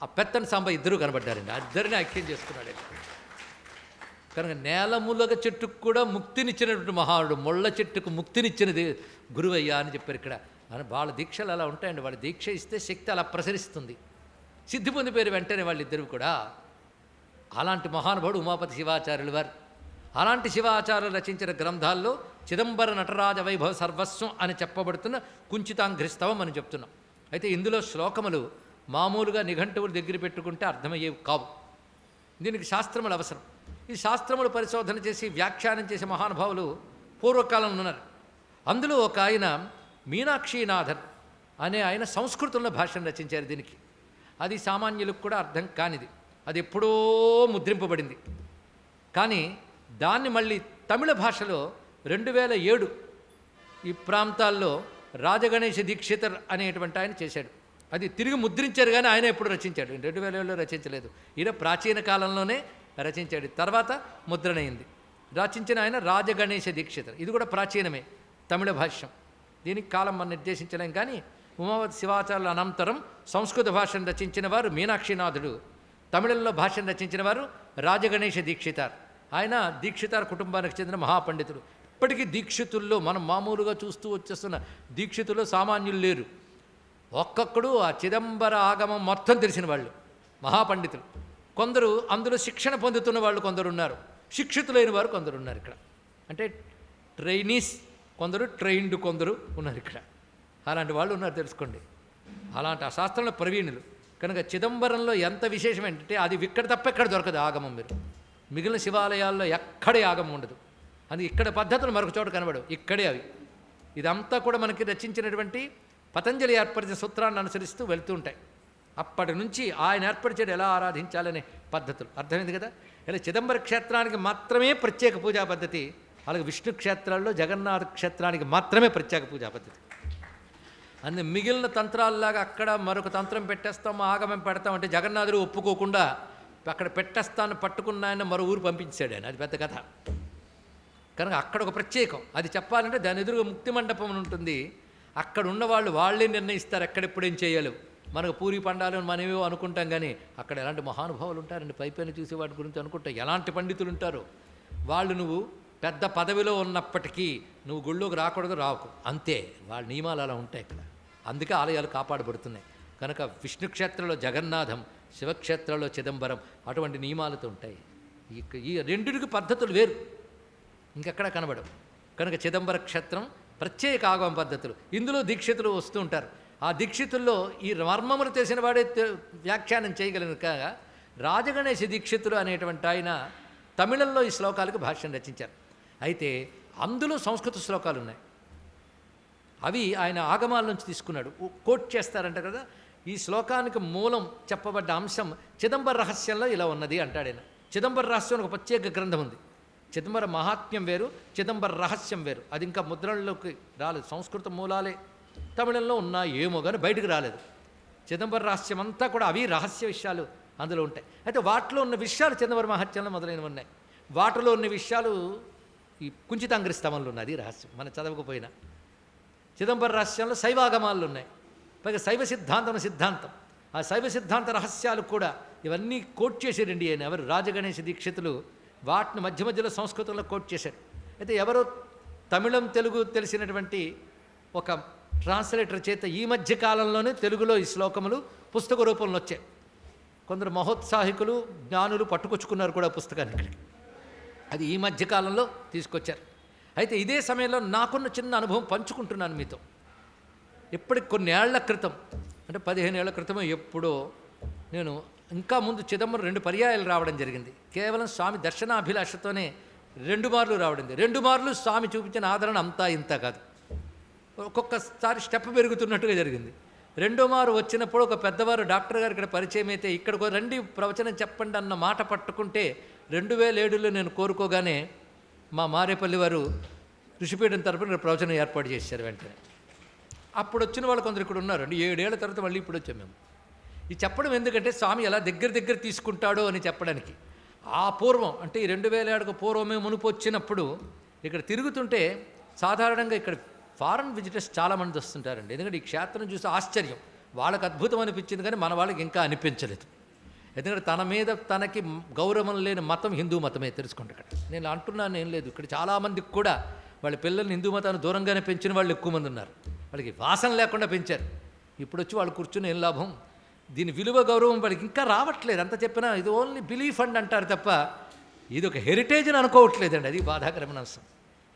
Speaker 1: ఆ పెత్తని సాంబ ఇద్దరు కనబడ్డారండి. ఇద్దరిని ఐక్యం చేసుకున్నాడు. కనుక నేలమూలక చెట్టుకు కూడా ముక్తినిచ్చినటువంటి మహానుడు, ముళ్ళ చెట్టుకు ముక్తినిచ్చినది గురువయ్యా అని చెప్పారు ఇక్కడ. వాళ్ళ దీక్షలు అలా ఉంటాయండి. వాళ్ళ దీక్ష ఇస్తే శక్తి అలా ప్రసరిస్తుంది. సిద్ధి పొందిపోయారు వెంటనే వాళ్ళిద్దరు కూడా. అలాంటి మహానుభావుడు ఉమాపతి శివాచార్యులు వారు. అలాంటి శివాచార్యులు రచించిన గ్రంథాల్లో చిదంబర నటరాజ వైభవ సర్వస్వం అని చెప్పబడుతున్న కుంచితాంఘ్రిస్తవం అని చెప్తున్నాం. అయితే ఇందులో శ్లోకములు మామూలుగా నిఘంటువులు దగ్గర పెట్టుకుంటే అర్థమయ్యేవి కావు. దీనికి శాస్త్రములు అవసరం. ఈ శాస్త్రములు పరిశోధన చేసి వ్యాఖ్యానం చేసే మహానుభావులు పూర్వకాలంలో ఉన్నారు. అందులో ఒక ఆయన మీనాక్షీనాథన్ అనే ఆయన సంస్కృతంలో భాషను రచించారు దీనికి. అది సామాన్యులకు కూడా అర్థం కానిది. అది ఎప్పుడో ముద్రింపబడింది. కానీ దాన్ని మళ్ళీ తమిళ భాషలో 2007 ఈ ప్రాంతాల్లో రాజగణేష దీక్షితర్ అనేటువంటి ఆయన చేశాడు. అది తిరిగి ముద్రించారు, కానీ ఆయన ఎప్పుడు రచించాడు, 2007లో రచించలేదు. ఈయన ప్రాచీన కాలంలోనే రచించాడు, తర్వాత ముద్రణయింది. రచించిన ఆయన రాజగణేష దీక్షితర్. ఇది కూడా ప్రాచీనమే, తమిళ భాష్యం. దీనికి కాలం మనం నిర్దేశించలేం. కానీ ఉమావతి శివాచార్యుల అనంతరం సంస్కృత భాషను రచించిన వారు మీనాక్షినాథుడు, తమిళంలో భాషను రచించిన వారు రాజగణేష దీక్షితార్. ఆయన దీక్షితార్ కుటుంబానికి చెందిన మహాపండితుడు. ఇప్పటికీ దీక్షితుల్లో మనం మామూలుగా చూస్తూ వచ్చేస్తున్న దీక్షితుల్లో సామాన్యులు లేరు. ఒక్కొక్కడు ఆ చిదంబర ఆగమం మొత్తం తెలిసిన వాళ్ళు మహాపండితులు. కొందరు అందులో శిక్షణ పొందుతున్న వాళ్ళు కొందరు ఉన్నారు, శిక్షితులైన వారు కొందరు ఉన్నారు. ఇక్కడ అంటే ట్రైనీస్ కొందరు, ట్రైన్డ్ కొందరు ఉన్నారు ఇక్కడ. అలాంటి వాళ్ళు ఉన్నారు, తెలుసుకోండి. అలాంటి ఆ శాస్త్రంలో ప్రవీణులు. కనుక చిదంబరంలో ఎంత విశేషం ఏంటంటే అది ఇక్కడ తప్ప ఎక్కడ దొరకదు ఆగమం. మీరు మిగిలిన శివాలయాల్లో ఎక్కడే ఆగమం ఉండదు. అది ఇక్కడ పద్ధతులు మరొక చోట కనబడవు, ఇక్కడే అవి. ఇదంతా కూడా మనకి రచించినటువంటి పతంజలి ఏర్పరిచిన సూత్రాన్ని అనుసరిస్తూ వెళ్తూ ఉంటాయి. అప్పటి నుంచి ఆయన ఏర్పరిచాడు ఎలా ఆరాధించాలనే పద్ధతులు. అర్థమైంది కదా. ఇలా చిదంబర క్షేత్రానికి మాత్రమే ప్రత్యేక పూజా పద్ధతి, అలాగే విష్ణు క్షేత్రాల్లో జగన్నాథ క్షేత్రానికి మాత్రమే ప్రత్యేక పూజా పద్ధతి. అందు మిగిలిన తంత్రాల్లాగా అక్కడ మరొక తంత్రం పెట్టేస్తాం, ఆగమం పెడతామంటే జగన్నాథుడు ఒప్పుకోకుండా అక్కడ పెట్టేస్తాను పట్టుకున్న ఆయన మరో ఊరు పంపించాడు ఆయన. అది పెద్ద కథ. కనుక అక్కడ ఒక ప్రత్యేకం. అది చెప్పాలంటే దాని ఎదురుగా ముక్తి మండపం ఉంటుంది. అక్కడ ఉన్నవాళ్ళు వాళ్ళే నిర్ణయిస్తారు ఎక్కడెప్పుడేం చేయాలి. మనకు పూరి పండాలు మనమేవో అనుకుంటాం, కానీ అక్కడ ఎలాంటి మహానుభావులు ఉంటారండి. పైపైన చూసి వాటి గురించి అనుకుంటాం. ఎలాంటి పండితులు ఉంటారో వాళ్ళు. నువ్వు పెద్ద పదవిలో ఉన్నప్పటికీ నువ్వు గుళ్ళోకి రాకూడదు, రాకు, అంతే. వాళ్ళ నియమాలు అలా ఉంటాయి ఇక్కడ. అందుకే ఆలయాలు కాపాడబడుతున్నాయి. కనుక విష్ణు క్షేత్రంలో జగన్నాథం, శివక్షేత్రంలో చిదంబరం అటువంటి నియమాలతో ఉంటాయి. ఈ రెండింటికి పద్ధతులు వేరు, ఇంకెక్కడ కనబడవు. కనుక చిదంబర క్షేత్రం ప్రత్యేక ఆగమ పద్ధతులు. ఇందులో దీక్షితులు వస్తూ ఉంటారు. ఆ దీక్షితుల్లో ఈ మర్మములు తెలిసిన వాడే వ్యాఖ్యానం చేయగలిగిన కాగా రాజగణేష దీక్షితులు అనేటువంటి ఆయన తమిళంలో ఈ శ్లోకాలకు భాష్యం రచించారు. అయితే అందులో సంస్కృత శ్లోకాలు ఉన్నాయి. అవి ఆయన ఆగమాల నుంచి తీసుకున్నాడు. కోట్ చేస్తారంట కదా. ఈ శ్లోకానికి మూలం చెప్పబడ్డ అంశం చిదంబర రహస్యంలో ఇలా ఉన్నది అంటాడు ఆయన. చిదంబర రహస్యం ఒక ప్రత్యేక గ్రంథం ఉంది. చిదంబర మహాత్మ్యం వేరు, చిదంబర రహస్యం వేరు. అది ఇంకా ముద్రణలోకి రాలేదు. సంస్కృత మూలాలే తమిళంలో ఉన్నాయి ఏమో, కానీ బయటకు రాలేదు. చిదంబర రహస్యం అంతా కూడా అవి రహస్య విషయాలు అందులో ఉంటాయి. అయితే వాటిలో ఉన్న విషయాలు చిదంబర మహత్యంలో మొదలైనవి ఉన్నాయి. వాటిలో ఉన్న విషయాలు ఈ కుంచితాంగ్రిస్తవంలో ఉన్నది రహస్యం, మనం చదవకపోయినా. చిదంబర రహస్యంలో శైవాగమాలు ఉన్నాయి. పైగా శైవ సిద్ధాంతం. ఆ శైవ సిద్ధాంత రహస్యాలు కూడా ఇవన్నీ కోట్ చేశారండి ఆయన. ఎవరు? రాజగణేష దీక్షితులు. వాటిని మధ్య మధ్యలో సంస్కృతంలో కోట్ చేశారు. అయితే ఎవరో తమిళం తెలుగు తెలిసినటువంటి ఒక ట్రాన్స్లేటర్ చేత ఈ మధ్య కాలంలోనే తెలుగులో ఈ శ్లోకములు పుస్తక రూపంలో వచ్చాయి. కొందరు మహోత్సాహికులు, జ్ఞానులు పట్టుకొచ్చుకున్నారు కూడా పుస్తకాన్ని ఇక్కడికి. అది ఈ మధ్యకాలంలో తీసుకొచ్చారు. అయితే ఇదే సమయంలో నాకున్న చిన్న అనుభవం పంచుకుంటున్నాను మీతో. ఇప్పటికి కొన్ని ఏళ్ల క్రితం, అంటే 15 ఏళ్ల క్రితమో ఎప్పుడో, నేను ఇంకా ముందు చిదంబరం 2 పర్యాయాలు రావడం జరిగింది. కేవలం స్వామి దర్శనాభిలాషతోనే 2 మార్లు రావడం. 2 మార్లు స్వామి చూపించిన ఆదరణ అంతా ఇంత కాదు. ఒక్కొక్కసారి స్టెప్ పెరుగుతున్నట్టుగా జరిగింది. రెండో మారు వచ్చినప్పుడు ఒక పెద్దవారు డాక్టర్ గారు ఇక్కడ పరిచయం అయితే ఇక్కడికి రండి ప్రవచనం చెప్పండి అన్న మాట పట్టుకుంటే 2007లో నేను కోరుకోగానే మా మారేపల్లి వారు ఋషిపీఠం తరపున ఇక్కడ ప్రవచనం ఏర్పాటు చేశారు వెంటనే. అప్పుడు వచ్చిన వాళ్ళు కొందరు ఇక్కడ ఉన్నారండి. 7 ఏళ్ల తర్వాత మళ్ళీ ఇప్పుడు వచ్చాం మేము. ఇది చెప్పడం ఎందుకంటే స్వామి ఎలా దగ్గర తీసుకుంటాడో అని చెప్పడానికి. ఆ పూర్వం అంటే ఈ 2007కు పూర్వమే మునుపు వచ్చినప్పుడు ఇక్కడ తిరుగుతుంటే సాధారణంగా ఇక్కడ ఫారెన్ విజిటర్స్ చాలామంది వస్తుంటారండి. ఎందుకంటే ఈ క్షేత్రం చూసి ఆశ్చర్యం, వాళ్ళకి అద్భుతం అనిపించింది కానీ మన వాళ్ళకి ఇంకా అనిపించలేదు. ఎందుకంటే తన మీద తనకి గౌరవం లేని మతం హిందూ మతమే. తెలుసుకోండి, ఇక్కడ నేను అంటున్నాను ఏం లేదు. ఇక్కడ చాలామందికి కూడా వాళ్ళ పిల్లల్ని హిందూ మతాన్ని దూరంగానే పెంచిన వాళ్ళు ఎక్కువ మంది ఉన్నారు. వాళ్ళకి వాసన లేకుండా పెంచారు. ఇప్పుడు వచ్చి వాళ్ళు కూర్చుని ఏం లాభం? దీని విలువ గౌరవం వాళ్ళకి ఇంకా రావట్లేదు. అంత చెప్పినా ఇది ఓన్లీ బిలీఫ్ అండ్ అంటారు తప్ప ఇది ఒక హెరిటేజ్ అని అనుకోవట్లేదండి. అది బాధాకరమైన అంశం.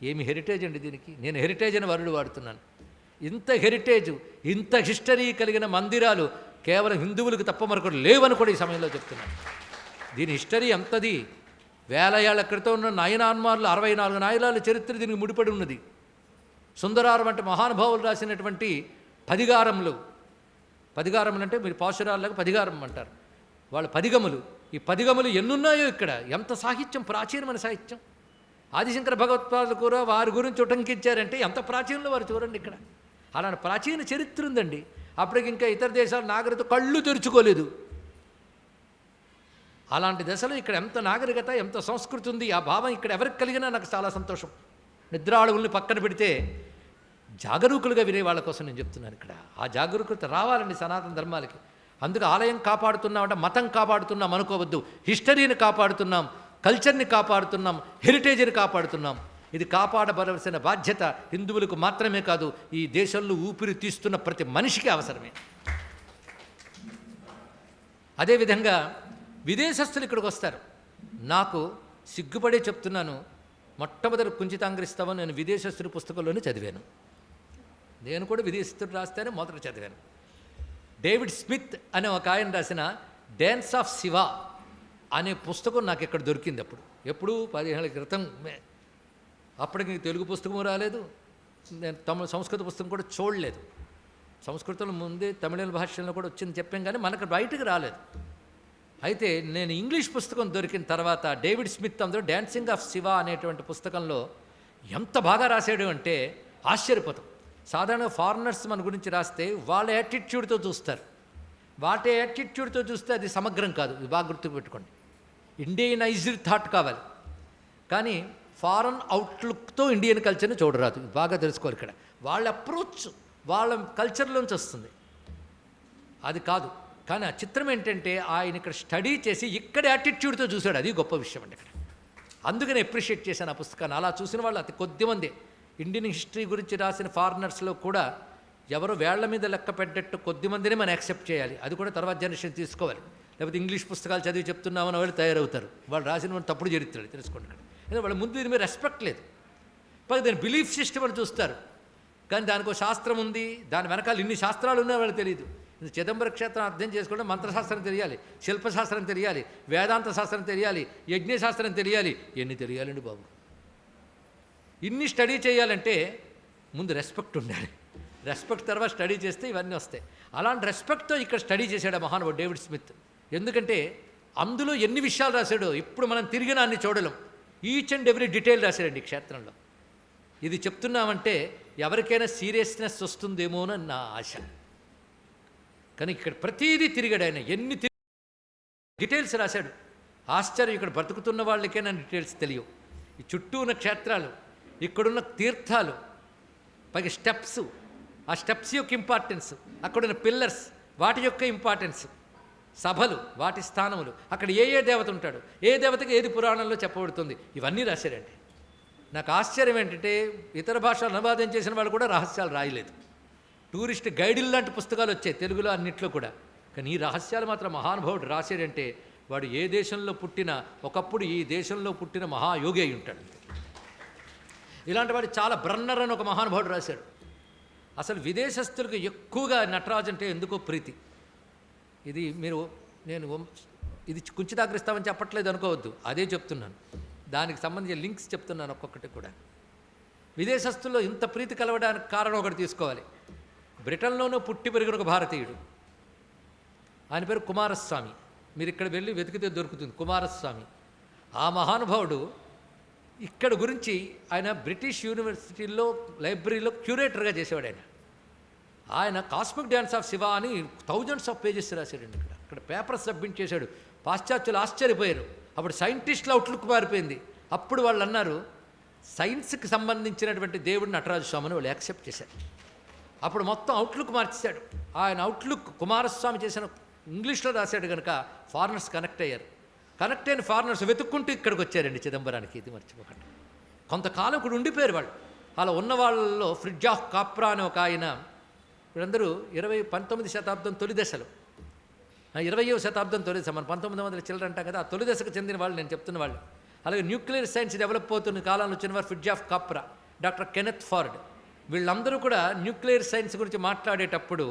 Speaker 1: ఏమి హెరిటేజ్ అండి దీనికి? నేను హెరిటేజ్ అని వరుడు వాడుతున్నాను. ఇంత హెరిటేజు, ఇంత హిస్టరీ కలిగిన మందిరాలు కేవలం హిందువులకు తప్ప మరొకటి లేవని కూడా ఈ సమయంలో చెప్తున్నాను. దీని హిస్టరీ అంతది. వేల ఏళ్ల క్రితం ఉన్న నాయనాన్మార్లు 64 నాయనాల చరిత్ర దీనికి ముడిపడి ఉన్నది. సుందరారం అంటే మహానుభావులు రాసినటువంటి పదిగారములు అంటే మీరు పాశురాలకు పదిగారం అంటారు. వాళ్ళ పదిగములు. ఈ పదిగములు ఎన్నున్నాయో ఇక్కడ. ఎంత సాహిత్యం, ప్రాచీనమైన సాహిత్యం. ఆదిశంకర భగవత్పాదులు కూడా వారి గురించి ఉటంకించారంటే ఎంత ప్రాచీనంలో వారు చూడండి. ఇక్కడ అలాంటి ప్రాచీన చరిత్ర ఉందండి. అప్పటికి ఇంకా ఇతర దేశాలు నాగరికత కళ్ళు తెరుచుకోలేదు. అలాంటి దశలో ఇక్కడ ఎంత నాగరికత, ఎంత సంస్కృతి ఉంది. ఆ భావం ఇక్కడ ఎవరికి కలిగినా నాకు చాలా సంతోషం. నిద్రాళువుల్ని పక్కన పెడితే జాగరూకులుగా వినే వాళ్ళ కోసం నేను చెప్తున్నాను. ఇక్కడ ఆ జాగరూకత రావాలండి సనాతన ధర్మాలకి. అందుకు ఆలయం కాపాడుతున్నాం అంటే మతం కాపాడుతున్నాం అనుకోవద్దు. హిస్టరీని కాపాడుతున్నాం, కల్చర్ని కాపాడుతున్నాం, హెరిటేజ్ని కాపాడుతున్నాం. ఇది కాపాడబడవలసిన బాధ్యత హిందువులకు మాత్రమే కాదు, ఈ దేశంలో ఊపిరి తీస్తున్న ప్రతి మనిషికి అవసరమే. అదేవిధంగా విదేశస్తులు ఇక్కడికి వస్తారు. నాకు సిగ్గుపడే చెప్తున్నాను, మొట్టమొదటి కుంచితాంగ్రిస్తవం నేను విదేశస్తుడి పుస్తకంలోనే చదివాను. నేను కూడా విదేశస్తుడు రాస్తేనే మొదట చదివాను. డేవిడ్ స్మిత్ అనే ఒక ఆయన రాసిన డ్యాన్స్ ఆఫ్ శివ అనే పుస్తకం నాకు ఇక్కడ దొరికింది. ఎప్పుడు 15 ఏళ్ల క్రితం. అప్పటికి తెలుగు పుస్తకం రాలేదు, నేను సంస్కృత పుస్తకం కూడా చూడలేదు. సంస్కృతంలో ముందే తమిళ భాషలో కూడా వచ్చింది చెప్పాం కానీ మనకు బయటకు రాలేదు. అయితే నేను ఇంగ్లీష్ పుస్తకం దొరికిన తర్వాత డేవిడ్ స్మిత్ అందరూ డ్యాన్సింగ్ ఆఫ్ శివ అనేటువంటి పుస్తకంలో ఎంత బాగా రాశాడు అంటే ఆశ్చర్యపోతాం. సాధారణ ఫారినర్స్ మన గురించి రాస్తే వాళ్ళ యాటిట్యూడ్తో చూస్తారు. వాటి యాటిట్యూడ్తో చూస్తే అది సమగ్రం కాదు. ఇది బాగా గుర్తుపెట్టుకోండి. ఇండియనైజ్డ్ థాట్ కావాలి కానీ ఫారెన్ అవుట్లుక్తో ఇండియన్ కల్చర్ని చూడరాదు. ఇది బాగా తెలుసుకోవాలి. ఇక్కడ వాళ్ళ అప్రోచ్ వాళ్ళ కల్చర్లోంచి వస్తుంది, అది కాదు. కానీ ఆ చిత్రం ఏంటంటే ఆయన ఇక్కడ స్టడీ చేసి ఇక్కడ యాటిట్యూడ్తో చూశాడు. అది గొప్ప విషయం అండి ఇక్కడ. అందుకని అప్రిషియేట్ చేశాను ఆ పుస్తకాన్ని. అలా చూసిన వాళ్ళు అతి కొద్దిమంది. ఇండియన్ హిస్టరీ గురించి రాసిన ఫారినర్స్లో కూడా ఎవరో వేళ్ల మీద లెక్క పెట్టేట్టు కొద్దిమందిని మనం యాక్సెప్ట్ చేయాలి. అది కూడా తర్వాత జనరేషన్ తీసుకోవాలి. లేకపోతే ఇంగ్లీష్ పుస్తకాలు చదివి చెప్తున్నామని వాళ్ళు తయారవుతారు. వాళ్ళు రాసిన తప్పుడు చరిత్రలు తెలుసుకోండి. ఎందుకంటే వాళ్ళ ముందు దీని మీద రెస్పెక్ట్ లేదు. పైగా దాని బిలీఫ్ సిస్టమ్ అని చూస్తారు. కానీ దానికి శాస్త్రం ఉంది, దాని వెనకాల ఇన్ని శాస్త్రాలు ఉన్నాయో వాళ్ళకి తెలియదు. చిదంబర క్షేత్రం అర్థం చేసుకుంటే మంత్రశాస్త్రం తెలియాలి, శిల్పశాస్త్రం తెలియాలి, వేదాంత శాస్త్రం తెలియాలి, యజ్ఞశాస్త్రం తెలియాలి. ఎన్ని తెలియాలండి బాబు. ఇన్ని స్టడీ చేయాలంటే ముందు రెస్పెక్ట్ ఉండాలి. రెస్పెక్ట్ తర్వాత స్టడీ చేస్తే ఇవన్నీ వస్తాయి. అలాంటి రెస్పెక్ట్తో ఇక్కడ స్టడీ చేశాడు ఆ మహానుభావుడు డేవిడ్ స్మిత్. ఎందుకంటే అందులో ఎన్ని విషయాలు రాశాడో ఇప్పుడు మనం తిరిగిన అన్ని చూడలేం. ఈచ్ అండ్ ఎవ్రీ డీటెయిల్ రాశాడండి ఈ క్షేత్రంలో. ఇది చెప్తున్నామంటే ఎవరికైనా సీరియస్నెస్ వస్తుందేమోనని నా ఆశ. కానీ ఇక్కడ ప్రతీదీ తిరిగాడు ఆయన. ఎన్ని డీటెయిల్స్ రాశాడు. ఆశ్చర్యం. ఇక్కడ బ్రతుకుతున్న వాళ్ళకైనా డీటెయిల్స్ తెలియవు. ఈ చుట్టూ ఉన్న క్షేత్రాలు, ఇక్కడున్న తీర్థాలు, పైగా స్టెప్స్, ఆ స్టెప్స్ యొక్క ఇంపార్టెన్స్, అక్కడున్న పిల్లర్స్ వాటి యొక్క ఇంపార్టెన్స్, సభలు వాటి స్థానములు, అక్కడ ఏ దేవత ఉంటాడు, ఏ దేవతకి ఏది పురాణంలో చెప్పబడుతుంది, ఇవన్నీ రాశారండి. నాకు ఆశ్చర్యం ఏంటంటే ఇతర భాషలు అనువాదం చేసిన వాళ్ళు కూడా రహస్యాలు రాయలేదు. టూరిస్ట్ గైడులు లాంటి పుస్తకాలు వచ్చాయి తెలుగులో అన్నిట్లో కూడా. కానీ ఈ రహస్యాలు మాత్రం మహానుభావుడు రాశాడంటే వాడు ఏ దేశంలో పుట్టినా ఒకప్పుడు ఈ దేశంలో పుట్టిన మహాయోగి అయి ఉంటాడు. ఇలాంటి వాడు చాలా బ్రన్నర్ అని ఒక మహానుభావుడు రాశాడు. అసలు విదేశస్తులకు ఎక్కువగా నటరాజు అంటే ఎందుకో ప్రీతి. ఇది ఇది కుంచితాగ్రిస్తామని చెప్పట్లేదు అనుకోవద్దు, అదే చెప్తున్నాను. దానికి సంబంధించిన లింక్స్ చెప్తున్నాను ఒక్కొక్కటి కూడా. విదేశస్తుల్లో ఇంత ప్రీతి కలవడానికి కారణం ఒకటి తీసుకోవాలి. బ్రిటన్లోనూ పుట్టి పెరిగిన ఒక భారతీయుడు. ఆయన పేరు కుమారస్వామి. మీరు ఇక్కడ వెళ్ళి వెతికితే దొరుకుతుంది కుమారస్వామి. ఆ మహానుభావుడు ఇక్కడ గురించి ఆయన బ్రిటిష్ యూనివర్సిటీలో లైబ్రరీలో క్యూరేటర్గా చేసేవాడు. ఆయన కాస్మిక్ డ్యాన్స్ ఆఫ్ శివ అని థౌజండ్స్ ఆఫ్ పేజెస్ రాశాడండి. ఇక్కడ పేపర్ సబ్మిట్ చేశాడు. పాశ్చాత్యులు ఆశ్చర్యపోయారు. అప్పుడు సైంటిస్టుల అవుట్లుక్ మారిపోయింది. అప్పుడు వాళ్ళు అన్నారు సైన్స్కి సంబంధించినటువంటి దేవుడిని నటరాజ స్వామిని వాళ్ళు యాక్సెప్ట్ చేశారు. అప్పుడు మొత్తం అవుట్లుక్ మార్చేశాడు. ఆయన అవుట్లుక్ కుమారస్వామి చేసిన ఇంగ్లీష్లో రాశాడు కనుక ఫారినర్స్ కనెక్ట్ అయ్యారు. కనెక్ట్ అయిన ఫారినర్స్ వెతుక్కుంటూ ఇక్కడికి వచ్చారండి చిదంబరానికి. ఇది మర్చిపోకండి. కొంతకాలం ఇక్కడ ఉండిపోయారు వాళ్ళు. అలా ఉన్న వాళ్ళలో ఫ్రిడ్జ్ ఆఫ్ కాప్రా అని ఒక ఆయన, వీళ్ళందరూ 19వ శతాబ్దం తొలి దశలో, 20వ శతాబ్దం తొలి దశ, మన 1900 చిల్లర అంటాం కదా, ఆ తొలి దశకు చెందిన వాళ్ళు నేను చెప్తున్న వాళ్ళు. అలాగే న్యూక్లియర్ సైన్స్ డెవలప్ అవుతున్న కాలంలో వచ్చిన వారు fridge of Kapra, doctor Kenneth Ford, వీళ్ళందరూ కూడా న్యూక్లియర్ సైన్స్ గురించి మాట్లాడేటప్పుడు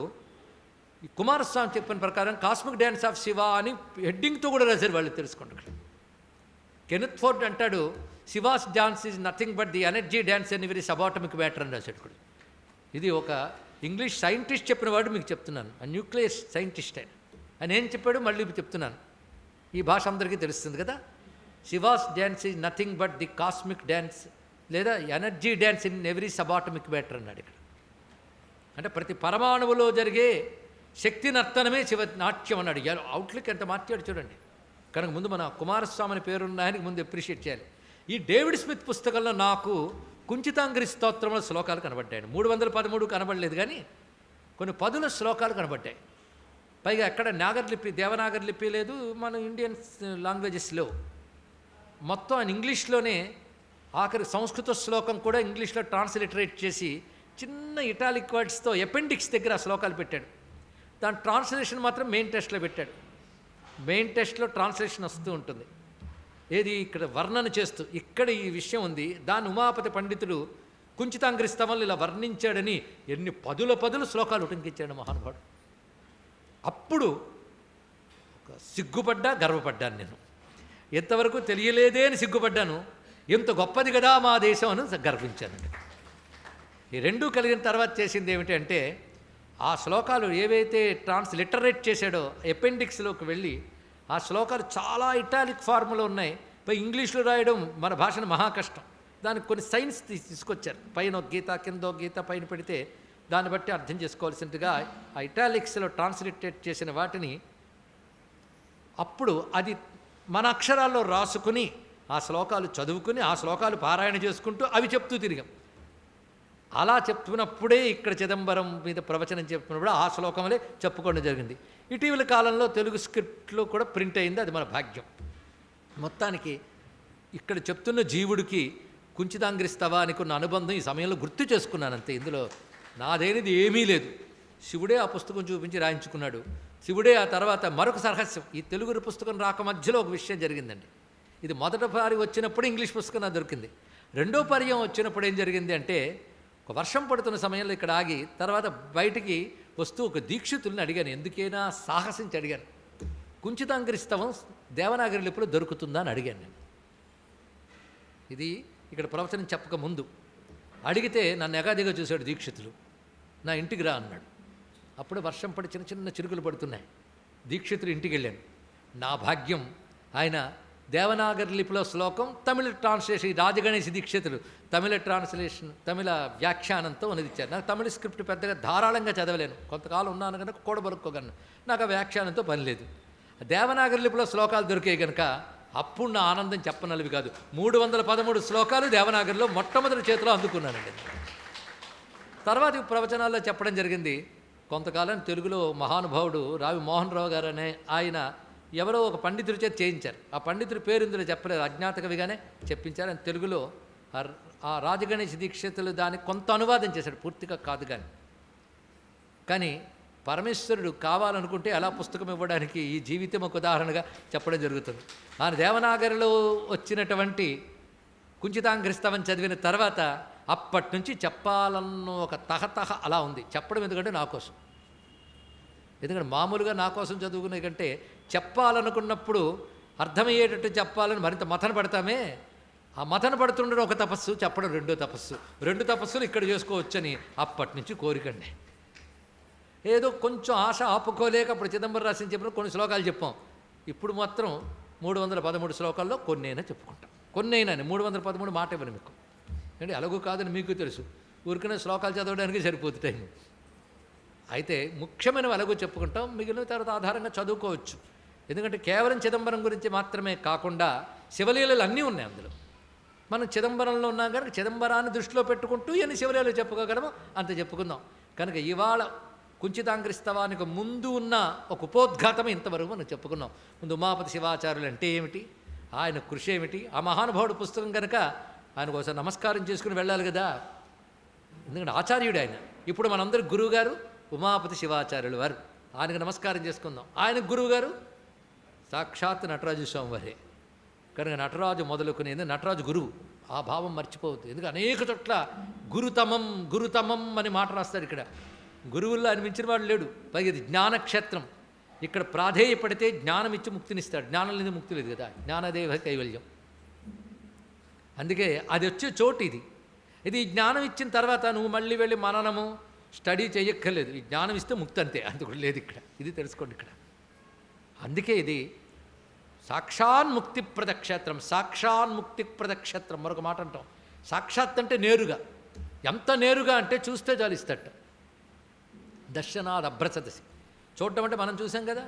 Speaker 1: ఈ కుమారస్వామి చెప్పిన ప్రకారం కాస్మిక్ డ్యాన్స్ ఆఫ్ శివ అని హెడ్డింగ్తో కూడా రాశారు వాళ్ళు, తెలుసుకుంటారు. కెనెత్ ఫోర్డ్ అంటాడు she was dance is nothing but the energy dance అని వెరీ సబాటమిక్ మ్యాటర్ అని రాశాడు కూడా. ఇది ఒక ఇంగ్లీష్ సైంటిస్ట్ చెప్పిన వాడు మీకు చెప్తున్నాను. ఆ న్యూక్లియర్ సైంటిస్ట్ ఆయన ఏం చెప్పాడు మళ్ళీ చెప్తున్నాను. ఈ భాష అందరికీ తెలుస్తుంది కదా. Shiva's dance is nothing but the cosmic dance లేదా energy dance in every subatomic matter అన్నాడు ఇక్కడ. అంటే ప్రతి పరమాణువులో జరిగే శక్తి నర్తనమే శివ నాట్యం అన్నాడు. అవుట్లుక్ ఎంత మార్చాడు చూడండి. కనుక ముందు మన కుమారస్వామి పేరున్న ఆయనకి ముందు అప్రిషియేట్ చేయాలి. ఈ డేవిడ్ స్మిత్ పుస్తకంలో నాకు కుంచితాంగ్రి స్తోత్రంలో శ్లోకాలు కనబడ్డాయి. 313 కనబడలేదు కానీ కొన్ని 10 శ్లోకాలు కనబడ్డాయి. పైగా ఎక్కడ నాగర్లిపి, దేవనాగర్ లిపి లేదు మన ఇండియన్ లాంగ్వేజెస్లో. మొత్తం ఆయన ఇంగ్లీష్లోనే ఆఖరి సంస్కృత శ్లోకం కూడా ఇంగ్లీష్లో ట్రాన్స్లిటరేట్ చేసి చిన్న ఇటాలిక్ వర్డ్స్తో అపెండిక్స్ దగ్గర ఆ శ్లోకాలు పెట్టాడు. దాని ట్రాన్స్లేషన్ మాత్రం మెయిన్ టెస్ట్లో పెట్టాడు. మెయిన్ టెస్ట్లో ట్రాన్స్లేషన్ వస్తూ ఉంటుంది. ఏది ఇక్కడ వర్ణన చేస్తూ ఇక్కడ ఈ విషయం ఉంది. దాన్ని ఉమాపతి పండితుడు కుంచితాంగ్రి స్తవంలో ఇలా వర్ణించాడని ఎన్ని 10 శ్లోకాలు ఉటంకించాడు మహానుభావుడు. అప్పుడు ఒక సిగ్గుపడ్డా, గర్వపడ్డాను. నేను ఎంతవరకు తెలియలేదే అని సిగ్గుపడ్డాను. ఎంత గొప్పది కదా మా దేశం అని గర్వించానండి. ఈ రెండూ కలిగిన తర్వాత చేసింది ఏమిటి అంటే ఆ శ్లోకాలు ఏవైతే ట్రాన్స్లిటరేట్ చేశాడో అపెండిక్స్లోకి వెళ్ళి ఆ శ్లోకాలు చాలా ఇటాలిక్ ఫార్ములో ఉన్నాయి. పై ఇంగ్లీష్లో రాయడం మన భాషను మహా కష్టం. దానికి కొన్ని సైన్స్ తీసుకొచ్చారు. పైన ఒక గీత, కింద ఒక గీత పైన పెడితే దాన్ని బట్టి అర్థం చేసుకోవాల్సిందిగా ఆ ఇటాలిక్స్లో ట్రాన్స్లిటరేట్ చేసిన వాటిని అప్పుడు అది మన అక్షరాల్లో రాసుకుని ఆ శ్లోకాలు చదువుకుని ఆ శ్లోకాలు పారాయణ చేసుకుంటూ అవి చెప్తూ తిరిగాం. అలా చెప్తున్నప్పుడే ఇక్కడ చిదంబరం మీద ప్రవచనం చెప్తున్నప్పుడు ఆ శ్లోకములే చెప్పుకోవడం జరిగింది. ఇటీవల కాలంలో తెలుగు స్క్రిప్ట్లో కూడా ప్రింట్ అయింది. అది మన భాగ్యం. మొత్తానికి ఇక్కడ చెప్తున్న జీవుడికి కుంచితాంగ్రి స్తవానికి ఉన్న అనుబంధం ఈ సమయంలో గుర్తు చేసుకున్నాను అంతే. ఇందులో నాదేనిది ఏమీ లేదు. శివుడే ఆ పుస్తకం చూపించి రాయించుకున్నాడు. శివుడే ఆ తర్వాత మరొక రహస్యం. ఈ తెలుగు పుస్తకం రాక మధ్యలో ఒక విషయం జరిగిందండి. ఇది మొదటిసారి వచ్చినప్పుడు ఇంగ్లీష్ పుస్తకం నాకు దొరికింది. రెండో పర్యం వచ్చినప్పుడు ఏం జరిగింది అంటే ఒక వర్షం పడుతున్న సమయంలో ఇక్కడ ఆగి తర్వాత బయటికి వస్తూ ఒక దీక్షితుల్ని అడిగాను. ఎందుకైనా సాహసించి అడిగాను, కుంచితాంగ్రి స్తవం దేవనాగరి లిపిలో దొరుకుతుందా అని అడిగాను నేను. ఇది ఇక్కడ ప్రవచనం చెప్పక ముందు అడిగితే నన్ను ఎగాదిగా చూశాడు దీక్షితులు. నా ఇంటికి రా అన్నాడు. అప్పుడు వర్షం పడి చిన్న చిన్న చిరుకులు పడుతున్నాయి. దీక్షితులు ఇంటికి వెళ్ళాను. నా భాగ్యం ఆయన దేవనాగరి లిపిలో శ్లోకం తమిళ ట్రాన్స్లేషన్, రాజగణేష్ దీక్షితులు తమిళ ట్రాన్స్లేషన్ తమిళ వ్యాఖ్యానంతో ఉన్నదిచ్చారు. నాకు తమిళ స్క్రిప్ట్ పెద్దగా ధారాళంగా చదవలేను. కొంతకాలం ఉన్నాను కనుక కూడబరుక్కోగలను. నాకు ఆ వ్యాఖ్యానంతో పని లేదు. దేవనాగరి లిపిలో శ్లోకాలు దొరికాయి కనుక అప్పుడు నా ఆనందం చెప్పనలివి కాదు. 313 శ్లోకాలు దేవనాగరిలో మొట్టమొదటి చేతిలో అందుకున్నానండి. తర్వాత ఈ ప్రవచనాల్లో చెప్పడం జరిగింది. కొంతకాలం తెలుగులో మహానుభావుడు రావి మోహన్ రావు గారు అనే ఆయన ఎవరో ఒక పండితుడి చేతి చేయించారు. ఆ పండితుడి పేరు ఇందులో చెప్పలేదు, అజ్ఞాత కవిగానే చెప్పించారు. అని తెలుగులో ఆ రాజగణేష్ దీక్షితులు దానికి కొంత అనువాదం చేశాడు, పూర్తిగా కాదు. కానీ పరమేశ్వరుడు కావాలనుకుంటే అలా పుస్తకం ఇవ్వడానికి ఈ జీవితం ఒక ఉదాహరణగా చెప్పడం జరుగుతుంది. ఆయన దేవనాగరిలో వచ్చినటువంటి కుంచితాంగ్రి స్తవం చదివిన తర్వాత అప్పటి నుంచి చెప్పాలన్న ఒక తహతహ అలా ఉంది. చెప్పడం ఎందుకంటే నా కోసం, ఎందుకంటే మామూలుగా నా కోసం చదువుకునే కంటే చెప్పాలనుకున్నప్పుడు అర్థమయ్యేటట్టు చెప్పాలని మరింత మథన పడతామే. ఆ మథన పడుతుండడం ఒక తపస్సు, చెప్పడం రెండో తపస్సు. 2 తపస్సులు ఇక్కడ చేసుకోవచ్చని అప్పటి నుంచి కోరికండి. ఏదో కొంచెం ఆశ ఆపుకోలేక అప్పుడు చిదంబరం రాసిన చెప్పిన కొన్ని శ్లోకాలు చెప్పాం. ఇప్పుడు మాత్రం 313 శ్లోకాల్లో కొన్నైనా చెప్పుకుంటాం. కొన్నైనా 313 మాట ఇవ్వను మీకు, అంటే అలాగూ కాదని మీకు తెలుసు. ఊరికనే శ్లోకాలు చదవడానికి సరిపోతుంది టైం. అయితే ముఖ్యమైనవి అలాగూ చెప్పుకుంటాం, మిగిలిన తర్వాత ఆధారంగా చదువుకోవచ్చు. ఎందుకంటే కేవలం చిదంబరం గురించి మాత్రమే కాకుండా శివలీలలు అన్నీ ఉన్నాయి అందులో. మనం చిదంబరంలో ఉన్నాం కనుక చిదంబరాన్ని దృష్టిలో పెట్టుకుంటూ ఎన్ని శివలీలలు చెప్పుకోగలమో అంత చెప్పుకుందాం. కనుక ఇవాళ కుంచితాంగ్రిస్తవానికి ముందు ఉన్న ఒక ఉపోద్ఘాతం ఇంతవరకు మనం చెప్పుకున్నాం. ముందు ఉమాపతి శివాచార్యులు అంటే ఏమిటి, ఆయన కృషి ఏమిటి, ఆ మహానుభావుడు పుస్తకం కనుక ఆయనకు ఒకసారి నమస్కారం చేసుకుని వెళ్ళాలి కదా, ఎందుకంటే ఆచార్యుడు ఆయన. ఇప్పుడు మనందరి గురువుగారు ఉమాపతి శివాచార్యులు వారు, ఆయనకు నమస్కారం చేసుకుందాం. ఆయన గురువుగారు సాక్షాత్ నటరాజు స్వామి వారే కనుక నటరాజు మొదలుకునేది నటరాజు గురువు, ఆ భావం మర్చిపోవద్దు. ఎందుకంటే అనేక చోట్ల గురుతమం గురుతమం అని మాట రాస్తారు. ఇక్కడ గురువుల్లో అనిపించిన వాడు లేడు. పైగా ఇది జ్ఞానక్షేత్రం. ఇక్కడ ప్రాధేయపడితే జ్ఞానం ఇచ్చి ముక్తినిస్తాడు. జ్ఞానం లేదు ముక్తి లేదు కదా, జ్ఞానదేవ కైవల్యం. అందుకే అది వచ్చే చోటు ఇది. ఇది జ్ఞానం ఇచ్చిన తర్వాత నువ్వు మళ్ళీ వెళ్ళి మననము స్టడీ చేయక్కర్లేదు. ఈ జ్ఞానం ఇస్తే ముక్తి అంతే, అందుకు లేదు ఇక్కడ. ఇది తెలుసుకోండి ఇక్కడ. అందుకే ఇది సాక్షాన్ముక్తిప్రద క్షేత్రం. సాక్షాన్ముక్తిప్రద క్షేత్రం మరొక మాట అంటాం. సాక్షాత్ అంటే నేరుగా, ఎంత నేరుగా అంటే చూస్తే చాలిస్తట. దర్శనాద్ అభ్రసదసి, చూడటం అంటే మనం చూసాం కదా,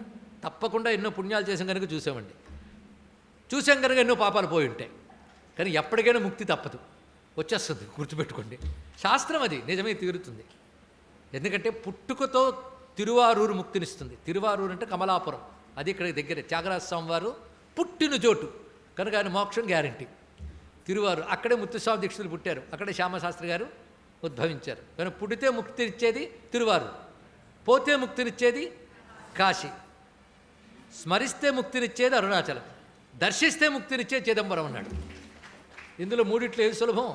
Speaker 1: తప్పకుండా ఎన్నో పుణ్యాలు చేసాం కనుక చూసామండి. చూసాం కనుక ఎన్నో పాపాలు పోయి ఉంటాయి. కానీ ఎప్పటికైనా ముక్తి తప్పదు, వచ్చేస్తుంది, గుర్తుపెట్టుకోండి. శాస్త్రం అది నిజమే తీరుతుంది. ఎందుకంటే పుట్టుకతో తిరువారూరు ముక్తినిస్తుంది. తిరువారూరు అంటే కమలాపురం, అది ఇక్కడ దగ్గరే. త్యాగరాజ స్వామి వారు పుట్టిన చోటు కనుక ఆయన మోక్షం గ్యారంటీ. తిరువారు, అక్కడే ముత్తుస్వామి దీక్షితులు పుట్టారు, అక్కడే శ్యామశాస్త్రి గారు ఉద్భవించారు. కానీ పుడితే ముక్తినిచ్చేది తిరువారు, పోతే ముక్తినిచ్చేది కాశీ, స్మరిస్తే ముక్తినిచ్చేది అరుణాచలం, దర్శిస్తే ముక్తినిచ్చేది చిదంబరం అన్నాడు. ఇందులో మూడిట్లో ఏది సులభం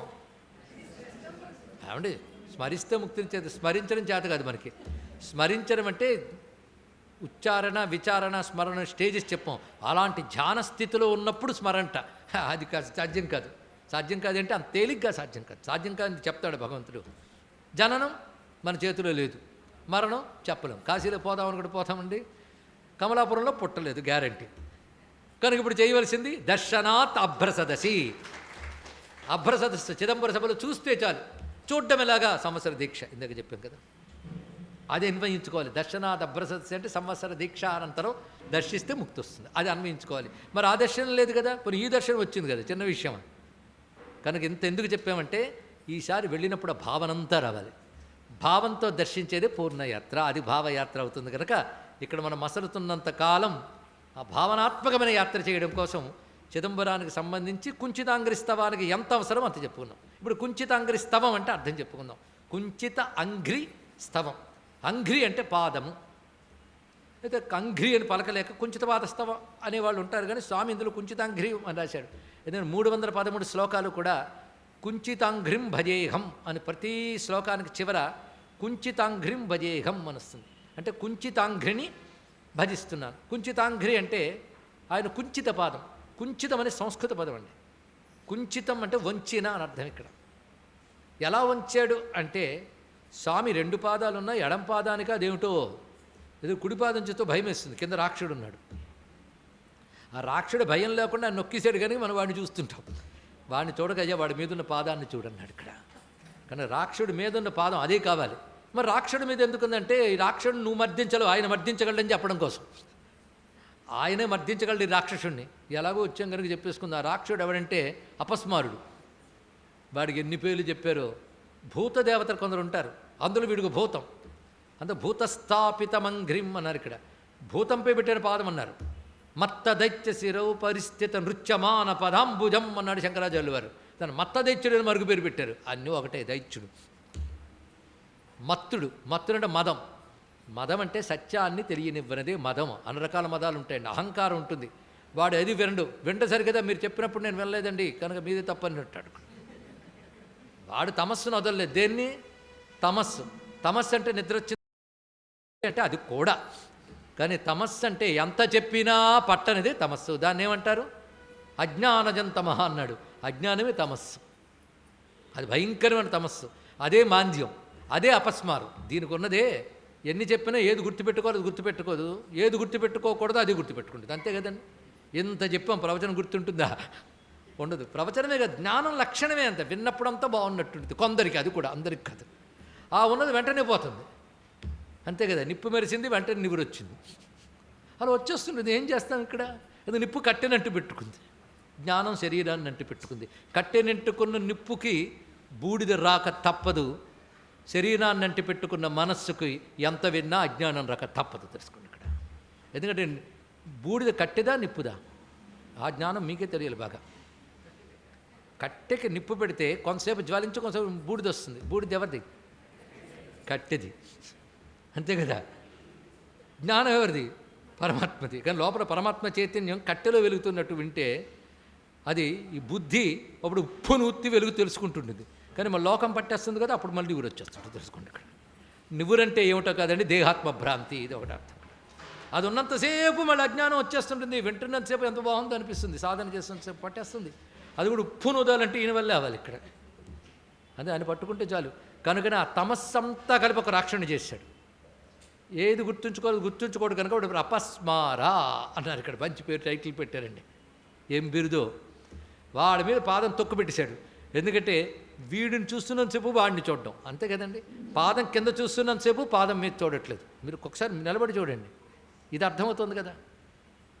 Speaker 1: ఏమండి? స్మరిస్తే ముక్తినిచ్చేది. స్మరించడం చేత కాదు మనకి. స్మరించడం అంటే ఉచ్చారణ విచారణ స్మరణ స్టేజెస్ చెప్పాం. అలాంటి ధ్యాన స్థితిలో ఉన్నప్పుడు స్మరంట, అది కాదు, సాధ్యం కాదు. సాధ్యం కాదంటే అంత తేలిగ్గా సాధ్యం కాదు. సాధ్యం కాదని చెప్తాడు భగవంతుడు. జననం మన చేతిలో లేదు, మరణం చెప్పలేం. కాశీలో పోదామని కూడా పోతామండి, కమలాపురంలో పుట్టలేదు గ్యారంటీ. కనుక ఇప్పుడు చేయవలసింది దర్శనాత్ అభ్రసదసి. అభ్రసదస్సు చిదంబర సభలో చూస్తే చాలు. చూడ్డం ఎలాగా? సంవత్సర దీక్ష, ఇందాక చెప్పాం కదా, అది అన్వయించుకోవాలి. దర్శనాద్ అభ్రసదసి అంటే సంవత్సర దీక్ష అనంతరం దర్శిస్తే ముక్తి వస్తుంది, అది అన్వయించుకోవాలి. మరి ఆ దర్శనం లేదు కదా, మరి ఈ దర్శనం వచ్చింది కదా, చిన్న విషయం. కనుక ఇంత ఎందుకు చెప్పామంటే ఈసారి వెళ్ళినప్పుడు ఆ భావనంతా రావాలి. భావంతో దర్శించేదే పూర్ణయాత్ర, అది భావయాత్ర అవుతుంది. కనుక ఇక్కడ మనం మసలుతున్నంత కాలం ఆ భావనాత్మకమైన యాత్ర చేయడం కోసం చిదంబరానికి సంబంధించి కుంచితాంగ్రిస్తవానికి ఎంత అవసరం అంత చెప్పుకున్నాం. ఇప్పుడు కుంచితాంగ్రిస్తవం అంటే అర్థం చెప్పుకుందాం. కుంచిత అంఘ్రి స్తవం. అంఘ్రి అంటే పాదము, అయితే అంఘ్రి అని పలకలేక కుంచితపాదస్తవం అనేవాళ్ళు ఉంటారు. కానీ స్వామి ఇందులో కుంచితాంఘ్రి అని రాశాడు. ఎందుకంటే 313 శ్లోకాలు కూడా కుంచితాంఘ్రిం భజేహం అని, ప్రతి శ్లోకానికి చివర కుంచితాంఘ్రిం భజేహం అని వస్తుంది. అంటే కుంచితాంఘ్రిని భజిస్తున్నాను. కుంచితాంఘ్రి అంటే ఆయన కుంచిత పాదం. కుంచితం అనే సంస్కృత పదం అండి. కుంచితం అంటే వంచిన అని అర్థం. ఇక్కడ ఎలా వంచాడు అంటే స్వామి 2 పాదాలు ఉన్నాయి, ఎడం పాదానికి అదేమిటో ఏదో కుడిపాదం చేతో భయం వేస్తుంది. కింద రాక్షుడు ఉన్నాడు, ఆ రాక్షుడు భయం లేకుండా నొక్కిసాడు. కానీ మనం వాడిని చూస్తుంటాం, వాడిని చూడకయ్యా వాడి మీదున్న పాదాన్ని చూడన్నాడు ఇక్కడ. కానీ రాక్షుడి మీదున్న పాదం అదే కావాలి. మరి రాక్షుడి మీద ఎందుకుందంటే ఈ రాక్షుడిని నువ్వు మర్దించలేవు, ఆయన మర్దించగలడని చెప్పడం కోసం. ఆయనే మర్దించగలడు ఈ రాక్షసుడిని. ఎలాగో వచ్చాం కనుక చెప్పేసుకుంది. ఆ రాక్షుడు ఎవడంటే అపస్మారుడు. వాడికి ఎన్ని పేర్లు చెప్పారో. భూతదేవతలు కొందరు ఉంటారు, అందులో వీడికి భూతం. అంత భూతస్థాపితమంఘ్రిం అన్నారు. ఇక్కడ భూతంపై పెట్టిన పాదం అన్నారు. మత్త దైత్య శిరవు పరిస్థిత నృత్యమాన పదాంబుజం అన్నాడు శంకరాచార్యులు వారు. దాన్ని మత్త దైత్యుడు అని మరుగు పేరు పెట్టారు. అన్నీ ఒకటే, దైత్యుడు. మత్తుడు, మత్తుడు అంటే మదం. మదం అంటే సత్యాన్ని తెలియనివ్వనదే మదం. అన్ని రకాల మదాలు ఉంటాయండి. అహంకారం ఉంటుంది. వాడు అది వింటసరి కదా, మీరు చెప్పినప్పుడు నేను వినలేదండి కనుక మీదే తప్పని అంటాడు. వాడు తమస్సును వదలలేదు. దేన్ని? తమస్సు. తమస్సు అంటే నిద్ర వచ్చింది అంటే అది కూడా. కానీ తమస్సు అంటే ఎంత చెప్పినా పట్టనిదే తమస్సు. దాన్ని ఏమంటారు? అజ్ఞానజంతమహ అన్నాడు. అజ్ఞానమే తమస్సు, అది భయంకరమైన తమస్సు. అదే మాంద్యం, అదే అపస్మారం. దీనికి ఉన్నదే ఎన్ని చెప్పినా ఏది గుర్తుపెట్టుకోవాలి గుర్తుపెట్టుకోదు, ఏది గుర్తుపెట్టుకోకూడదు అది గుర్తుపెట్టుకుంటుంది, అంతే కదండి. ఎంత చెప్పాం ప్రవచనం గుర్తుంటుందా? ఉండదు. ప్రవచనమే కదా, జ్ఞానం లక్షణమే అంత. విన్నప్పుడంతా బాగున్నట్టుంటుంది కొందరికి, అది కూడా అందరికి కాదు. ఆ ఉన్నది వెంటనే పోతుంది, అంతే కదా. నిప్పు మెరిసింది, వెంటనే నివురు వచ్చింది, అలా వచ్చేస్తుంటుంది. ఏం చేస్తాం ఇక్కడ? అది నిప్పు కట్టెనంటు పెట్టుకుంది, జ్ఞానం శరీరాన్ని అంటు పెట్టుకుంది. కట్టెనెంటుకున్న నిప్పుకి బూడిద రాక తప్పదు, శరీరాన్ని అంటి పెట్టుకున్న మనస్సుకి ఎంత విన్నా అజ్ఞానం రాక తప్పదు. తెలుసుకోండి ఇక్కడ. ఎందుకంటే బూడిద కట్టెదా నిప్పుదా? ఆ జ్ఞానం మీకే తెలియాలి బాగా. కట్టెకి నిప్పు పెడితే కొంతసేపు జ్వాలించి కొంతసేపు బూడిద వస్తుంది. బూడిద ఎవరిది? కట్టెది, అంతే కదా. జ్ఞానం ఎవరిది? పరమాత్మది. కానీ లోపల పరమాత్మ చైతన్యం కట్టెలో వెలుగుతున్నట్టు వింటే అది ఈ బుద్ధి అప్పుడు ఉప్పును ఉత్తి వెలుగు తెలుసుకుంటుంటుంది. కానీ మన లోకం పట్టేస్తుంది కదా, అప్పుడు మళ్ళీ నివురు వచ్చేస్తుంది. తెలుసుకోండి ఇక్కడ. నివురంటే ఏమిటో కాదండి, దేహాత్మ భ్రాంతి, ఇది ఒకటి అర్థం. అది ఉన్నంతసేపు మళ్ళీ అజ్ఞానం వచ్చేస్తుంటుంది. వింటున్నంతసేపు ఎంత బాగుందో అనిపిస్తుంది, సాధన చేస్తున్నంతసేపు పట్టేస్తుంది. అది కూడా ఉప్పును వదాలంటే ఈయన వల్లే అవ్వాలి ఇక్కడ. అదే ఆయన పట్టుకుంటే చాలు. కనుకనే ఆ తమస్సంతా కలిపి ఒక రాక్షణి చేశాడు. ఏది గుర్తుంచుకోడు కనుక ఇప్పుడు అపస్మారా అన్నారు. ఇక్కడ మంచి పేరు టైటిల్ పెట్టారండి. ఏం బిరుదో. వాడి మీద పాదం తొక్కు పెట్టేశాడు. ఎందుకంటే వీడిని చూస్తున్నంతసేపు వాడిని చూడడం, అంతే కదండి. పాదం కింద చూస్తున్నంతసేపు పాదం మీద చూడట్లేదు. మీరు ఒక్కసారి నిలబడి చూడండి, ఇది అర్థమవుతుంది కదా.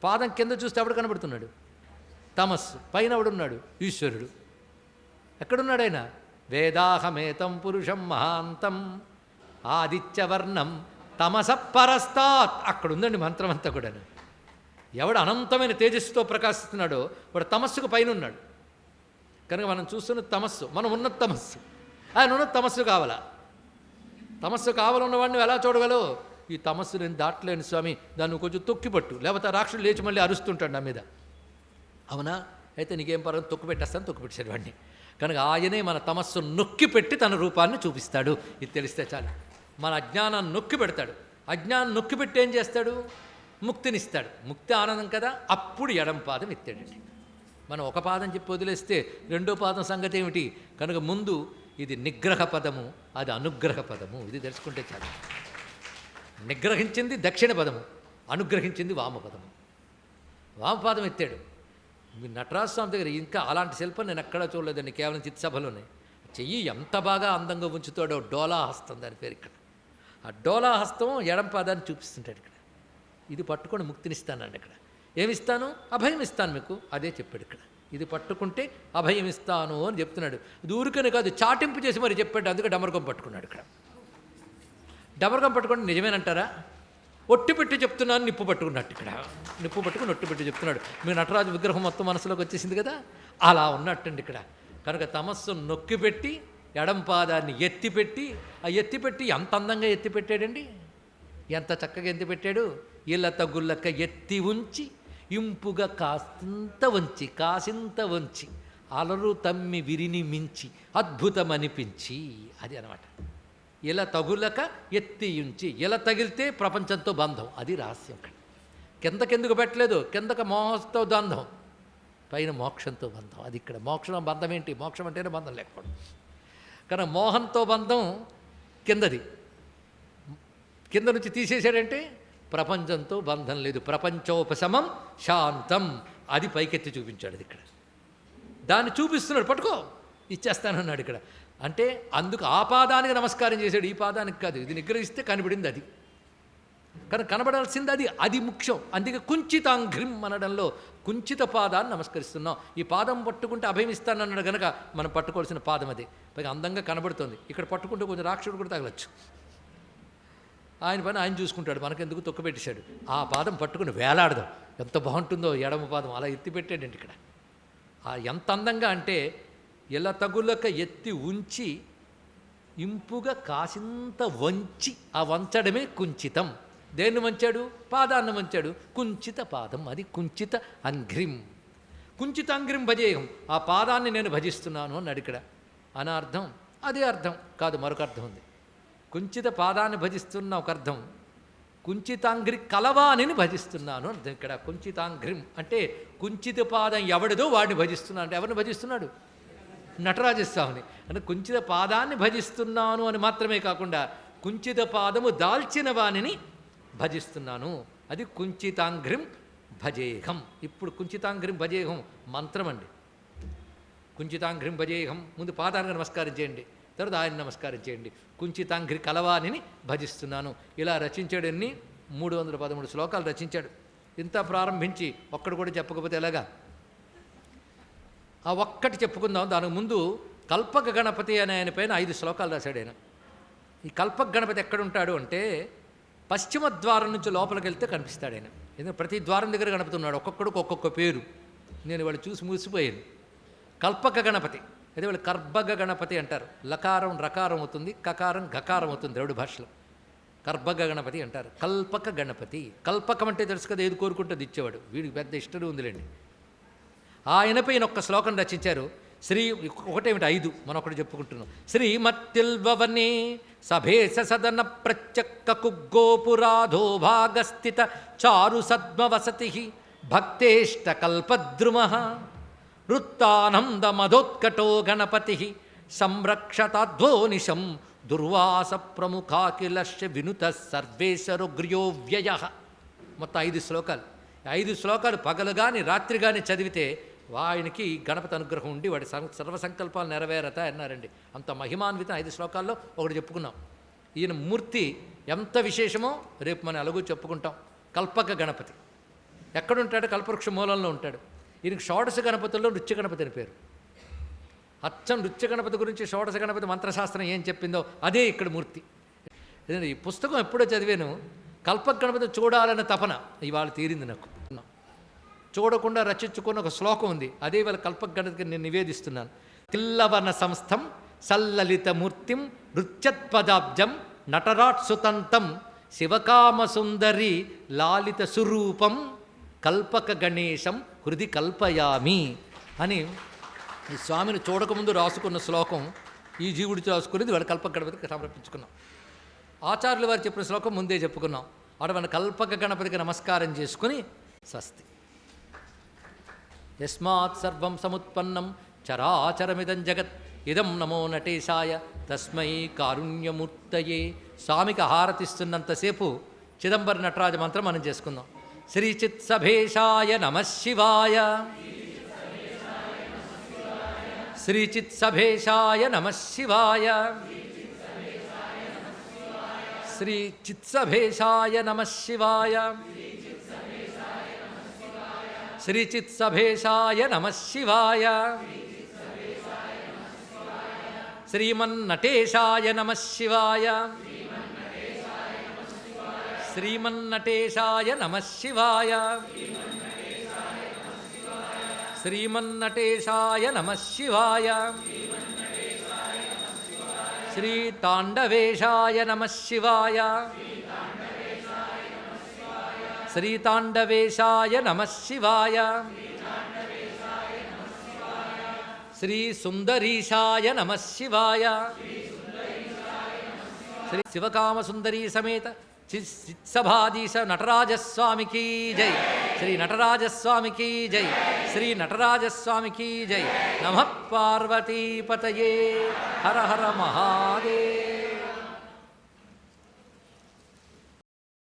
Speaker 1: పాదం కింద చూస్తే ఎవడు కనబడుతున్నాడు? తమస్సు. పైన ఎవడున్నాడు? ఈశ్వరుడు. ఎక్కడున్నాడు ఆయన? వేదాహమేతం పురుషం మహాంతం ఆదిత్యవర్ణం తమస పరస్తాత్. అక్కడ ఉందండి మంత్రం అంతా కూడా. ఎవడు అనంతమైన తేజస్సుతో ప్రకాశిస్తున్నాడో వాడు తమస్సుకు పైన ఉన్నాడు. కనుక మనం చూస్తున్న తమస్సు, మనం ఉన్న తమస్సు, ఆయన ఉన్న తమస్సు కావాలా. తమస్సు కావాలన్నవాడిని ఎలా చూడగలవు? ఈ తమస్సు నేను దాటలేను స్వామి, దాన్ని కొంచెం తొక్కిపట్టు, లేకపోతే రాక్షసుడు లేచి మళ్ళీ అరుస్తుంటాడు నా మీద. అవునా? అయితే నీకేం పర్వాలేదు, తొక్కు పెట్టేస్తాను. తొక్కు పెట్టాడు వాడిని. కనుక ఆయనే మన తమస్సు నొక్కి పెట్టి తన రూపాన్ని చూపిస్తాడు. ఇది తెలిస్తే చాలు. మన అజ్ఞానాన్ని నొక్కి పెడతాడు. అజ్ఞానం నొక్కి పెట్టి ఏం చేస్తాడు? ముక్తినిస్తాడు. ముక్తి ఆనందం కదా. అప్పుడు ఎడం పాదం ఎత్తాడండి. మనం ఒక పాదం చెప్పి వదిలేస్తే రెండో పాదం సంగతి ఏమిటి? కనుక ముందు ఇది నిగ్రహ పదము, అది అనుగ్రహ పదము. ఇది తెలుసుకుంటే చాలు. నిగ్రహించింది దక్షిణ పదము, అనుగ్రహించింది వామపదము. వామపాదం ఎత్తాడు. మీ నటరాజ స్వామి దగ్గర ఇంకా అలాంటి శిల్పం నేను ఎక్కడా చూడలేదండి, కేవలం చిత్సభలోనే. చెయ్యి ఎంత బాగా అందంగా ఉంచుతాడో, డోలాహస్తం దాని పేరు. ఇక్కడ ఆ డోలాహస్తం ఎడం పాదాన్ని చూపిస్తుంటాడు. ఇక్కడ ఇది పట్టుకొని ముక్తినిస్తానండి. ఇక్కడ ఏమిస్తాను? అభయం ఇస్తాను మీకు, అదే చెప్పాడు ఇక్కడ. ఇది పట్టుకుంటే అభయం ఇస్తాను అని చెప్తున్నాడు. ఇది ఊరికనే కాదు, చాటింపు చేసి మరి చెప్పాడు. అందుకే డమరుకం పట్టుకున్నాడు. ఇక్కడ డమరుకం పట్టుకుంటే నిజమేనంటారా? ఒట్టి పెట్టి చెప్తున్నాను, నిప్పు పట్టుకున్నట్టు. ఇక్కడ నిప్పు పట్టుకుని ఒట్టి పెట్టి చెప్తున్నాడు. మీ నటరాజు విగ్రహం మొత్తం మనసులోకి వచ్చేసింది కదా, అలా ఉన్నట్టండి ఇక్కడ. కనుక తమస్సు నొక్కిపెట్టి ఎడం పాదాన్ని ఎత్తిపెట్టి, ఆ ఎత్తిపెట్టి ఎంత అందంగా ఎత్తిపెట్టాడండి, ఎంత చక్కగా ఎత్తిపెట్టాడు. ఇలా తగుల్లక ఎత్తి ఉంచి ఇంపుగా కాసింత వంచి అలరు తమ్మి విరిని మించి అద్భుతమనిపించి, అది అనమాట. ఇలా తగులక ఎత్తి ఉంచి, ఇలా తగిలితే ప్రపంచంతో బంధం, అది రహస్యం. కిందకెందుకు పెట్టలేదు? కిందక మోహంతో బంధం, పైన మోక్షంతో బంధం. అది ఇక్కడ మోక్షం బంధం ఏంటి? మోక్షం అంటేనే బంధం లేకపోవడం. కానీ మోహంతో బంధం కిందది, కింద నుంచి తీసేశాడంటే ప్రపంచంతో బంధం లేదు. ప్రపంచోపశమం శాంతం, అది పైకెత్తి చూపించాడు. అది ఇక్కడ దాన్ని చూపిస్తున్నాడు. పట్టుకో, ఇచ్చేస్తానన్నాడు ఇక్కడ. అంటే అందుకు ఆ పాదానికి నమస్కారం చేశాడు, ఈ పాదానికి కాదు. ఇది నిగ్రహిస్తే కనబడింది అది, కానీ కనబడాల్సింది అది, అది ముఖ్యం. అందుకే కుంచితాంఘ్రిం అనడంలో కుంచిత పాదాన్ని నమస్కరిస్తున్నాం. ఈ పాదం పట్టుకుంటే అభయమిస్తానన్నాడు కనుక మనం పట్టుకోవాల్సిన పాదం అదే. పైగా అందంగా కనబడుతుంది. ఇక్కడ పట్టుకుంటే కొంచెం రాక్షసుడు కూడా తగలచ్చు. ఆయన పని ఆయన చూసుకుంటాడు, మనకెందుకు తొక్కపెట్టేశాడు. ఆ పాదం పట్టుకుని వేలాడదాం, ఎంత బాగుంటుందో ఎడమ పాదం. అలా ఎత్తిపెట్టాడండి ఇక్కడ. ఎంత అందంగా అంటే ఇలా తగులక ఎత్తి ఉంచి ఇంపుగా కాసింత వంచి, ఆ వంచడమే కుంచితం. దేన్ని వంచాడు? పాదాన్ని వంచాడు. కుంచిత పాదం, అది కుంచిత అంఘ్రిం. కుంచిత అంఘ్రిం భజేయం, ఆ పాదాన్ని నేను భజిస్తున్నాను అన్నాడు ఇక్కడ. అనార్థం అదే అర్థం కాదు, మరొక అర్థం ఉంది. కుంచిత పాదాన్ని భజిస్తున్న ఒక అర్థం, కుంచితాంఘ్రి కలవాణిని భజిస్తున్నాను అర్థం ఇక్కడ. కుంచితాంఘ్రిం అంటే కుంచిత పాదం ఎవడిదో వాడిని భజిస్తున్నాను. అంటే ఎవరిని భజిస్తున్నాడు? నటరాజస్వామిని. అంటే కుంచిత పాదాన్ని భజిస్తున్నాను అని మాత్రమే కాకుండా కుంచిత పాదము దాల్చిన వానిని భజిస్తున్నాను. అది కుంచితాంఘ్రిం భజేహం. ఇప్పుడు కుంచితాంఘ్రిం భజేహం మంత్రం అండి. కుంచితాంఘ్రిం భజేహం ముందు పాదానికి నమస్కారం చేయండి, తర్వాత ఆయన నమస్కారం చేయండి. కుంచితాంఘ్రి కలవానిని భజిస్తున్నాను. ఇలా రచించాడు. ఎన్ని 313 శ్లోకాలు రచించాడు. ఇంత ప్రారంభించి ఒక్కడు కూడా చెప్పకపోతే ఎలాగా? ఆ ఒక్కటి చెప్పుకుందాం. దానికి ముందు కల్పక గణపతి అనే ఆయన పైన 5 శ్లోకాలు రాశాడు ఆయన. ఈ కల్పక గణపతి ఎక్కడుంటాడు అంటే పశ్చిమ ద్వారం నుంచి లోపలికి వెళ్తే కనిపిస్తాడు ఆయన. ఎందుకంటే ప్రతి ద్వారం దగ్గర గణపతి ఉన్నాడు, ఒక్కొక్కడికి ఒక్కొక్క పేరు. నేను వాళ్ళు చూసి మురిసిపోయాను. కల్పక గణపతి అదే వాళ్ళు కర్భగ గణపతి అంటారు. లకారం రకారం అవుతుంది, కకారం గకారం అవుతుంది ద్రవిడ భాషలో. కర్భగ గణపతి అంటారు. కల్పక గణపతి. కల్పకం అంటే తెలుసు కదా, ఏది కోరుకుంటుంది ఇచ్చేవాడు. వీడికి పెద్ద ఇష్టం ఉందిలేండి. ఆయనపై ఒక్క శ్లోకం రచించారు. శ్రీ ఒకటేమిటి 5 మనం ఒకటి చెప్పుకుంటున్నాం. శ్రీమత్తిల్వవనే సభేశ సదన ప్రత్యక్క కుగ్గోపురాధో భాగస్థిత చారు సద్మవసతి భక్తేష్ట కల్పద్రుమ వృత్తానంద మధోత్కటో గణపతి సంరక్షతాధ్వోనిశం దుర్వాస ప్రముఖాఖిలశ్చ వినుత సర్వేశ్వరుగ్ర్యో వ్యయ. మొత్తం 5 శ్లోకాలు. 5 శ్లోకాలు పగలు కానీ రాత్రి కానీ చదివితే ఆయనకి గణపతి అనుగ్రహం ఉండి వాడి సర్వసంకల్పాలు నెరవేరతాయి అన్నారండి. అంత మహిమాన్వితం 5 శ్లోకాల్లో ఒకటి చెప్పుకున్నాం. ఈయన మూర్తి ఎంత విశేషమో రేపు మనం ఎలాగో చెప్పుకుంటాం. కల్పక గణపతి ఎక్కడుంటాడు? కల్పవృక్ష మూలంలో ఉంటాడు. ఈయనకి షోడశ గణపతుల్లో నృత్య గణపతి అని పేరు. అచ్చం నృత్య గణపతి గురించి షోడశ గణపతి మంత్రశాస్త్రం ఏం చెప్పిందో అదే ఇక్కడ మూర్తి. ఈ పుస్తకం ఎప్పుడో చదివాను. కల్పక గణపతి చూడాలన్న తపన ఇవాళ తీరింది నాకు. చూడకుండా రచించుకున్న ఒక శ్లోకం ఉంది, అదే వాళ్ళ కల్పక గణపతికి నేను నివేదిస్తున్నాను. తిల్లవన సంస్థం సల్లలితమూర్తిం నృత్యత్పదాబ్జం నటరాట్సుతంతం శివకామసుందరి లాలిత సురూపం కల్పక గణేశం హృది కల్పయామి అని ఈ స్వామిని చూడకముందు రాసుకున్న శ్లోకం. ఈ జీవుడితో రాసుకునేది వాళ్ళ కల్పక గణపతికి సమర్పించుకున్నాం. ఆచార్యుల వారు చెప్పిన శ్లోకం ముందే చెప్పుకున్నాం. అటువంటి కల్పక గణపతికి నమస్కారం చేసుకుని స్వస్తి. యస్మాత్ సర్వం సముత్పన్నం చరాచరమిదం జగత్ ఇదం నమో నటేశాయ తస్మై కారుణ్యమూర్తయే. స్వామికి హారతిస్తున్నంతసేపు చిదంబర నటరాజ మంత్రం మనం చేసుకుందాం. శ్రీచిత్సభేశాయ నమఃశివాయ. శ్రీచిత్సభేశాయ నమఃశివాయ. శ్రీచిత్సభేశాయ నమఃశివాయ. శ్రీచిత్సభేశాయ నమఃశివాయ. శ్రీమన్నటేశాయ నమఃశివాయ. శ్రీమన్నటేశాయ నమఃశివాయ. శ్రీమన్నటేశాయ నమఃశివాయ. శ్రీతాండవేశాయ నమఃశివాయ. శ్రీతాండవేశాయ నమఃశివాయ. శ్రీసుందరీశాయ నమఃశివాయ. శ్రీ శివకామసుందరీ సమేత చిత్సభాధీశ నటరాజస్వామికి జై. శ్రీ నటరాజస్వామికి జై. శ్రీ నటరాజస్వామికి జై. నమః పార్వతీపతయే. హర హర మహాదేవ.